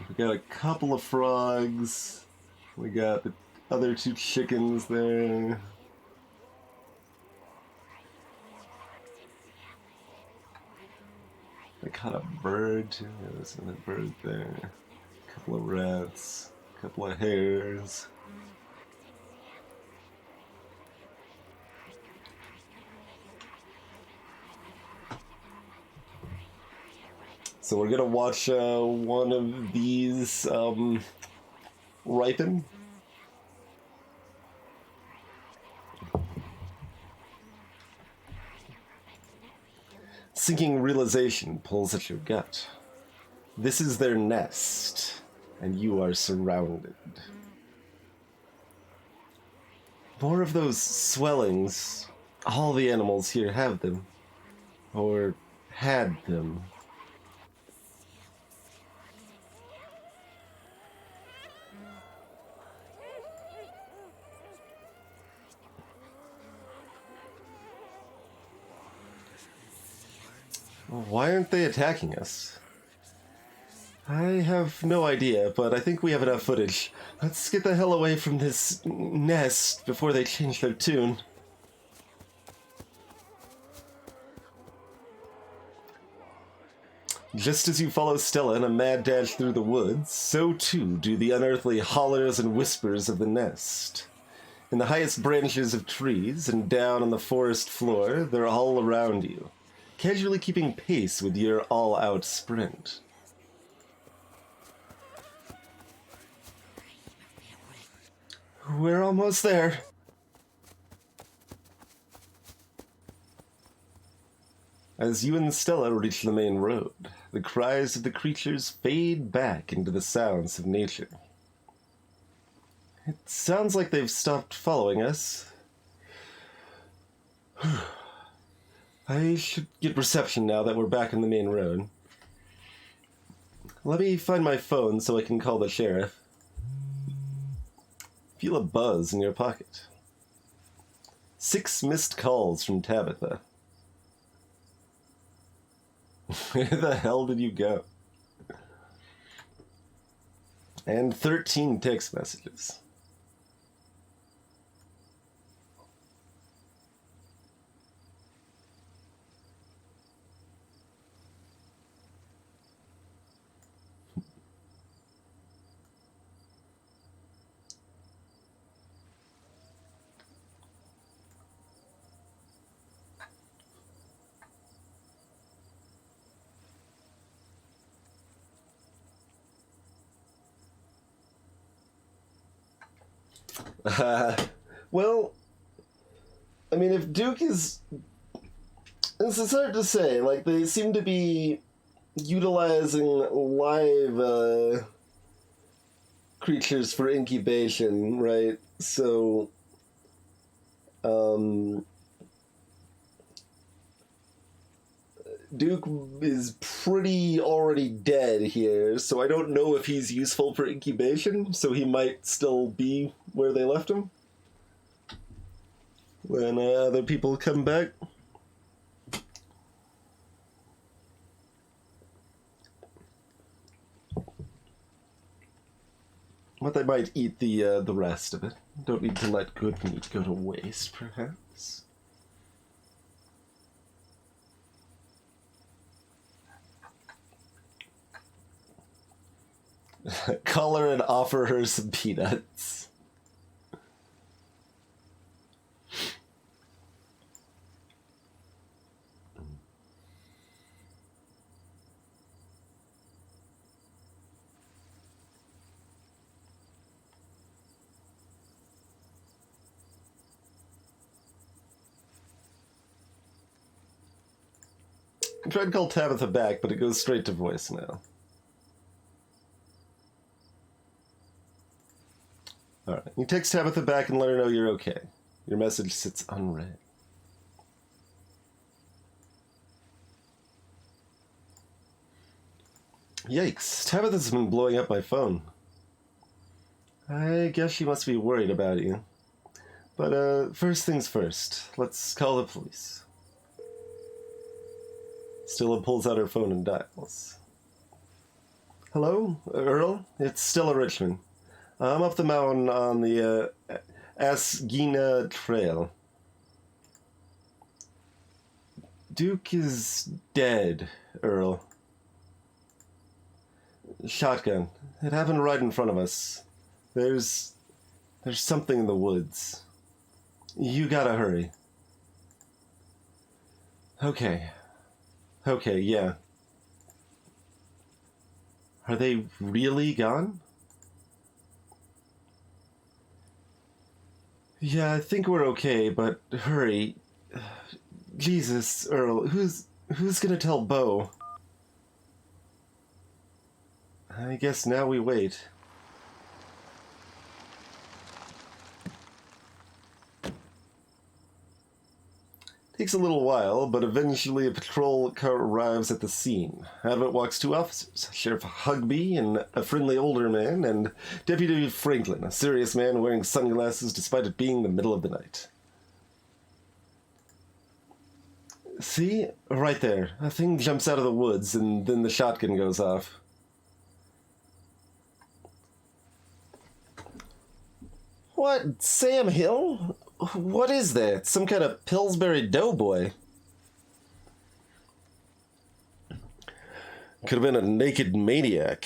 We got a couple of frogs. We got the other 2 chickens there. I caught a bird too. There's another bird there. A couple of rats. A couple of hares. So we're gonna watch one of these ripen. Sinking realization pulls at your gut. This is their nest, and you are surrounded. More of those swellings. All the animals here have them. Or had them. Why aren't they attacking us? I have no idea, but I think we have enough footage. Let's get the hell away from this nest before they change their tune. Just as you follow Stella in a mad dash through the woods, so too do the unearthly hollers and whispers of the nest. In the highest branches of trees and down on the forest floor, they're all around you, casually keeping pace with your all-out sprint. We're almost there. As you and Stella reach the main road, the cries of the creatures fade back into the sounds of nature. It sounds like they've stopped following us. I should get reception now that we're back on the main road. Let me find my phone so I can call the sheriff. Feel a buzz in your pocket. 6 missed calls from Tabitha. Where the hell did you go? And 13 text messages. Well, I mean, if Duke is... It's hard to say. Like, they seem to be utilizing live creatures for incubation, right? So, Duke is pretty already dead here, so I don't know if he's useful for incubation, so he might still be where they left him when other people come back. But they might eat the rest of it. Don't need to let good meat go to waste, perhaps. Call her and offer her some peanuts. I tried to call Tabitha back, but it goes straight to voicemail. Alright, you text Tabitha back and let her know you're okay. Your message sits unread. Yikes, Tabitha's been blowing up my phone. I guess she must be worried about you. But, first things first, let's call the police. Stella pulls out her phone and dials. Hello, Earl? It's Stella Richmond. I'm up the mountain on the Asgina Trail. Duke is dead, Earl. Shotgun. It happened right in front of us. There's something in the woods. You gotta hurry. Okay, yeah. Are they really gone? Yeah, I think we're okay, but hurry. Jesus, Earl, who's gonna tell Bo? I guess now we wait. Takes a little while, but eventually a patrol car arrives at the scene. Out of it walks two officers, Sheriff Hugby and a friendly older man, and Deputy Franklin, a serious man wearing sunglasses despite it being the middle of the night. See? Right there. A thing jumps out of the woods, and then the shotgun goes off. What? Sam Hill? What is that? Some kind of Pillsbury Doughboy? Could have been a naked maniac.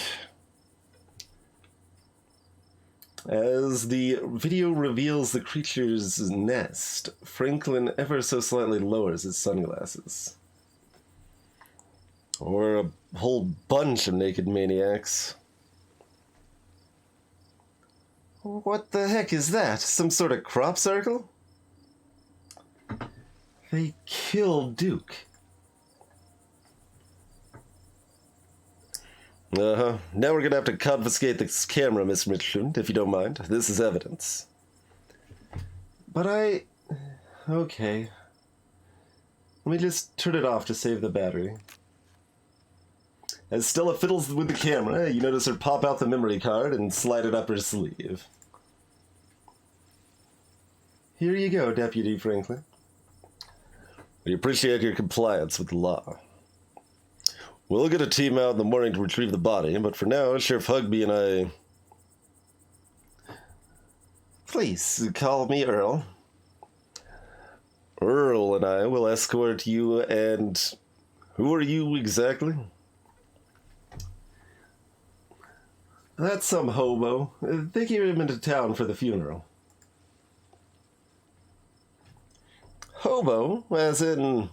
As the video reveals the creature's nest, Franklin ever so slightly lowers his sunglasses. Or a whole bunch of naked maniacs. What the heck is that? Some sort of crop circle? They killed Duke. Uh-huh. Now we're gonna have to confiscate this camera, Miss Richmond, if you don't mind. This is evidence. But okay. Let me just turn it off to save the battery. As Stella fiddles with the camera, you notice her pop out the memory card and slide it up her sleeve. Here you go, Deputy Franklin. We appreciate your compliance with the law. We'll get a team out in the morning to retrieve the body, but for now, Sheriff Hugby and I... Please, call me Earl. Earl and I will escort you and... Who are you exactly? That's some hobo. They came him into town for the funeral. Hobo? As in...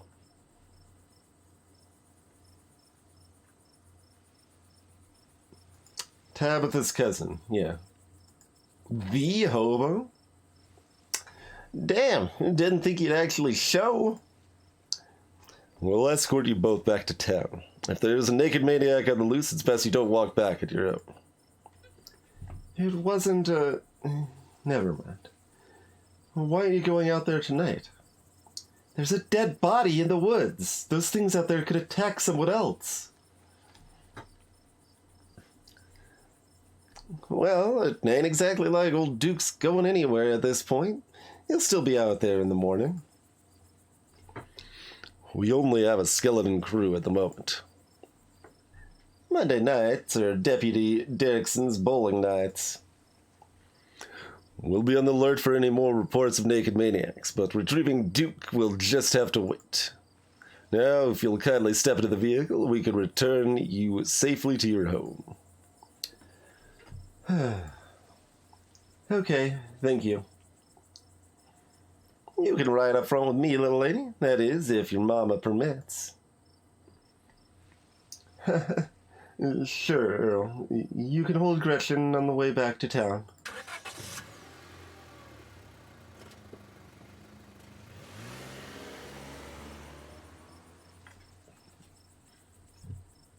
Tabitha's cousin, yeah. The hobo? Damn, didn't think he'd actually show. We'll escort you both back to town. If there's a naked maniac on the loose, it's best you don't walk back at your own. It wasn't, never mind. Why are you going out there tonight? There's a dead body in the woods. Those things out there could attack someone else. Well, it ain't exactly like old Duke's going anywhere at this point. He'll still be out there in the morning. We only have a skeleton crew at the moment. Monday nights are Deputy Derrickson's bowling nights. We'll be on the alert for any more reports of naked maniacs, but retrieving Duke will just have to wait. Now, if you'll kindly step into the vehicle, we can return you safely to your home. Okay, thank you. You can ride up front with me, little lady. That is, if your mama permits. Sure, Earl. You can hold Gretchen on the way back to town.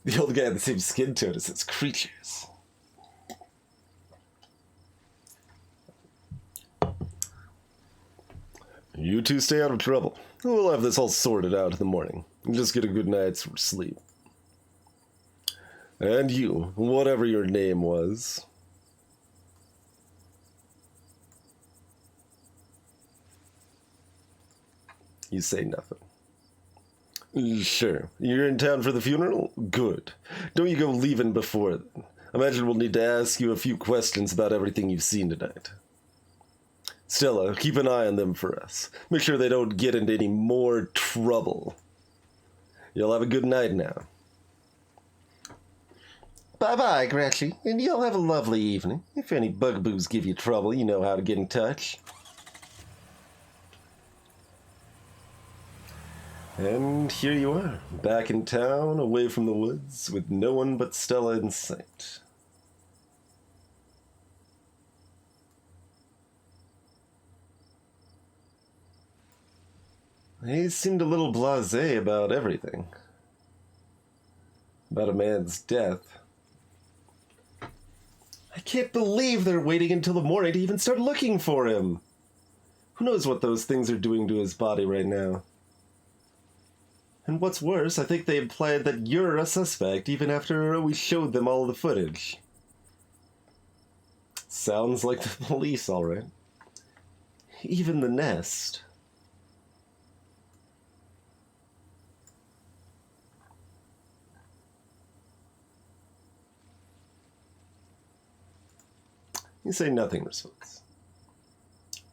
The old guy had the same skin tone as his creatures. You two stay out of trouble. We'll have this all sorted out in the morning. Just get a good night's sleep. And you, whatever your name was. You say nothing. Sure. You're in town for the funeral? Good. Don't you go leaving before then. Imagine we'll need to ask you a few questions about everything you've seen tonight. Stella, keep an eye on them for us. Make sure they don't get into any more trouble. You'll have a good night now. Bye-bye, Gretchen, and you'll have a lovely evening. If any bugaboos give you trouble, you know how to get in touch. And here you are, back in town, away from the woods, with no one but Stella in sight. He seemed a little blasé about everything. About a man's death. I can't believe they're waiting until the morning to even start looking for him. Who knows what those things are doing to his body right now? And what's worse, I think they implied that you're a suspect even after we showed them all the footage. Sounds like the police, all right. Even the nest. You say nothing, response.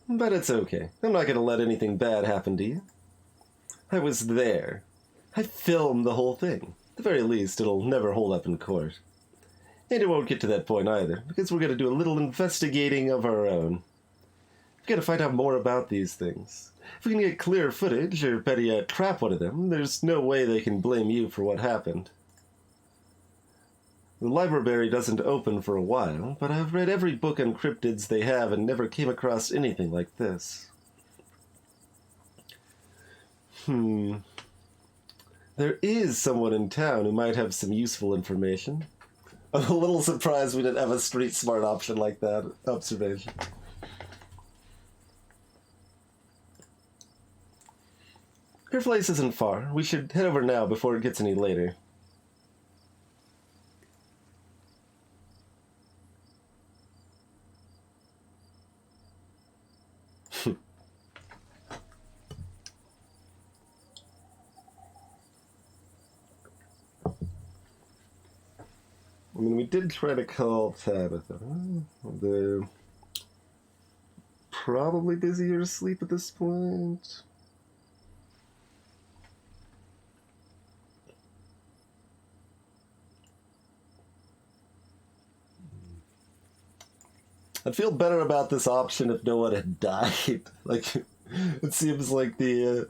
But it's okay. I'm not going to let anything bad happen to you. I was there. I filmed the whole thing. At the very least, it'll never hold up in court. And it won't get to that point either, because we're going to do a little investigating of our own. We've got to find out more about these things. If we can get clear footage, or better yet, trap one of them, there's no way they can blame you for what happened. The library doesn't open for a while, but I've read every book on cryptids they have and never came across anything like this. There is someone in town who might have some useful information. I'm a little surprised we didn't have a street smart option like that. Observation. Her place isn't far. We should head over now before it gets any later. I mean, we did try to call Tabitha. They're probably busy or asleep at this point. I'd feel better about this option if no one had died. Like, it seems like the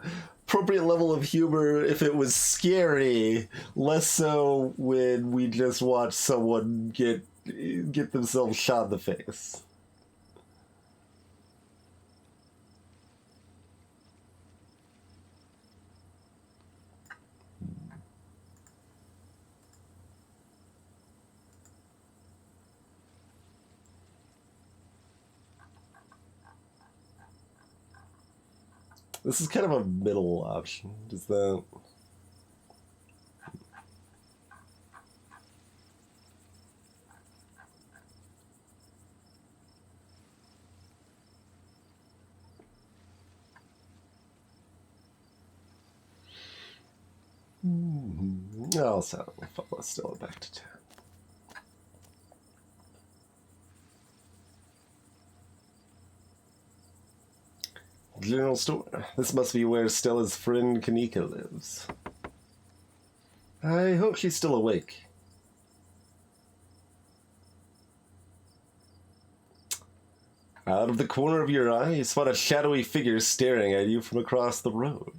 appropriate level of humor if it was scary, less so when we just watch someone get themselves shot in the face. This is kind of a middle option. Does that... I'll follow Stella back to town. General store. This must be where Stella's friend Kanika lives. I hope she's still awake. Out of the corner of your eye, you spot a shadowy figure staring at you from across the road.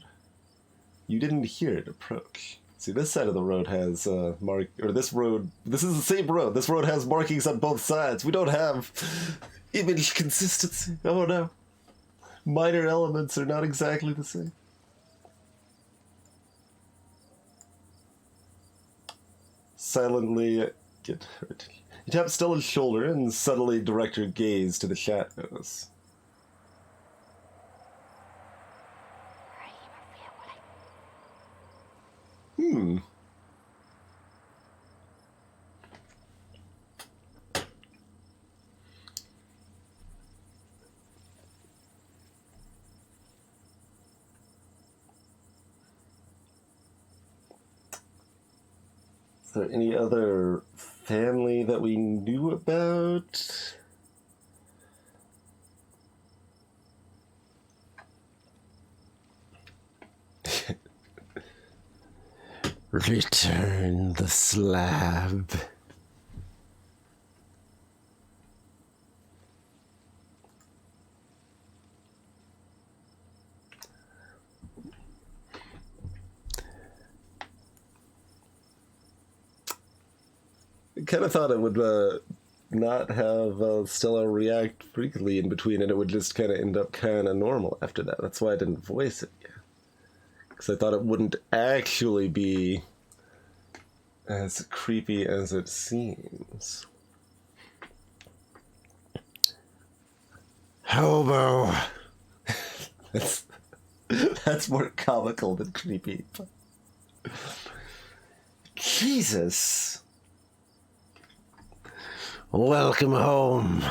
You didn't hear it approach. See, this side of the road has this is the same road. This road has markings on both sides. We don't have image consistency. Oh no. Minor elements are not exactly the same. Silently get hurt. You tap Stella's shoulder and subtly direct your gaze to the shadows. Is there any other family that we knew about? Return the slab. I kind of thought it would not have Stella react frequently in between, and it would just kind of end up kind of normal after that. That's why I didn't voice it yet. Because I thought it wouldn't actually be as creepy as it seems. Hobo! That's more comical than creepy. Jesus! Welcome home.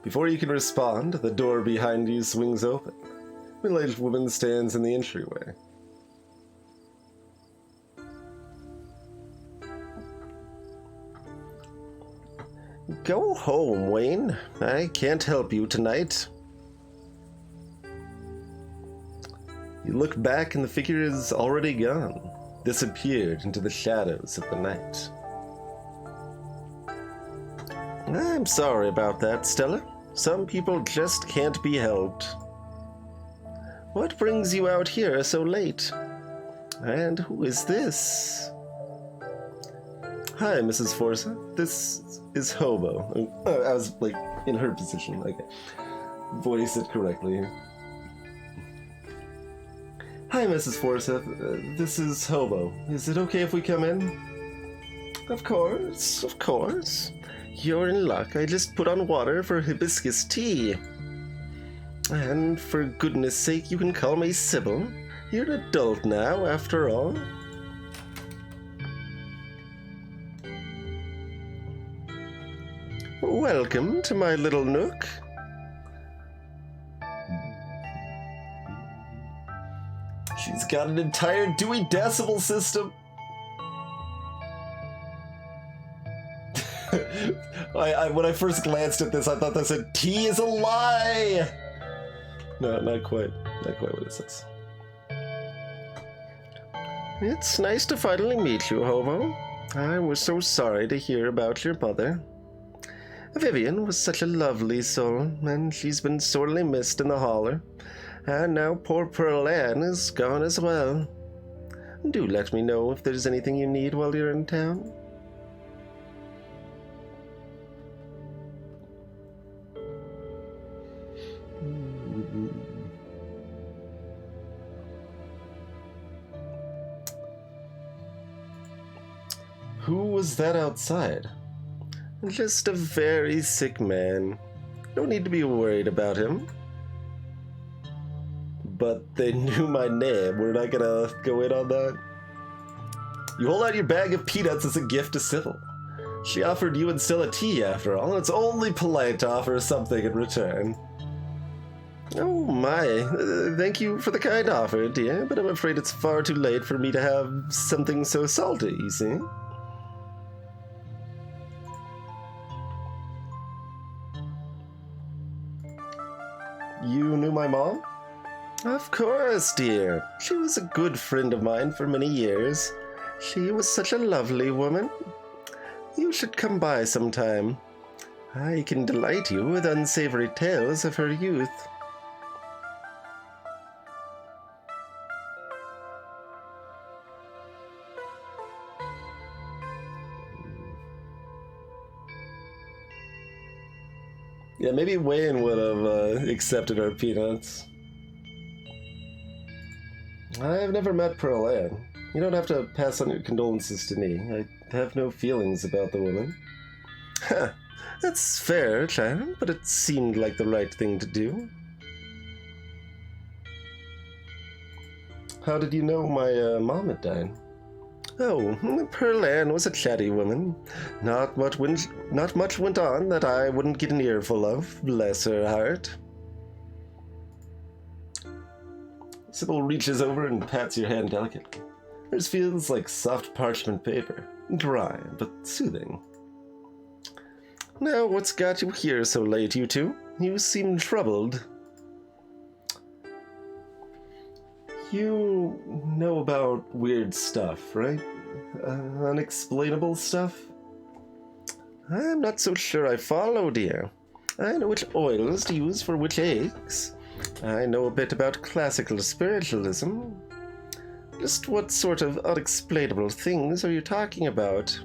Before you can respond, the door behind you swings open. A middle-aged woman stands in the entryway. Go home, Wayne. I can't help you tonight. You look back and the figure is already gone, disappeared into the shadows of the night. I'm sorry about that, Stella. Some people just can't be helped. What brings you out here so late? And who is this? Hi, Mrs. Forsyth. This is Hobo. I was, like, in her position. Like, voice it correctly. Hi, Mrs. Forsyth. This is Hobo. Is it okay if we come in? Of course, of course. You're in luck. I just put on water for hibiscus tea. And for goodness sake, you can call me Sybil. You're an adult now, after all. Welcome to my little nook. She's got an entire Dewey Decimal System. When I first glanced at this, I thought that said, "Tea is a lie!" No, not quite. Not quite what it says. It's nice to finally meet you, Hobo. I was so sorry to hear about your mother. Vivian was such a lovely soul, and she's been sorely missed in the holler. And now poor Pearl Ann is gone as well. Do let me know if there's anything you need while you're in town. Who was that outside? Just a very sick man. No need to be worried about him. But they knew my name. We're not gonna go in on that. You hold out your bag of peanuts as a gift to Sybil. She offered you and Stella tea, after all, and it's only polite to offer something in return. Oh my, thank you for the kind offer, dear, but I'm afraid it's far too late for me to have something so salty, you see. You knew my mom? Of course, dear. She was a good friend of mine for many years. She was such a lovely woman. You should come by sometime. I can delight you with unsavory tales of her youth. Yeah, maybe Wayne would have accepted our peanuts. I've never met Pearl Ann. You don't have to pass on your condolences to me. I have no feelings about the woman. Ha! That's fair, child, but it seemed like the right thing to do. How did you know my mom had died? Oh, Pearl Ann was a chatty woman. Not much went on that I wouldn't get an earful of, bless her heart. Sybil reaches over and pats your hand delicately. Hers feels like soft parchment paper, dry but soothing. Now, what's got you here so late, you two? You seem troubled. You know about weird stuff, right? Unexplainable stuff? I'm not so sure I follow, dear. I know which oils to use for which aches. I know a bit about classical spiritualism. Just what sort of unexplainable things are you talking about?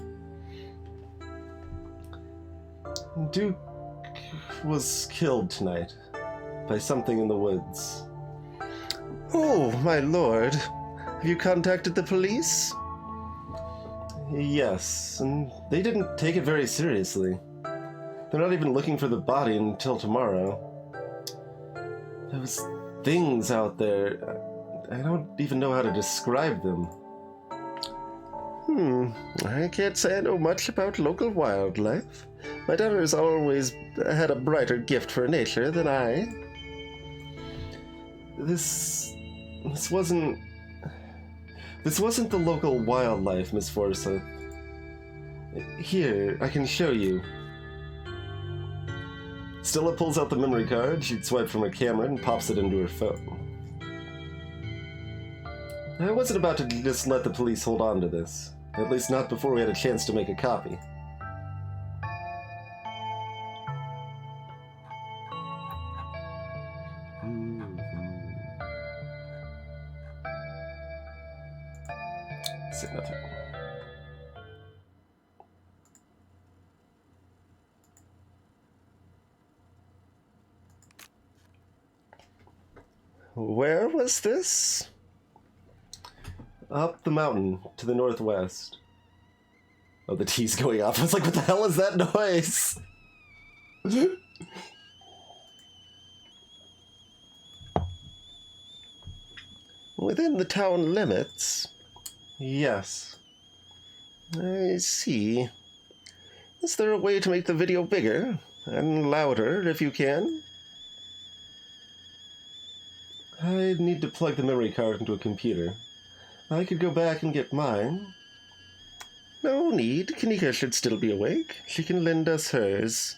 Duke was killed tonight by something in the woods. Oh, my lord. Have you contacted the police? Yes, and they didn't take it very seriously. They're not even looking for the body until tomorrow. Those things out there, I don't even know how to describe them. I can't say I know much about local wildlife. My daughter's always had a brighter gift for nature than I. This wasn't the local wildlife, Miss Forsyth. Here, I can show you. Stella pulls out the memory card she'd swiped from her camera and pops it into her phone. I wasn't about to just let the police hold on to this. At least not before we had a chance to make a copy. Say nothing. Where was this? Up the mountain to the northwest. Oh, the T's going off. I was like, what the hell is that noise? Within the town limits? Yes. I see. Is there a way to make the video bigger and louder if you can? I'd need to plug the memory card into a computer. I could go back and get mine. No need. Kanika should still be awake. She can lend us hers.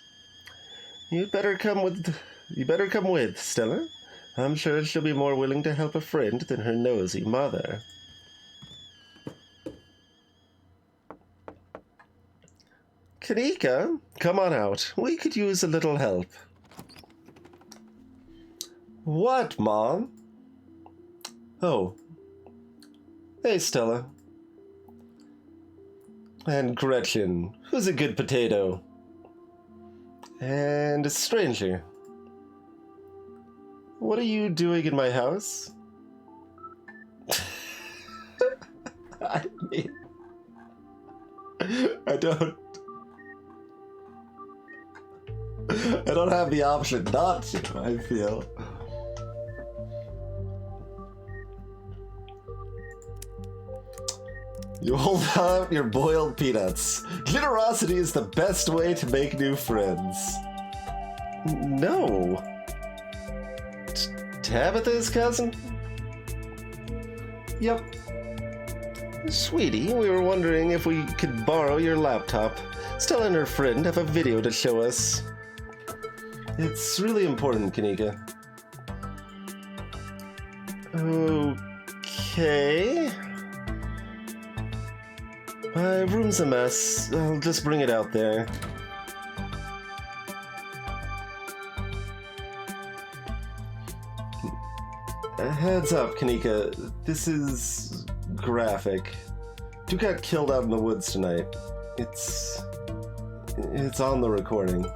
You'd better come with, Stella. I'm sure she'll be more willing to help a friend than her nosy mother. Kanika, come on out. We could use a little help. What, Mom? Oh. Hey, Stella. And Gretchen, who's a good potato. And a stranger. What are you doing in my house? I mean, I don't have the option not to, I feel. You hold out your boiled peanuts. Generosity is the best way to make new friends. No. Tabitha's cousin? Yep. Sweetie, we were wondering if we could borrow your laptop. Stella and her friend have a video to show us. It's really important, Kanika. Okay. My room's a mess. I'll just bring it out there. Heads up, Kanika. This is graphic. Duke got killed out in the woods tonight. It's on the recording.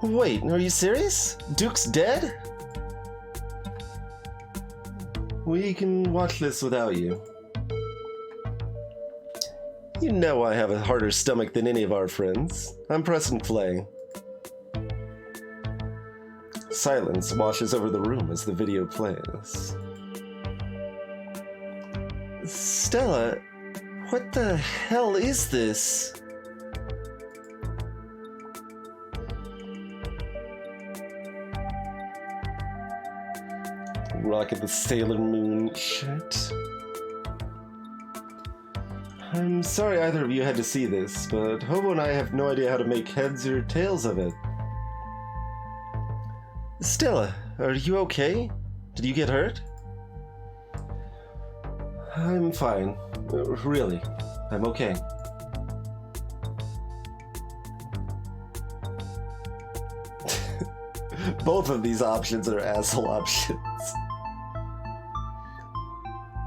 Wait, are you serious? Duke's dead? We can watch this without you. You know I have a harder stomach than any of our friends. I'm pressing play. Silence washes over the room as the video plays. Stella, what the hell is this? Rocking the Sailor Moon shirt. I'm sorry either of you had to see this, but Hobo and I have no idea how to make heads or tails of it. Stella, are you okay? Did you get hurt? I'm fine. Really, I'm okay. Both of these options are asshole options.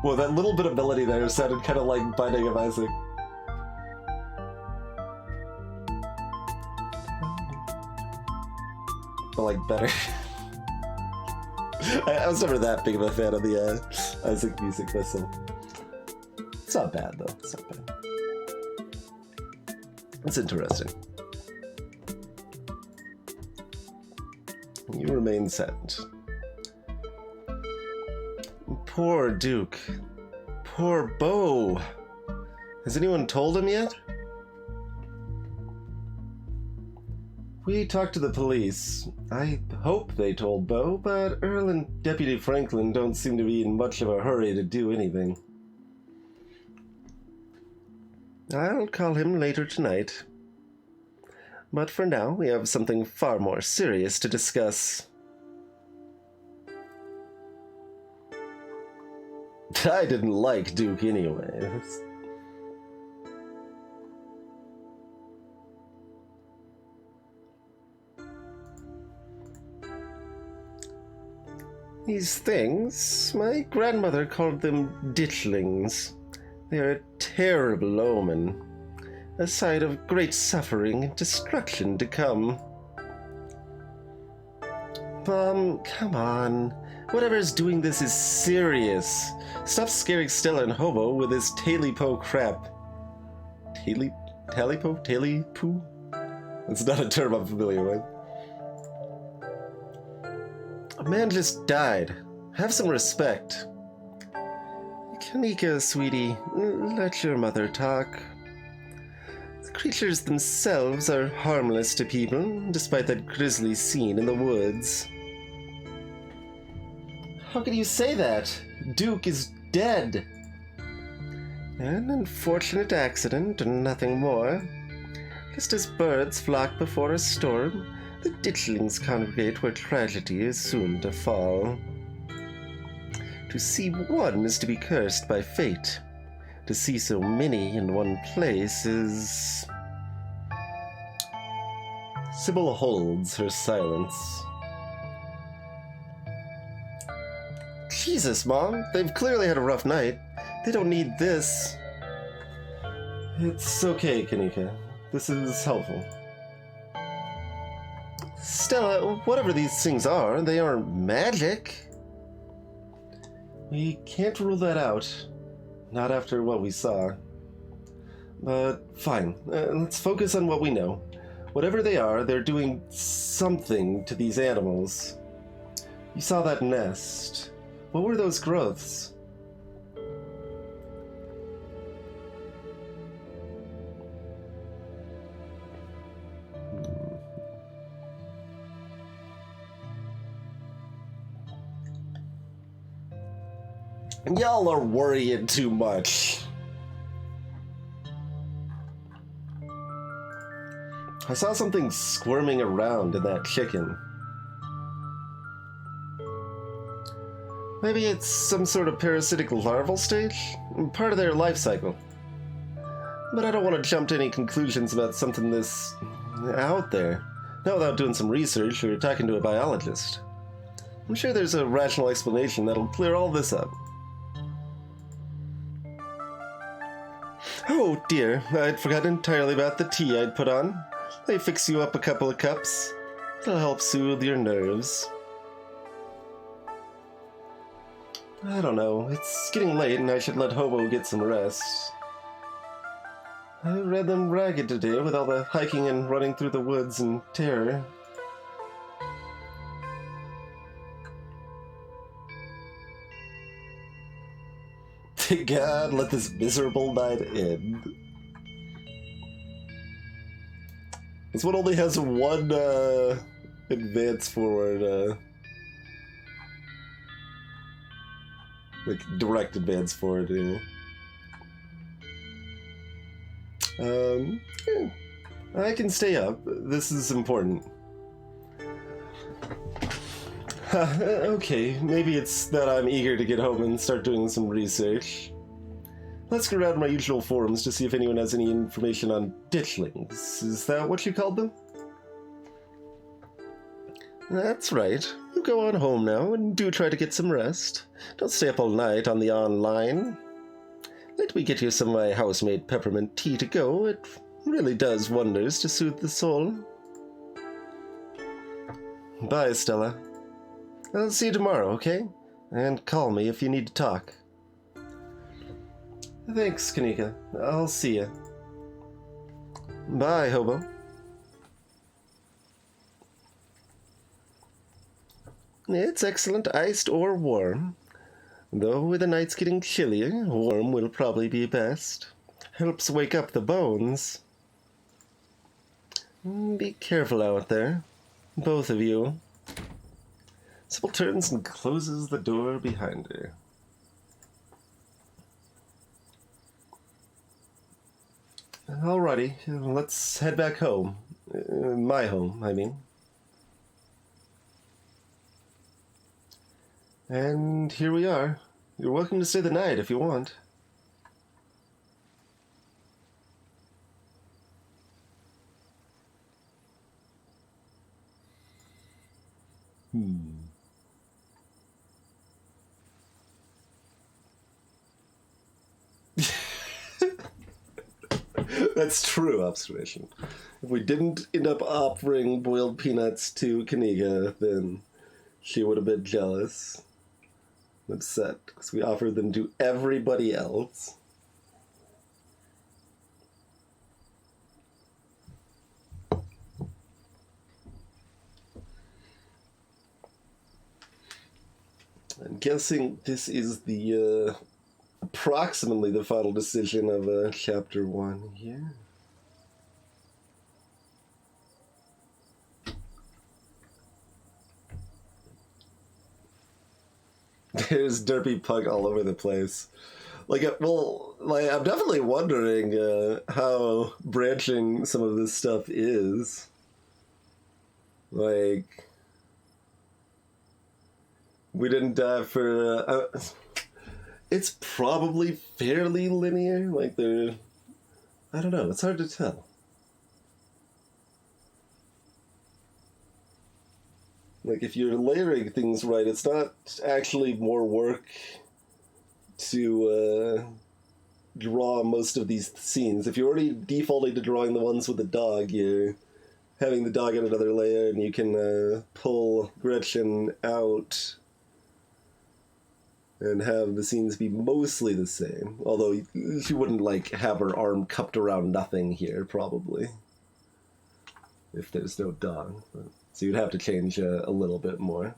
Well, that little bit of melody there sounded kind of like Binding of Isaac. But like better. I was never that big of a fan of the Isaac music myself. It's not bad though. It's not bad. It's interesting. You remain silent. Poor Duke. Poor Bo. Has anyone told him yet? We talked to the police. I hope they told Bo, but Earl and Deputy Franklin don't seem to be in much of a hurry to do anything. I'll call him later tonight. But for now, we have something far more serious to discuss. I didn't like Duke anyway. These things, my grandmother called them ditchlings. They are a terrible omen, a sight of great suffering and destruction to come. Mom, come on. Whatever's doing this is serious. Stop scaring Stella and Hobo with this taily-po crap. Tally-po? Taily-poo? It's not a term I'm familiar with. A man just died. Have some respect. Kanika, sweetie, let your mother talk. The creatures themselves are harmless to people, despite that grisly scene in the woods. How can you say that? Duke is dead. An unfortunate accident and nothing more. Just as birds flock before a storm, the ditchlings congregate where tragedy is soon to fall. To see one is to be cursed by fate. To see so many in one place is... Sybil holds her silence. Jesus, Mom, they've clearly had a rough night. They don't need this. It's okay, Kanika. This is helpful. Stella, whatever these things are, they aren't magic. We can't rule that out. Not after what we saw. But fine, let's focus on what we know. Whatever they are, they're doing something to these animals. You saw that nest. What were those growths? Y'all are worrying too much. I saw something squirming around in that chicken. Maybe it's some sort of parasitic larval stage? part of their life cycle. But I don't want to jump to any conclusions about something this out there, not without doing some research or talking to a biologist. I'm sure there's a rational explanation that'll clear all this up. Oh dear, I'd forgotten entirely about the tea I'd put on. I fix you up a couple of cups. It'll help soothe your nerves. I don't know, it's getting late and I should let Hobo get some rest. I read them ragged today with all the hiking and running through the woods and terror. Thank God, let this miserable night end. This one only has one advance forward, like direct advance forward. Yeah. I can stay up. This is important. Okay, maybe it's that I'm eager to get home and start doing some research. Let's go around my usual forums to see if anyone has any information on ditchlings. Is that what you called them? That's right. You go on home now and do try to get some rest. Don't stay up all night on the online. Let me get you some of my house-made peppermint tea to go. It really does wonders to soothe the soul. Bye, Stella. I'll see you tomorrow, okay? And call me if you need to talk. Thanks, Kanika. I'll see you. Bye, Hobo. It's excellent iced or warm. Though with the nights getting chillier, warm will probably be best. Helps wake up the bones. Be careful out there, both of you. Sybil turns and closes the door behind her. Alrighty, let's head back home. My home, I mean. And here we are. You're welcome to stay the night if you want. That's true observation. If we didn't end up offering boiled peanuts to Kanika, then she would have been jealous. Upset, because we offered them to everybody else. I'm guessing this is the, approximately the final decision of Chapter 1 here. There's Derpy Pug all over the place. I'm definitely wondering how branching some of this stuff is. We didn't dive for... it's probably fairly linear. I don't know, it's hard to tell. If you're layering things right, it's not actually more work to draw most of these scenes. If you're already defaulting to drawing the ones with the dog, you're having the dog in another layer, and you can pull Gretchen out and have the scenes be mostly the same. Although she wouldn't, have her arm cupped around nothing here, probably. If there's no dog. So you'd have to change a little bit more.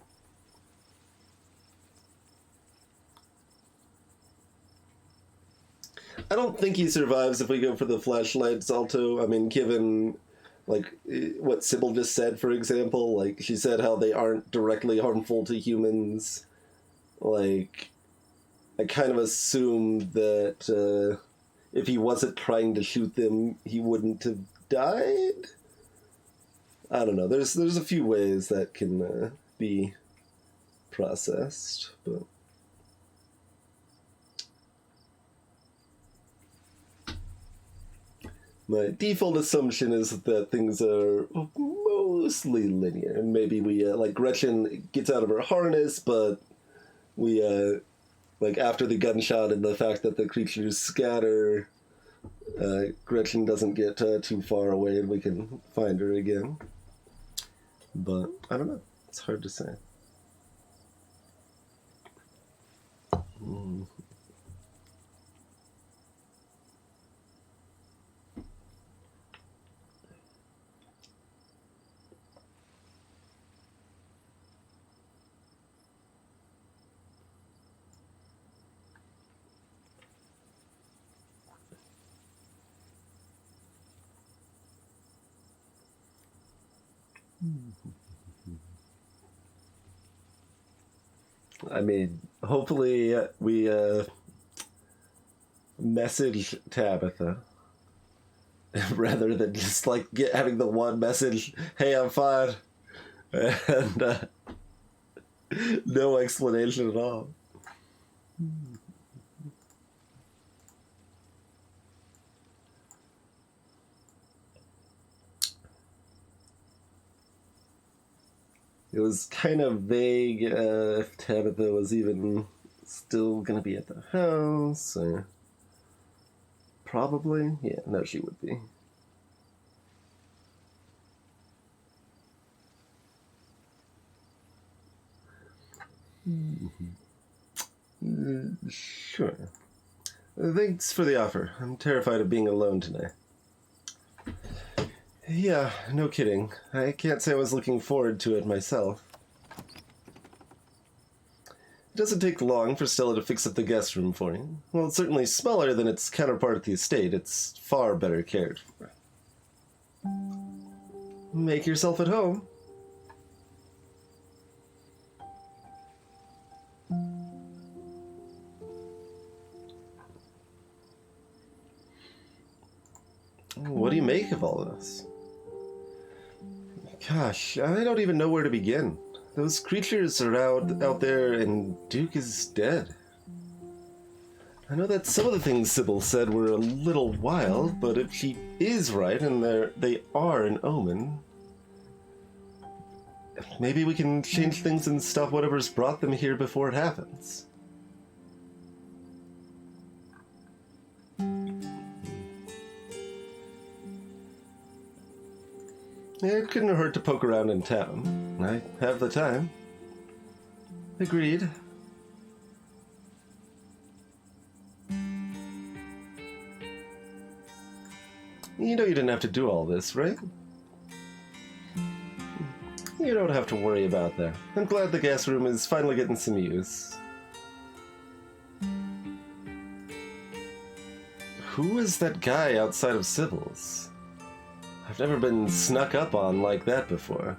I don't think he survives if we go for the flashlight salto. I mean, given, what Sybil just said, for example. She said how they aren't directly harmful to humans. I kind of assumed that if he wasn't trying to shoot them, he wouldn't have died? I don't know. There's a few ways that can be processed, but My default assumption is that things are mostly linear, and maybe we, like, Gretchen gets out of her harness, but we, like, after the gunshot and the fact that the creatures scatter, Gretchen doesn't get too far away and we can find her again. But, I don't know. It's hard to say. I mean, hopefully we message Tabitha rather than just like having the one message, "Hey, I'm fine," and no explanation at all. It was kind of vague if Tabitha was even still going to be at the house, or... Probably? Yeah, no, she would be. Sure. Thanks for the offer. I'm terrified of being alone tonight. Yeah, no kidding. I can't say I was looking forward to it myself. It doesn't take long for Stella to fix up the guest room for you. Well, it's certainly smaller than its counterpart at the estate. It's far better cared for. Make yourself at home. What do you make of all of this? Gosh, I don't even know where to begin. Those creatures are out there and Duke is dead. I know that some of the things Sybil said were a little wild, but if she is right and they are an omen, maybe we can change things and stop whatever's brought them here before it happens. It couldn't hurt to poke around in town. I have the time. Agreed. You know you didn't have to do all this, right? You don't have to worry about that. I'm glad the gas room is finally getting some use. Who is that guy outside of Sybil's? I've never been snuck up on like that before.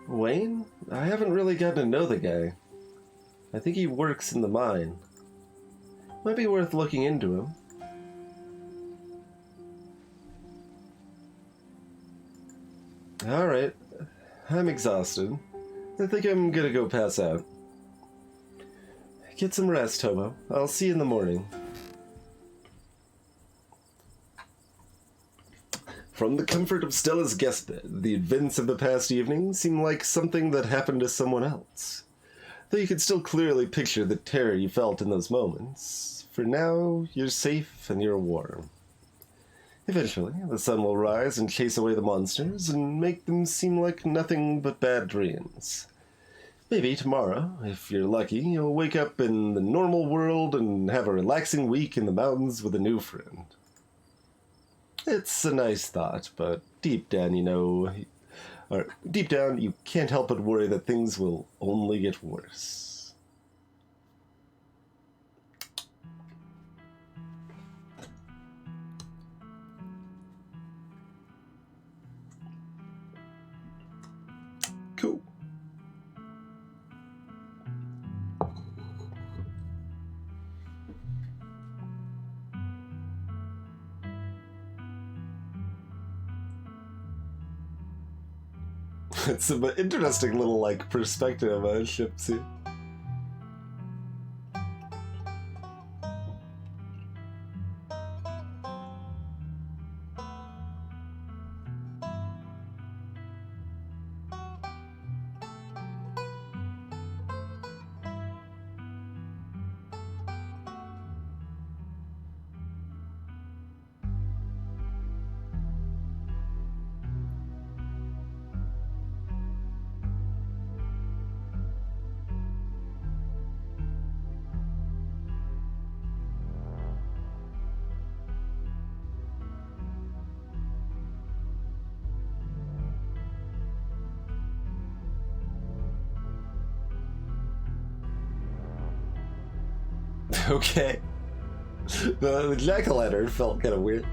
Wayne? I haven't really gotten to know the guy. I think he works in the mine. Might be worth looking into him. Alright. I'm exhausted. I think I'm gonna go pass out. Get some rest, Hobo. I'll see you in the morning. From the comfort of Stella's guest bed, the events of the past evening seem like something that happened to someone else. Though you could still clearly picture the terror you felt in those moments. For now, you're safe and you're warm. Eventually, the sun will rise and chase away the monsters and make them seem like nothing but bad dreams. Maybe tomorrow, if you're lucky, you'll wake up in the normal world and have a relaxing week in the mountains with a new friend. It's a nice thought, but deep down, you can't help but worry that things will only get worse. Cool. It's an interesting little, like, perspective ships here. Okay. The jack-o'-lantern felt kind of weird.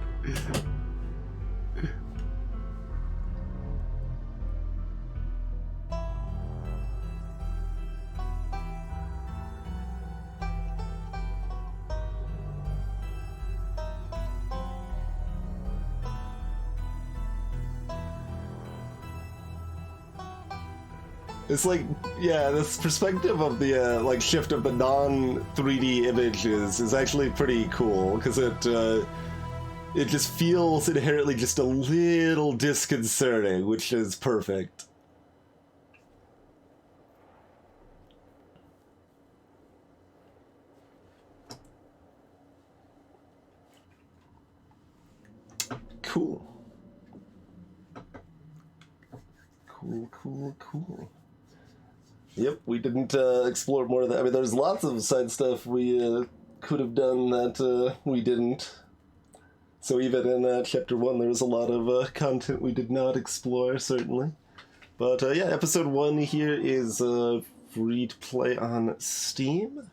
It's like, yeah, this perspective of the like shift of the non-3D images is actually pretty cool because it just feels inherently just a little disconcerting, which is perfect. Cool. Cool. Yep, we didn't explore more of that. I mean, there's lots of side stuff we could have done that we didn't. So even in Chapter 1, there was a lot of content we did not explore, certainly. But yeah, Episode 1 here is free to play on Steam.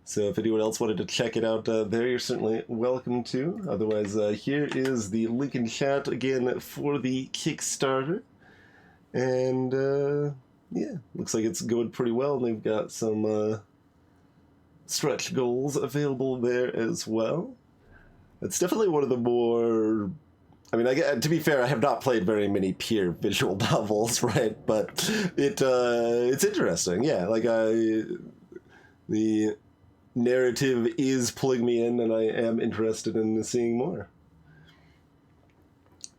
So if anyone else wanted to check it out there, you're certainly welcome to. Otherwise, here is the link in chat again for the Kickstarter. And yeah, looks like it's going pretty well. And they've got some stretch goals available there as well. It's definitely one of the more... I mean, to be fair, I have not played very many pure visual novels, right? But it's interesting, yeah. Like, the narrative is pulling me in, and I am interested in seeing more.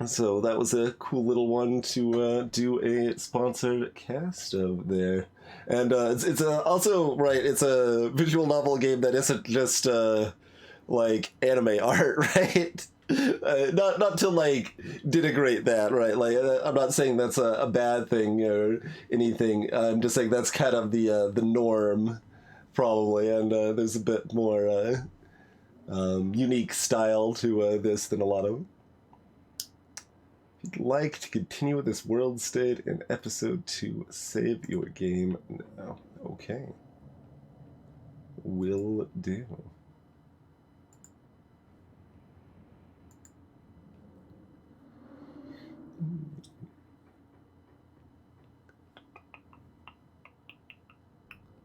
So that was a cool little one to do a sponsored cast of there. And it's also, right, it's a visual novel game that isn't just, like, anime art, right? Not to, like, denigrate that, right? Like, I'm not saying that's a bad thing or anything. I'm just saying that's kind of the norm, probably. And there's a bit more unique style to this than a lot of them. If you'd like to continue with this world state in Episode 2, save your game now. Okay. Will do.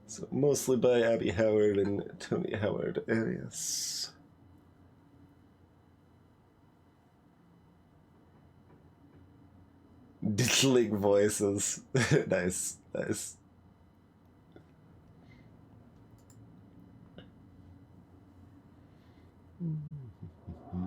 So mostly by Abby Howard and Tony Howard. Yes. Diddling voices. Nice.